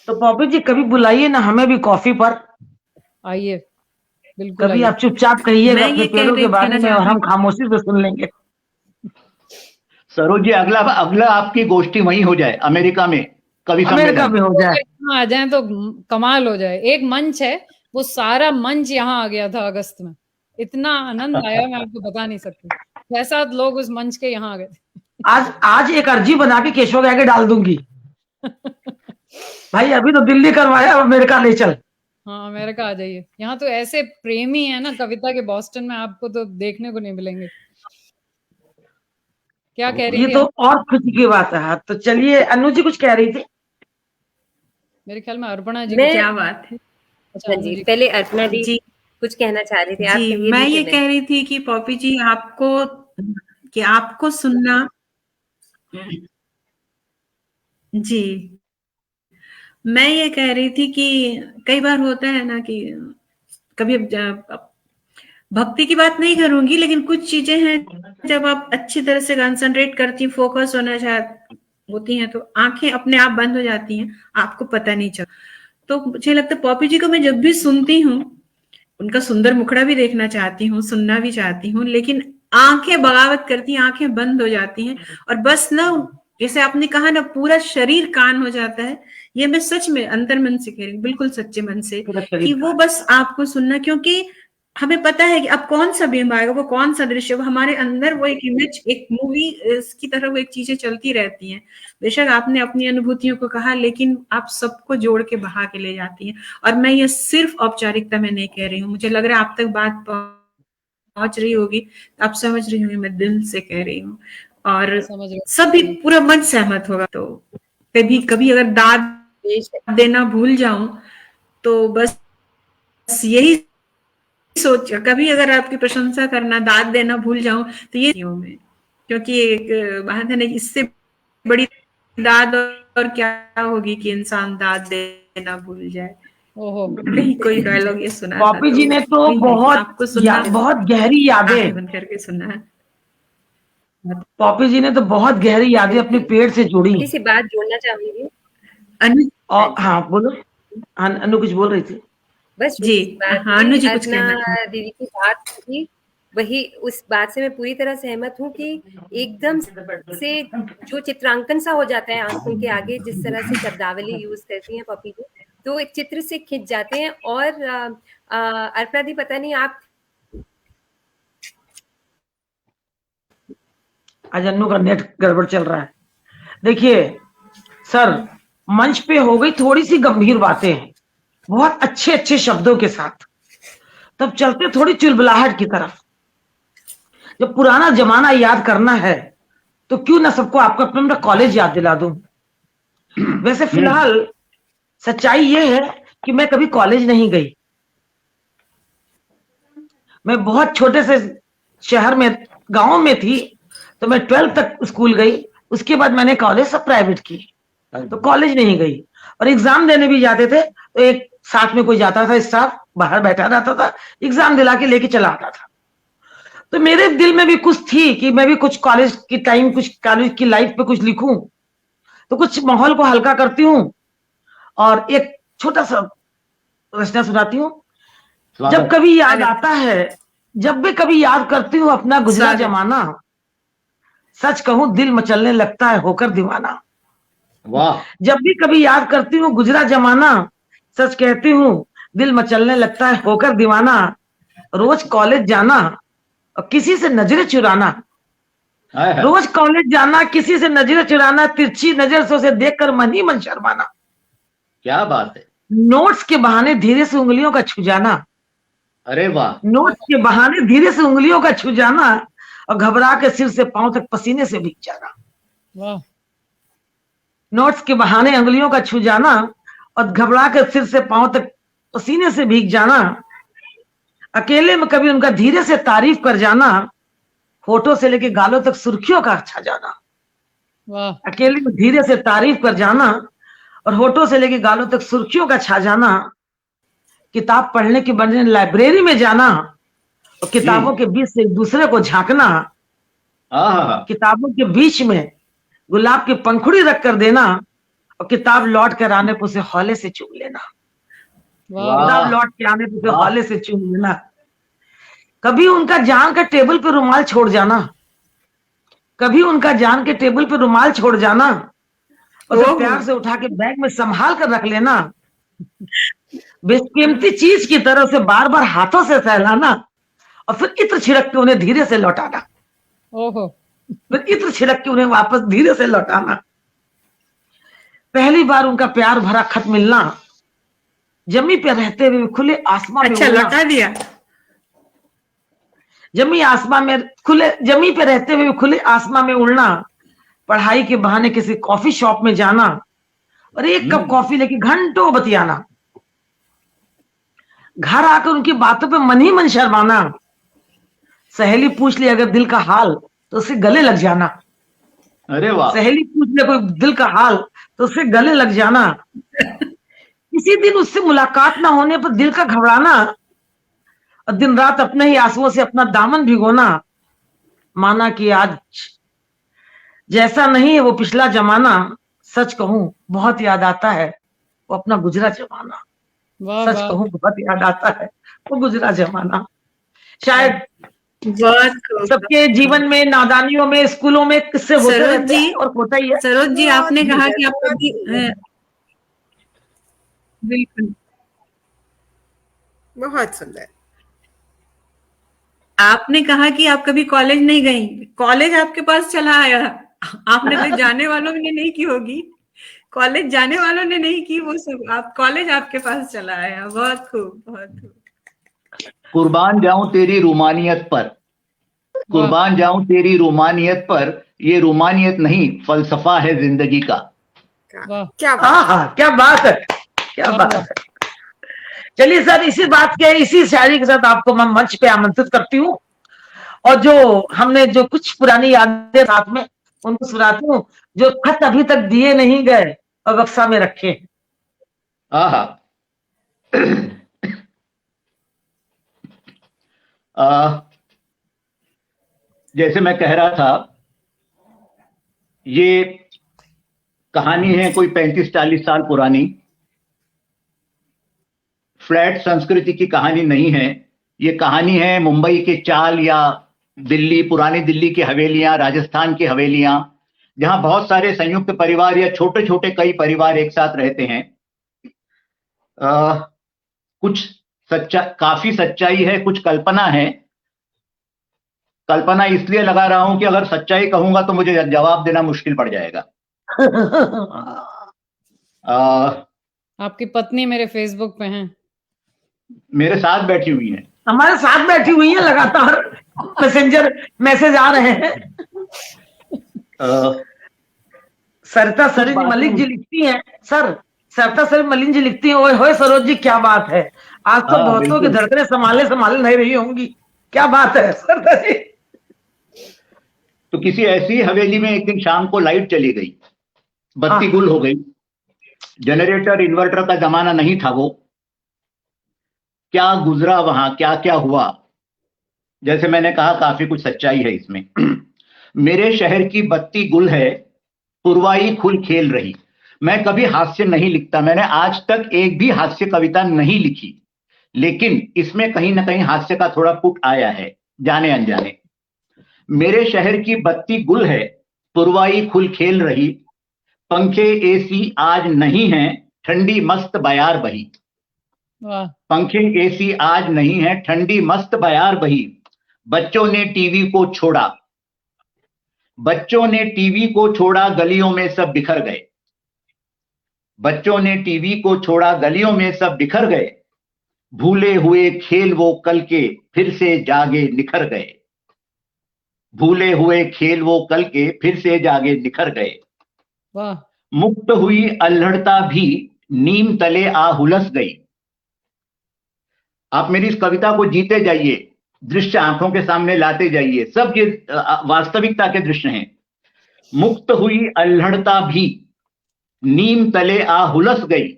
तो पॉपी जी कभी बुलाइए ना हमें भी कॉफी पर। आइए, बिल्कुल कभी आइए। आप चुपचाप कहिएगा मैं अपने ये पेड़ों के बारे कहना में, और चाहती हम खामोशी से सुन लेंगे। सरोज जी, अगला अगला आपकी गोष्ठी वहीं हो जाए, अमेरिका में कवि अमेरिका सम्मेलन। में हो तो जाए। अगर यहाँ आ जाए तो कमाल हो जाए। एक मंच है, वो सारा मंच यहाँ आ गया था अगस्त में। इतना आनंद आया, मैं आपको बता नहीं सकती। 6-7 लोग उस मंच के यहाँ आ गए थे। आज आज एक अर्जी बना के केशव के आगे डाल दूंगी, भाई अभी तो दिल्ली करवाया, अब अमेरिका ले चल। हाँ, अमेरिका आ जाइए। यहाँ तो ऐसे प्रेमी है ना कविता के, बॉस्टन में आपको तो देखने को नहीं मिलेंगे। क्या कह रही ये थी तो अनु? और खुशी की बात है। हाँ, तो चलिए अनु जी कुछ कह रही थी। मेरे ख्याल में अर्पणा जी मैं कुछ। क्या बात है। अच्छा, हाँ अनु जी, जी। पहले अर्चना दी जी कुछ कहना चाह रही थी, आप जी, कहिए, मैं दी ये फिर मैं। कह रही थी कि पॉपी जी आपको सुनना। जी, मैं ये कह रही थी कि कई बार होता है ना कि कभी भक्ति की बात नहीं करूंगी, लेकिन कुछ चीजें हैं जब आप अच्छी तरह से कंसंट्रेट करती, फोकस होना होती हैं, तो आंखें अपने आप बंद हो जाती हैं, आपको पता नहीं चलता। तो मुझे लगता है पॉपी जी को मैं जब भी सुनती हूँ, उनका सुंदर मुखड़ा भी देखना चाहती हूँ, सुनना भी चाहती हूँ, लेकिन आंखें बगावत करती हैं, आंखें बंद हो जाती हैं, और बस ना, जैसे आपने कहा ना, पूरा शरीर कान हो जाता है। ये मैं सच में अंतर मन से कह रही हूँ, बिल्कुल सच्चे मन से, पूरा शरीर कि वो बस आपको सुनना, क्योंकि हमें पता है कि अब कौन सा बिंब आएगा, वो कौन सा दृश्य, वो हमारे अंदर वो एक इमेज, एक मूवी की तरह वो एक चीजें चलती रहती हैं। बेशक आपने अपनी अनुभूतियों को कहा, लेकिन आप सबको जोड़ के बहा के ले जाती हैं। और मैं ये सिर्फ औपचारिकता में नहीं कह रही हूँ, मुझे लग रहा है आप तक बात पहुंच रही होगी, आप समझ रही होंगी, मैं दिल से कह रही हूँ, और समझ रहे सभी पूरा मन सहमत होगा। तो कभी कभी अगर दाद देना भूल जाऊं, तो बस यही सोच, कभी अगर आपकी प्रशंसा करना, दाद देना भूल जाऊं, तो ये मैं, क्योंकि एक बात है ना, इससे बड़ी दाद और क्या होगी कि इंसान दाद देना भूल जाए। ओहो, कहीं कोई डायलॉग ये सुना था, पॉपी जी ने तो नहीं, बहुत आपको सुनना है, बहुत गहरी यादें, आंखें बंद करके सुनना है। पॉपी जी ने तो बहुत गहरी यादें अपने पेट से जोड़ी। छोटी सी बात जोड़ना चाहूंगी। अनु और हाँ बोलो, अनु कुछ बोल रही थी। बस जी, छोटी सी बात हाँ, अनु जी कुछ अर्चना कहना है। दीदी की बात थी, वही उस बात से मैं पूरी तरह सहमत हूँ कि एकदम से जो चित्रांकन सा हो जाता है आंखों के आगे, जिस तरह से शब्दावली यूज करती हैं पॉपी जी, तो एक चित्र से खिंच जाते हैं। और अर्पणा दी, पता नहीं आप आज अन्नू का नेट गड़बड़ चल रहा है। देखिए सर, मंच पे हो गई थोड़ी सी गंभीर बातें, बहुत अच्छे अच्छे शब्दों के साथ, तब चलते थोड़ी चुलबुलाहट की तरफ। जब पुराना जमाना याद करना है तो क्यों ना सबको आपको अपना कॉलेज याद दिला दूं। वैसे फिलहाल सच्चाई ये है कि मैं कभी कॉलेज नहीं गई। मैं बहुत छोटे से शहर में, गांव में थी, तो मैं 12th तक स्कूल गई। उसके बाद मैंने कॉलेज सब प्राइवेट की, तो कॉलेज नहीं गई। और एग्जाम देने भी जाते थे तो एक साथ में कोई जाता था, स्टाफ बाहर बैठा रहता था, एग्जाम दिला के लेके चला आता था। तो मेरे दिल में भी कुछ थी कि मैं भी कुछ कॉलेज की टाइम, कुछ कॉलेज की लाइफ पे कुछ लिखूं, तो कुछ माहौल को हल्का करती हूँ और एक छोटा सा रचना सुनाती हूँ। जब कभी याद आता है, जब भी कभी याद करती हूँ अपना गुजरा जमाना, सच कहूं दिल मचलने लगता है होकर दीवाना। वाह, जब भी कभी याद करती हूँ गुजरा जमाना, सच कहती हूँ दिल मचलने लगता है होकर दीवाना। रोज कॉलेज जाना और किसी से नजरें चुराना, रोज कॉलेज जाना, किसी से नजरें चुराना, तिरछी नजर से उसे देखकर मन ही मन शर्माना। क्या बात है। नोट्स के बहाने धीरे से उंगलियों का छू जाना, अरे वाह, नोट्स के बहाने धीरे से उंगलियों का छू जाना और घबरा के सिर से पांव तक पसीने से भीग जाना। वाह, नोट्स के बहाने उंगलियों का छू जाना और घबरा के सिर से पांव तक पसीने से भीग जाना। अकेले में कभी उनका धीरे से तारीफ कर जाना, होठों से लेके गालों तक सुर्खियों का छा जाना। वाह, अकेले में धीरे से तारीफ कर जाना और होठों से लेके गालों तक सुर्खियों का छा जाना। किताब पढ़ने के बदले लाइब्रेरी में जाना और किताबों के बीच से एक दूसरे को झांकना। किताबों के बीच में गुलाब की पंखुड़ी रख कर देना और किताब लौट कर आने पर उसे हौले से चूम लेना। किताब लौट के आने पर उसे हौले से चूम लेना। कभी उनका जान का टेबल पे रुमाल छोड़ जाना, कभी उनका जान के टेबल पे रुमाल छोड़ जाना और उसे प्यार से उठा के बैग में संभाल कर रख लेना। बेशकीमती चीज की तरह से बार बार हाथों से सहलाना और फिर इत्र छिड़क के उन्हें धीरे से लौटाना। ओहो, फिर इत्र छिड़क के उन्हें वापस धीरे से लौटाना। पहली बार उनका प्यार भरा खत मिलना, जमी पे रहते हुए खुले आसमान में उड़ना। लौटा दिया। जमी पे रहते हुए खुले आसमान में उड़ना, पढ़ाई के बहाने किसी कॉफी शॉप में जाना और एक कप कॉफी लेके घंटों बतियाना। घर आकर उनकी बातों पे मन ही मन शर्माना। सहेली पूछ ले अगर दिल का हाल तो उससे गले लग जाना। अरे वाह, सहेली पूछ ले कोई दिल का हाल तो उससे गले लग जाना। किसी दिन उससे मुलाकात ना होने पर दिल का घबराना और दिन रात अपने ही आंसुओं से अपना दामन भिगोना। माना कि आज जैसा नहीं है वो पिछला जमाना, सच कहूं बहुत याद आता है वो अपना गुजरा जमाना। सच कहूं बहुत याद आता है वो गुजरा जमाना। शायद सबके जीवन में, नादानियों में, स्कूलों में किस्से होते रहते हैं और होता ही है। सरोज जी, आपने कहा कि आप कभी, बिल्कुल बहुत सुंदर। आपने कहा कि आप कभी कॉलेज नहीं गई, कॉलेज आपके पास चला आया। आपने तो जाने वालों ने नहीं की होगी, कॉलेज जाने वालों ने नहीं की वो सब, आप कॉलेज आपके पास चला आया। बहुत खूब, बहुत खूब। कुर्बान जाऊं तेरी रूमानियत पर, कुर्बान जाऊं तेरी रूमानियत पर, ये रूमानियत नहीं फलसफा है जिंदगी का। क्या बात, क्या बात है, क्या बात है। चलिए सर, इसी बात के, इसी शायरी के साथ आपको मैं मंच पे आमंत्रित करती हूँ और जो हमने जो कुछ पुरानी यादें साथ में उनको सुनाती हूँ, जो खत अभी तक दिए नहीं गए और बक्सा में रखे। जैसे मैं कह रहा था, ये कहानी है कोई 35-40 साल पुरानी। फ्लैट संस्कृति की कहानी नहीं है, ये कहानी है मुंबई के चाल या दिल्ली, पुरानी दिल्ली की हवेलियां, राजस्थान की हवेलियां, जहां बहुत सारे संयुक्त परिवार या छोटे छोटे कई परिवार एक साथ रहते हैं। कुछ काफी सच्चाई है, कुछ कल्पना है। कल्पना इसलिए लगा रहा हूं कि अगर सच्चाई कहूंगा तो मुझे जवाब देना मुश्किल पड़ जाएगा। आपकी पत्नी मेरे फेसबुक पे हैं, मेरे साथ बैठी हुई हैं, हमारे साथ बैठी हुई है, लगातार मैसेंजर मैसेज आ रहे हैं। सरिता सरीन मलिक जी लिखती हैं, सर सरिता सरीन मलिक जी लिखती हैं, ओए होए सरोज जी क्या बात है, आज तो बहुतों की धड़कनें संभाले संभाले नहीं रही होंगी, क्या बात है सरिता जी। तो किसी ऐसी हवेली में एक दिन शाम को लाइट चली गई, बत्ती गुल हो गई, जनरेटर इन्वर्टर का जमाना नहीं था वो। क्या गुजरा वहां, क्या क्या हुआ, जैसे मैंने कहा काफी कुछ सच्चाई है इसमें। मेरे शहर की बत्ती गुल है, पुरवाई खुल खेल रही। मैं कभी हास्य नहीं लिखता, मैंने आज तक एक भी हास्य कविता नहीं लिखी, लेकिन इसमें कहीं ना कहीं हास्य का थोड़ा पुट आया है, जाने अनजाने। मेरे शहर की बत्ती गुल है, पुरवाई खुल खेल रही, पंखे एसी आज नहीं है, ठंडी मस्त बयार बही। पंखे एसी आज नहीं है, ठंडी मस्त बयार बही। बच्चों ने टीवी को छोड़ा, बच्चों ने टीवी को छोड़ा, गलियों में सब बिखर गए। बच्चों ने टीवी को छोड़ा, गलियों में सब बिखर गए। भूले हुए खेल वो कल के, फिर से जागे निखर गए। भूले हुए खेल वो कल के, फिर से जागे निखर गए। मुक्त हुई अल्हड़ता भी, नीम तले आ हुलस गई। आप मेरी इस कविता को जीते जाइए, दृश्य आंखों के सामने लाते जाइए, सब ये वास्तविकता के दृश्य हैं। मुक्त हुई अल्हड़ता भी, नीम तले आ हुलस गई,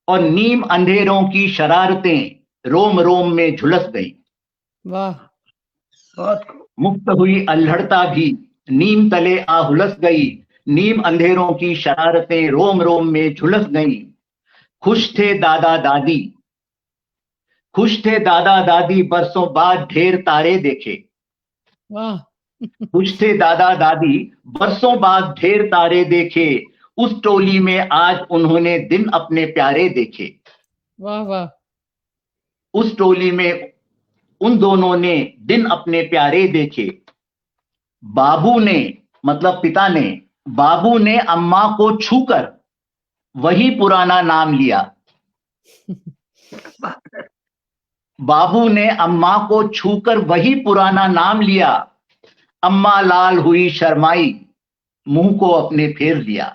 और नीम अंधेरों की शरारतें रोम रोम में झुलस गई। वाह। मुक्त हुई अल्हड़ता भी, नीम तले आ हुलस गई, नीम अंधेरों की शरारतें रोम रोम में झुलस गई। खुश थे दादा दादी, खुश थे दादा दादी, बरसों बाद ढेर तारे देखे। वाह। खुश थे दादा दादी, बरसों बाद ढेर तारे देखे। उस टोली में आज उन्होंने दिन अपने प्यारे देखे। वाह वाह। उस टोली में उन दोनों ने दिन अपने प्यारे देखे। बाबू ने, मतलब पिता ने, बाबू ने अम्मा को छूकर वही पुराना नाम लिया। बाबू ने अम्मा को छूकर वही पुराना नाम लिया। अम्मा लाल हुई शर्माई, मुंह को अपने फेर लिया।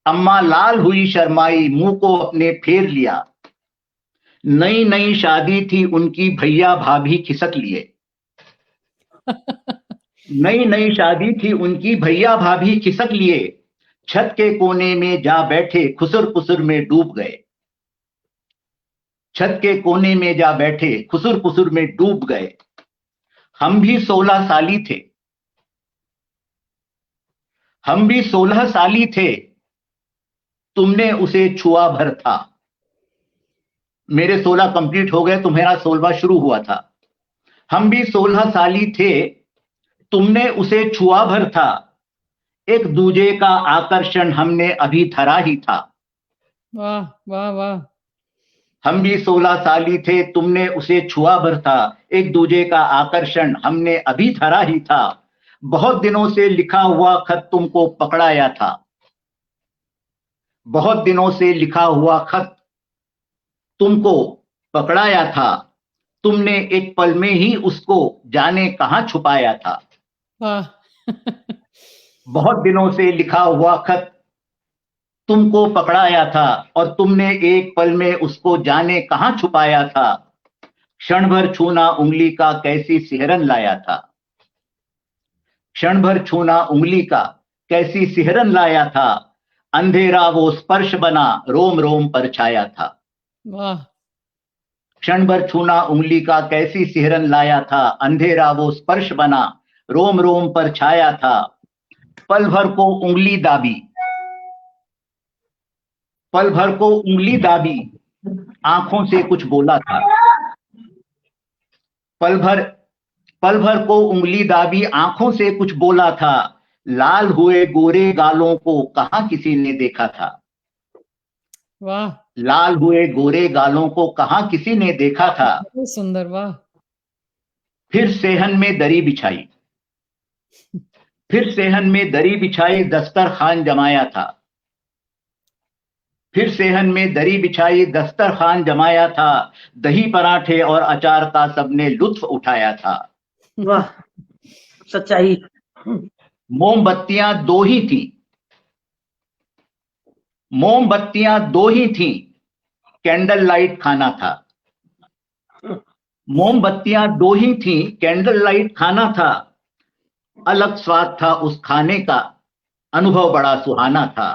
अम्मा लाल हुई शर्माई, मुंह को अपने फेर लिया। नई नई शादी थी उनकी, भैया भाभी खिसक लिए। नई नई शादी थी उनकी, भैया भाभी खिसक लिए। छत के कोने में जा बैठे, खुसुर पुसुर में डूब गए। छत के कोने में जा बैठे, खुसुर पुसुर में डूब गए। हम भी 16 साली थे, हम भी 16 साली थे, तुमने उसे छुआ भर था। मेरे 16 कंप्लीट हो गए, तुम्हारा 16वां शुरू हुआ था। हम भी 16 साली थे, तुमने उसे छुआ भर था। एक दूजे का आकर्षण हमने अभी धरा ही था। वाह वाह वाह। हम भी 16 साली थे, तुमने उसे छुआ भर था। एक दूजे का आकर्षण हमने अभी धरा ही था। बहुत दिनों से लिखा हुआ खत तुमको पकड़ाया था। बहुत दिनों से लिखा हुआ खत तुमको पकड़ाया था। तुमने एक पल में ही उसको जाने कहां छुपाया था। बहुत दिनों से लिखा हुआ खत तुमको पकड़ाया था, और तुमने एक पल में उसको जाने कहां छुपाया था। क्षण भर छूना उंगली का कैसी सिहरन लाया था। क्षण भर छूना उंगली का कैसी सिहरन लाया था। अंधेरा वो स्पर्श बना, रोम रोम पर छाया था। वाह क्षण भर छूना उंगली का कैसी सिहरन लाया था, अंधेरा वो स्पर्श बना, रोम रोम पर छाया था। पल भर को उंगली दाबी, पल भर को उंगली दाबी, आंखों से कुछ बोला था। पल भर को उंगली दाबी, आंखों से कुछ बोला था। लाल हुए गोरे गालों को कहां किसी ने देखा था। वाह लाल हुए गोरे गालों को कहां किसी ने देखा था। बहुत सुंदर। वाह फिर सेहन में दरी बिछाई, फिर सेहन में दरी बिछाई, दस्तरखान जमाया था। फिर सेहन में दरी बिछाई, दस्तरखान जमाया था। दही पराठे और अचार का सबने लुत्फ उठाया था। वाह सच्चाई। मोमबत्तियां दो ही थी, मोमबत्तियां दो ही थी, कैंडल लाइट खाना था। मोमबत्तियां दो ही थी, कैंडल लाइट खाना था। अलग स्वाद था उस खाने का, अनुभव बड़ा सुहाना था।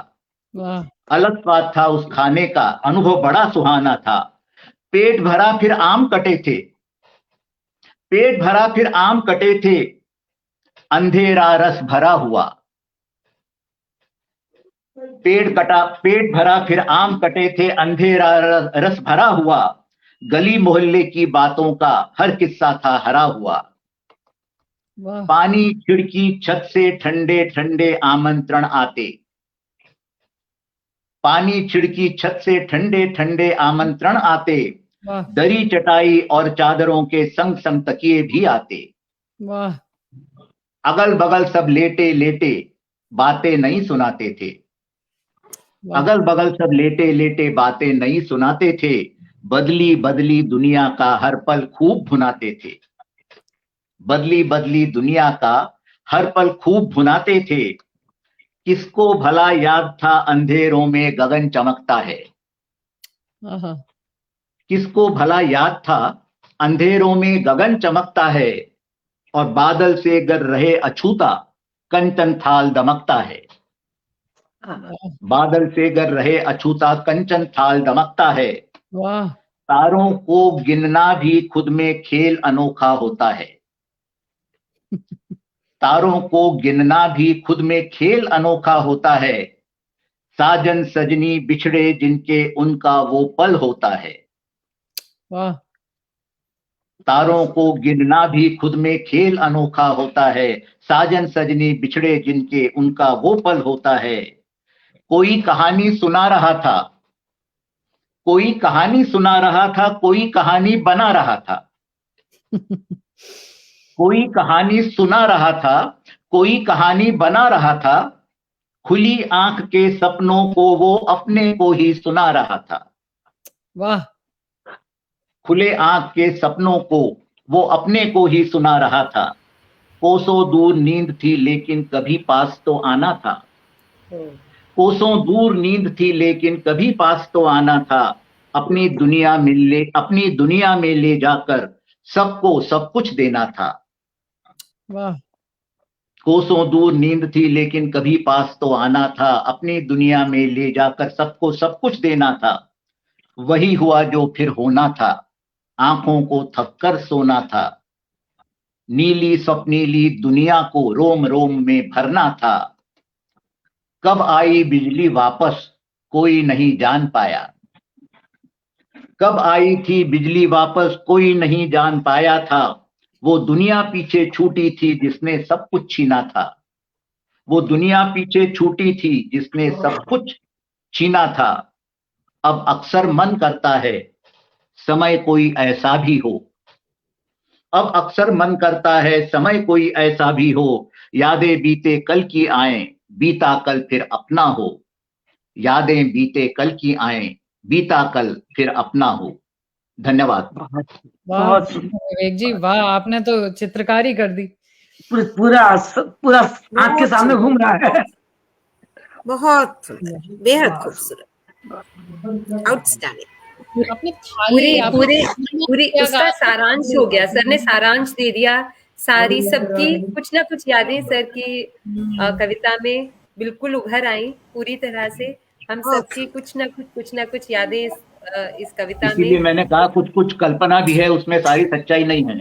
वाह अलग स्वाद था उस खाने का, अनुभव बड़ा सुहाना था। पेट भरा फिर आम कटे थे, पेट भरा फिर आम कटे थे, अंधेरा रस भरा हुआ। पेट भरा फिर आम कटे थे, अंधेरा रस भरा हुआ। गली मोहल्ले की बातों का हर किस्सा था हरा हुआ। वाह पानी खिड़की छत से ठंडे ठंडे आमंत्रण आते, पानी खिड़की छत से ठंडे ठंडे आमंत्रण आते। वाह दरी चटाई और चादरों के संग संग तकिए भी आते। वाह अगल बगल सब लेटे लेटे बातें नहीं सुनाते थे। वाह अगल बगल सब लेटे लेटे बातें नहीं सुनाते थे। बदली बदली दुनिया का हर पल खूब भुनाते थे। बदली बदली दुनिया का हर पल खूब भुनाते थे। किसको भला याद था अंधेरों में गगन चमकता है। आहा किसको भला याद था अंधेरों में गगन चमकता है। और बादल से गर रहे अछूता कंचन थाल दमकता है। वाह बादल से गर रहे अछूता कंचन थाल दमकता है। वाह तारों को गिनना भी खुद में खेल अनोखा होता है। तारों को गिनना भी खुद में खेल अनोखा होता है। साजन सजनी बिछड़े जिनके उनका वो पल होता है। वाह तारों को गिनना भी खुद में खेल अनोखा होता है। साजन सजनी बिछड़े जिनके उनका वो पल होता है। कोई कहानी सुना रहा था, कोई कहानी सुना रहा था, कोई कहानी बना रहा था। कोई कहानी सुना रहा था, कोई कहानी बना रहा था। खुली आंख के सपनों को वो अपने को ही सुना रहा था। वाह खुले आंख के सपनों को वो अपने को ही सुना रहा था। कोसों दूर नींद थी लेकिन कभी पास तो आना था। कोसों दूर नींद थी लेकिन कभी पास तो आना था। अपनी दुनिया में ले जाकर सबको सब कुछ देना था। वाह कोसों दूर नींद थी लेकिन कभी पास तो आना था। अपनी दुनिया में ले जाकर सबको सब कुछ देना था। वही हुआ जो फिर होना था, आंखों को थककर सोना था। नीली स्वप्नीली दुनिया को रोम रोम में भरना था। कब आई बिजली वापस कोई नहीं जान पाया। कब आई थी बिजली वापस कोई नहीं जान पाया था। वो दुनिया पीछे छूटी थी जिसने सब कुछ छीना था। वो दुनिया पीछे छूटी थी जिसने सब कुछ छीना था। अब अक्सर मन करता है समय कोई ऐसा भी हो। अब अक्सर मन करता है समय कोई ऐसा भी हो। यादें बीते कल की आए, बीता कल फिर अपना हो। यादें बीते कल की आए, बीता कल फिर अपना हो। धन्यवाद। वाह बहुत सुंदर। विवेक जी, वाह आपने तो चित्रकारी कर दी। पूरा आंख के सामने घूम रहा है। बहुत सुंदर, बेहद खूबसूरत, आउटस्टैंडिंग। आपने थाली पूरी उसका सारांश हो गया। सर ने सारांश दे दिया सारी सबकी कुछ ना कुछ यादें सर की कविता में बिल्कुल उभर आई पूरी तरह से। हम सबकी कुछ ना कुछ यादें इस कविता इसीलिए में मैंने कहा कुछ कुछ कल्पना भी है उसमें, सारी सच्चाई नहीं है।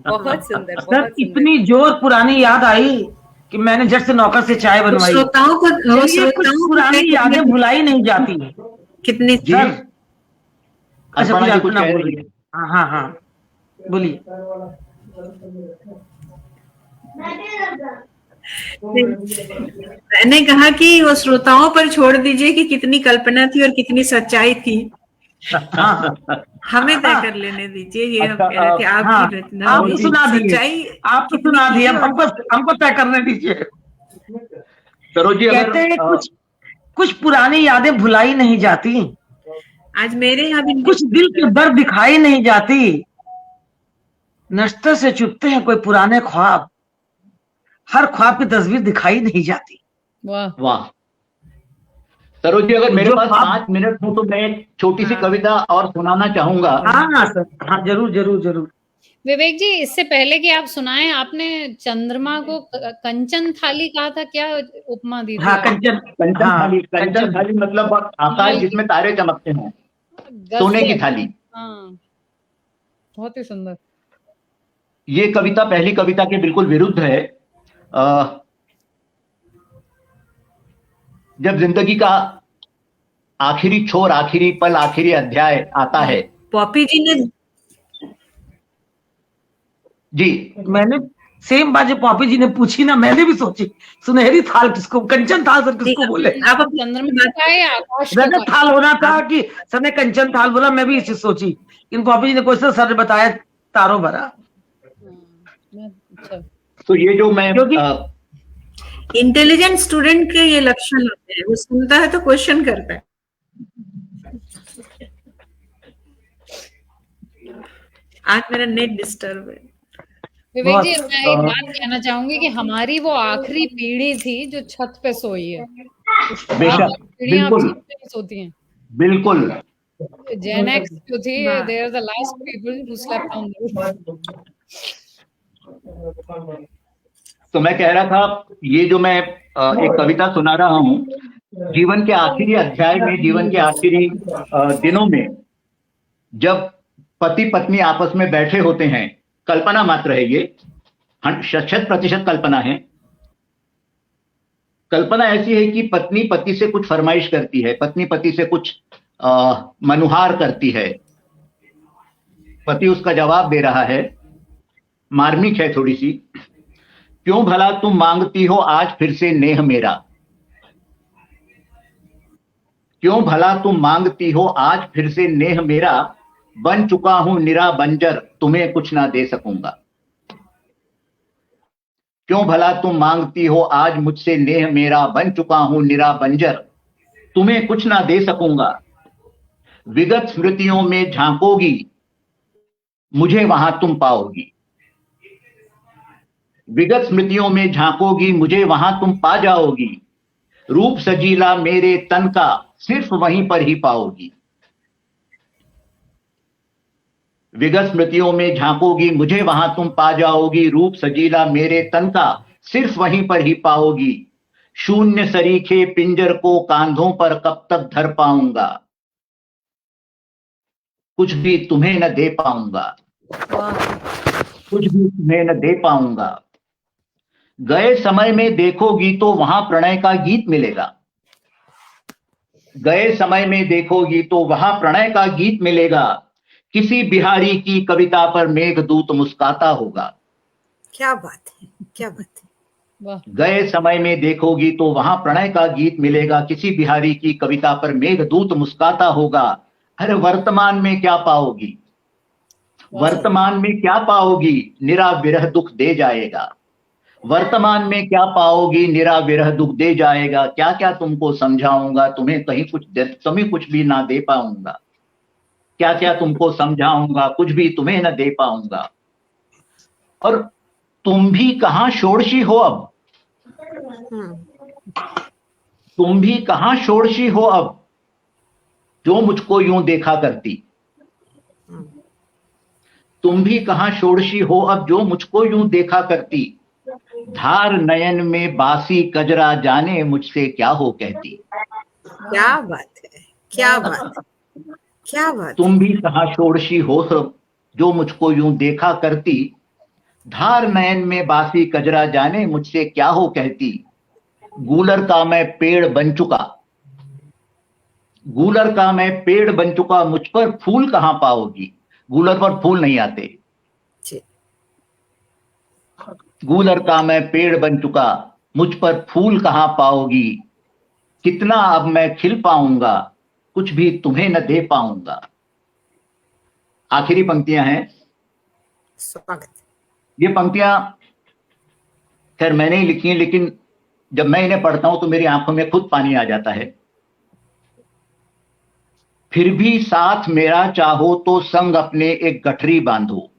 बहुत सुंदर, सर बहुत सुंदर। इतनी जोर पुरानी याद आई कि मैंने झट से नौकर से चाय बनवाई। श्रोताओं को चलिए, कुछ पुरानी यादें भुलाई नहीं जाती कितनी जी सर। अच्छा अपर्णा कुछ जी कुछ अल्पना कह बोल रही रही है। है। हाँ हाँ हाँ बोलिए। मैंने कहा कि वो श्रोताओं पर छोड़ दीजिए कि कितनी कल्पना थी और कितनी सच्चाई थी, हमें तय कर लेने दीजिए। ये हम अच्छा, कह रहे थे हाँ आपकी रचना आप में तो सुना दिए, सच्चाई आप तो कितनी सुना थी दिए, और हमको तय करने दीजिए। सरोज जी कहते हैं अगर कुछ पुरानी यादें भुलाई नहीं जाती, आज मेरे यहाँ भी कुछ दिल के दर्द दिखाई नहीं जाती, नश्तर से चुपते हैं कोई पुराने ख्वाब, हर ख्वाब की तस्वीर दिखाई नहीं जाती। वाह वाह सरोज जी, अगर मेरे जो पास ख्वाब 5 मिनट हो तो मैं एक छोटी सी हाँ। कविता और सुनाना चाहूंगा। हाँ सर, हाँ जरूर जरूर जरूर। विवेक जी, इससे पहले कि आप सुनाएं, आपने चंद्रमा को कंचन थाली कहा था, क्या उपमा दी थी हाँ आपने? कंचन, कंचन हाँ थाली, कंचन कंचन थाली मतलब आकाश जिसमें तारे चमकते हैं, सोने की थाली। हाँ बहुत ही सुंदर। ये कविता पहली कविता के बिल्कुल विरुद्ध है। जब जिंदगी का आखिरी छोर, आखिरी पल, आखिरी अध्याय आता है। पॉपी जी ने जी मैंने सेम बात जो पॉपी जी ने पूछी ना, मैंने भी सोची सुनहरी थाल किसको, कंचन थाल सर किसको बोले। आप अपनी चंद्रमा का है या आकाश को रजत कहा? थाल होना था कि सर ने कंचन थाल बोला, मैं भी इसे सोची, लेकिन पॉपी जी ने क्वेश्चन सर ने बताया तारों भरा। अच्छा तो ये जो मैं क्योंकि इंटेलिजेंट स्टूडेंट के ये लक्षण होते हैं, वो सुनता है तो क्वेश्चन करता है। आज मेरा नेट डिस्टर्ब है। विवेक जी, बहुत- मैं एक बात कहना चाहूंगी कि हमारी वो आखिरी पीढ़ी थी जो छत पे सोई है। बेशक, पीढ़ियां अब बिल्कुल छत पे ही सोती हैं। बिल्कुल। जेन एक्स जो थी, वाह। They are the last people who slept on the तो मैं कह रहा था, ये जो मैं एक कविता सुना रहा हूँ, जीवन के आखिरी अध्याय में, जीवन के आखिरी दिनों में, जब पति पत्नी आपस में बैठे होते हैं, कल्पना मात्र है ये, 100% कल्पना है। कल्पना ऐसी है कि पत्नी पति से कुछ फरमाइश करती है, पत्नी पति से कुछ मनुहार करती है, पति उसका जवाब दे रहा है, मार्मिक है थोड़ी सी। क्यों भला तुम मांगती हो आज फिर से नेह मेरा, क्यों भला तुम मांगती हो आज फिर से नेह मेरा, बन चुका हूं निरा बंजर तुम्हें कुछ ना दे सकूंगा। क्यों भला तुम मांगती हो आज मुझसे नेह मेरा, बन चुका हूं निरा बंजर तुम्हें कुछ ना दे सकूंगा। विगत स्मृतियों में झांकोगी मुझे वहां तुम पाओगी, विगत स्मृतियों में झांकोगी मुझे वहां तुम पा जाओगी, रूप सजीला मेरे तन का सिर्फ वहीं पर ही पाओगी। विगत स्मृतियों में झांकोगी मुझे वहां तुम पा जाओगी, रूप सजीला मेरे तन का सिर्फ वहीं पर ही पाओगी। शून्य सरीखे पिंजर को कांधों पर कब तक धर पाऊंगा, कुछ भी तुम्हें न दे पाऊंगा, कुछ भी तुम्हें न दे पाऊंगा। गए समय में देखोगी तो वहां प्रणय का गीत मिलेगा, गए समय में देखोगी तो वहां प्रणय का गीत मिलेगा। किसी बिहारी की कविता पर मेघदूत मुस्काता होगा। क्या बात है, क्या बात है। वाह गए समय में देखोगी तो वहां प्रणय का गीत मिलेगा, किसी बिहारी की कविता पर मेघदूत मुस्काता होगा। अरे वर्तमान में क्या पाओगी, वर्तमान में क्या पाओगी, निरा विरह दुख दे जाएगा। वर्तमान में क्या पाओगी, निरा विरह दुख दे जाएगा। क्या क्या तुमको समझाऊंगा, तुम्हें कहीं तुम्हें कुछ भी ना दे पाऊंगा। क्या क्या तुमको समझाऊंगा, कुछ भी तुम्हें न दे पाऊंगा। और तुम भी कहां षोड़शी हो अब, तुम भी कहां षोड़शी हो अब, जो मुझको यूं देखा करती। तुम भी कहां षोड़शी हो अब, जो मुझको यूं देखा करती। धार नयन में बासी कजरा, जाने मुझसे क्या हो कहती। क्या बात है, क्या बात है, क्या बात है। तुम भी कहाँ षोड़शी हो जो मुझको यूं देखा करती। धार नयन में बासी कजरा, जाने मुझसे क्या हो कहती। गूलर का मैं पेड़ बन चुका, गूलर का मैं पेड़ बन चुका, मुझ पर फूल कहाँ पाओगी। गूलर पर फूल नहीं आते। जी। गूलर का मैं पेड़ बन चुका, मुझ पर फूल कहाँ पाओगी। कितना अब मैं खिल पाऊंगा, कुछ भी तुम्हें न दे पाऊंगा। आखिरी पंक्तियां हैं। स्वागत। ये पंक्तियां खैर मैंने ही लिखी हैं, लेकिन जब मैं इन्हें पढ़ता हूं तो मेरी आंखों में खुद पानी आ जाता है। फिर भी साथ मेरा चाहो तो संग अपने एक गठरी बांधो।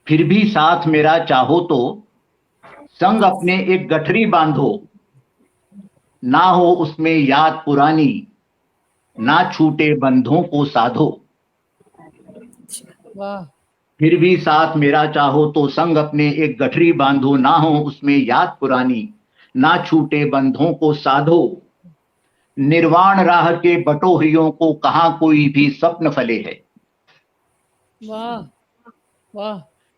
फिर भी साथ मेरा चाहो तो संग अपने एक गठरी बांधो। ना हो उसमें याद पुरानी, ना छूटे बंधों को साधो। वाह। फिर भी साथ मेरा चाहो तो संग अपने एक गठरी बांधो। ना हो उसमें याद पुरानी, ना छूटे बंधों को साधो। निर्वाण राह के बटोहियों को कहां कोई भी स्वप्न फले है। वाह वाह।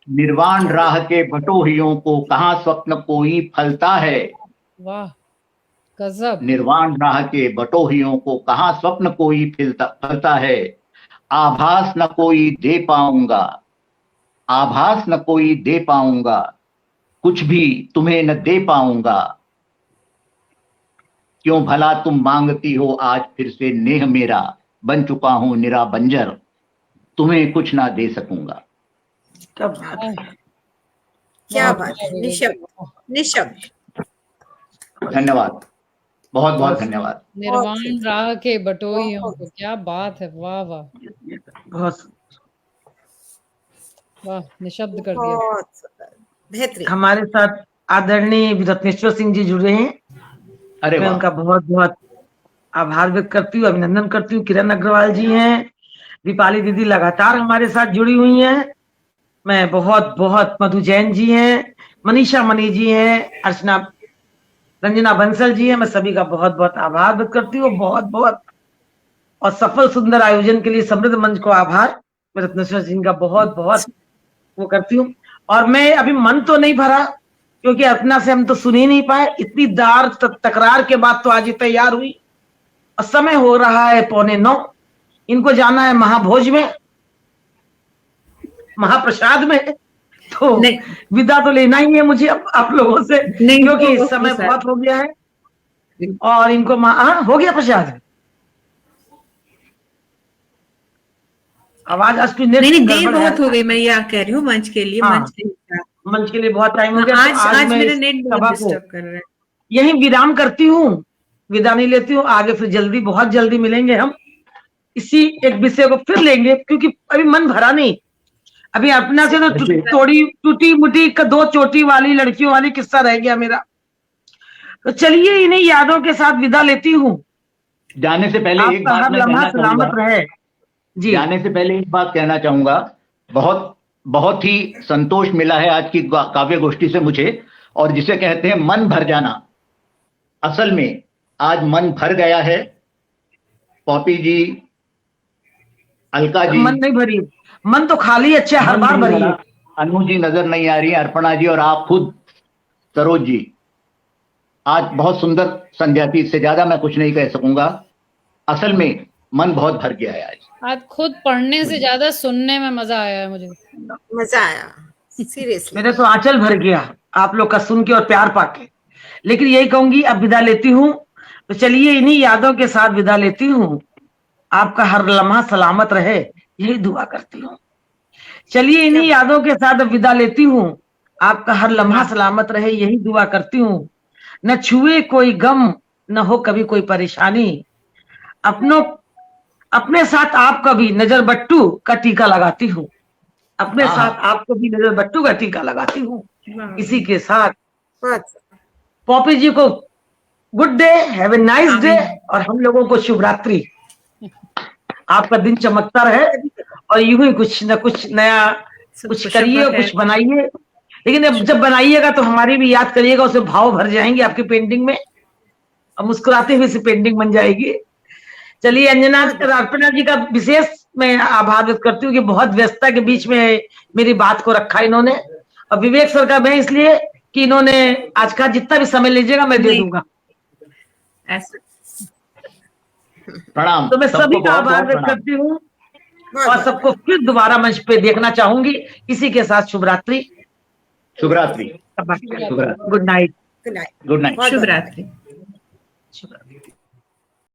निर्वाण राह के बटोहियों को कहां स्वप्न कोई फलता है। वाह गजब। निर्वाण राह के बटोहियों को कहां स्वप्न कोई फलता है। आभास न कोई दे पाऊंगा, आभास न कोई दे पाऊंगा, कुछ भी तुम्हें न दे पाऊंगा। क्यों भला तुम मांगती हो आज फिर से नेह मेरा। बन चुका हूं निरा बंजर, तुम्हें कुछ ना दे सकूंगा। क्या बात है, क्या बात है। निशब्द, निशब्द। धन्यवाद, बहुत बहुत धन्यवाद। निर्वाण राह के बटोहियों को, क्या बात है। वाह वाह बहुत वाह, निशब्द कर दिया। बहुत सुंदर, बेहतरीन। हमारे साथ आदरणीय रत्नेश्वर सिंह जी जुड़े हैं। अरे मैं वाह, उनका बहुत बहुत आभार व्यक्त करती हूँ, अभिनंदन करती हूँ। किरण अग्रवाल जी हैं, दीपाली दीदी लगातार हमारे साथ जुड़ी हुई हैं। मैं बहुत बहुत, मधु जैन जी हैं, मनीषा मनी जी हैं, अर्चना रंजना बंसल जी हैं। मैं सभी का बहुत बहुत आभार व्यक्त करती हूँ, बहुत बहुत। और सफल सुंदर आयोजन के लिए समृद्ध मंच को आभार। मैं रत्नेश्वर सिंह का बहुत बहुत वो करती हूँ। और मैं अभी मन तो नहीं भरा, क्योंकि अपना से हम तो सुन ही नहीं पाए। इतनी दार तकरार के बाद तो आज ही तैयार हुई, और समय हो रहा है 8:45। इनको जाना है महाभोज में, महाप्रसाद में, तो विदा तो लेना ही है मुझे अब आप लोगों से, क्योंकि समय बहुत हो गया है। और इनको हो गया प्रसाद। आवाज आज की नहीं देर बहुत हो गई, मैं यह कह रही हूँ मंच के लिए। मंच के लिए बहुत टाइम हो गया। आज मेरा नेट बहुत डिस्टर्ब कर रहा है। यही विराम करती हूँ, विदा नहीं लेती हूँ। आगे फिर जल्दी, बहुत जल्दी मिलेंगे हम, इसी एक विषय को फिर लेंगे, क्योंकि अभी मन भरा नहीं। अभी अपना से तो टूटी मुटी का 2 चोटी वाली लड़कियों वाली किस्सा रह गया मेरा। तो चलिए इन्हीं यादों के साथ विदा लेती हूँ। जाने से पहले एक बात मैं कहना सलामत रहे जी। जाने से पहले एक बात कहना चाहूंगा। बहुत बहुत ही संतोष मिला है आज की काव्य गोष्ठी से मुझे, और जिसे कहते हैं मन भर जाना। असल में आज मन भर गया है। पॉपी जी, अलका जी, मन नहीं भरी, मन तो खाली। अच्छा, हर बार भरी है। अनु जी नजर नहीं आ रही है, अर्पणा जी, और आप खुद सरोज जी। आज बहुत सुंदर संध्या थी, इससे ज्यादा मैं कुछ नहीं कह सकूंगा। असल में मन बहुत भर गया है आज खुद पढ़ने से ज्यादा सुनने में मजा आया है मुझे। मजा आया सीरियसली। मेरे तो आंचल भर गया आप लोग का सुन के और प्यार पाके। लेकिन यही कहूंगी, अब विदा लेती हूँ। तो चलिए इन्हीं यादों के साथ विदा लेती हूँ। आपका हर लम्हा सलामत रहे, यही दुआ करती हूँ। चलिए इन्हीं यादों के साथ अब विदा लेती हूँ। आपका हर लम्हा सलामत रहे, यही दुआ करती हूँ। न छुए कोई गम, न हो कभी कोई परेशानी। अपने साथ आपका भी नजर बट्टू का टीका लगाती हूँ। अपने साथ आपको भी नजर बट्टू का टीका लगाती हूँ। इसी के साथ पॉपी जी को good day, have a nice day, और हम लोगों को शुभ रात्रि। आपका दिन चमकता रहे, और यूं ही कुछ न कुछ नया कुछ करिए, कुछ बनाइए। लेकिन अब जब बनाइएगा तो हमारी भी याद करिएगा, उसमें भाव भर जाएंगे आपकी पेंटिंग में और मुस्कुराते हुए से पेंटिंग बन जाएगी। चलिए अंजना अर्पणा जी का विशेष मैं आभार व्यक्त करती हूँ कि बहुत व्यस्तता के बीच में मेरी बात को रखा इन्होंने, और विवेक सर का मैं इसलिए कि इन्होंने आज का जितना भी समय लीजिएगा मैं दे दूंगा। ऐसा प्रणाम। तो मैं सबको सभी का बहुत आभार बहुत व्यक्त प्रणाम। करती हूँ और सबको फिर दोबारा मंच पे देखना चाहूंगी। इसी के साथ शुभ रात्रि, शुभ रात्रि। Good night. Good night. Good night. शुभ रात्रि। शुभ रात्रि।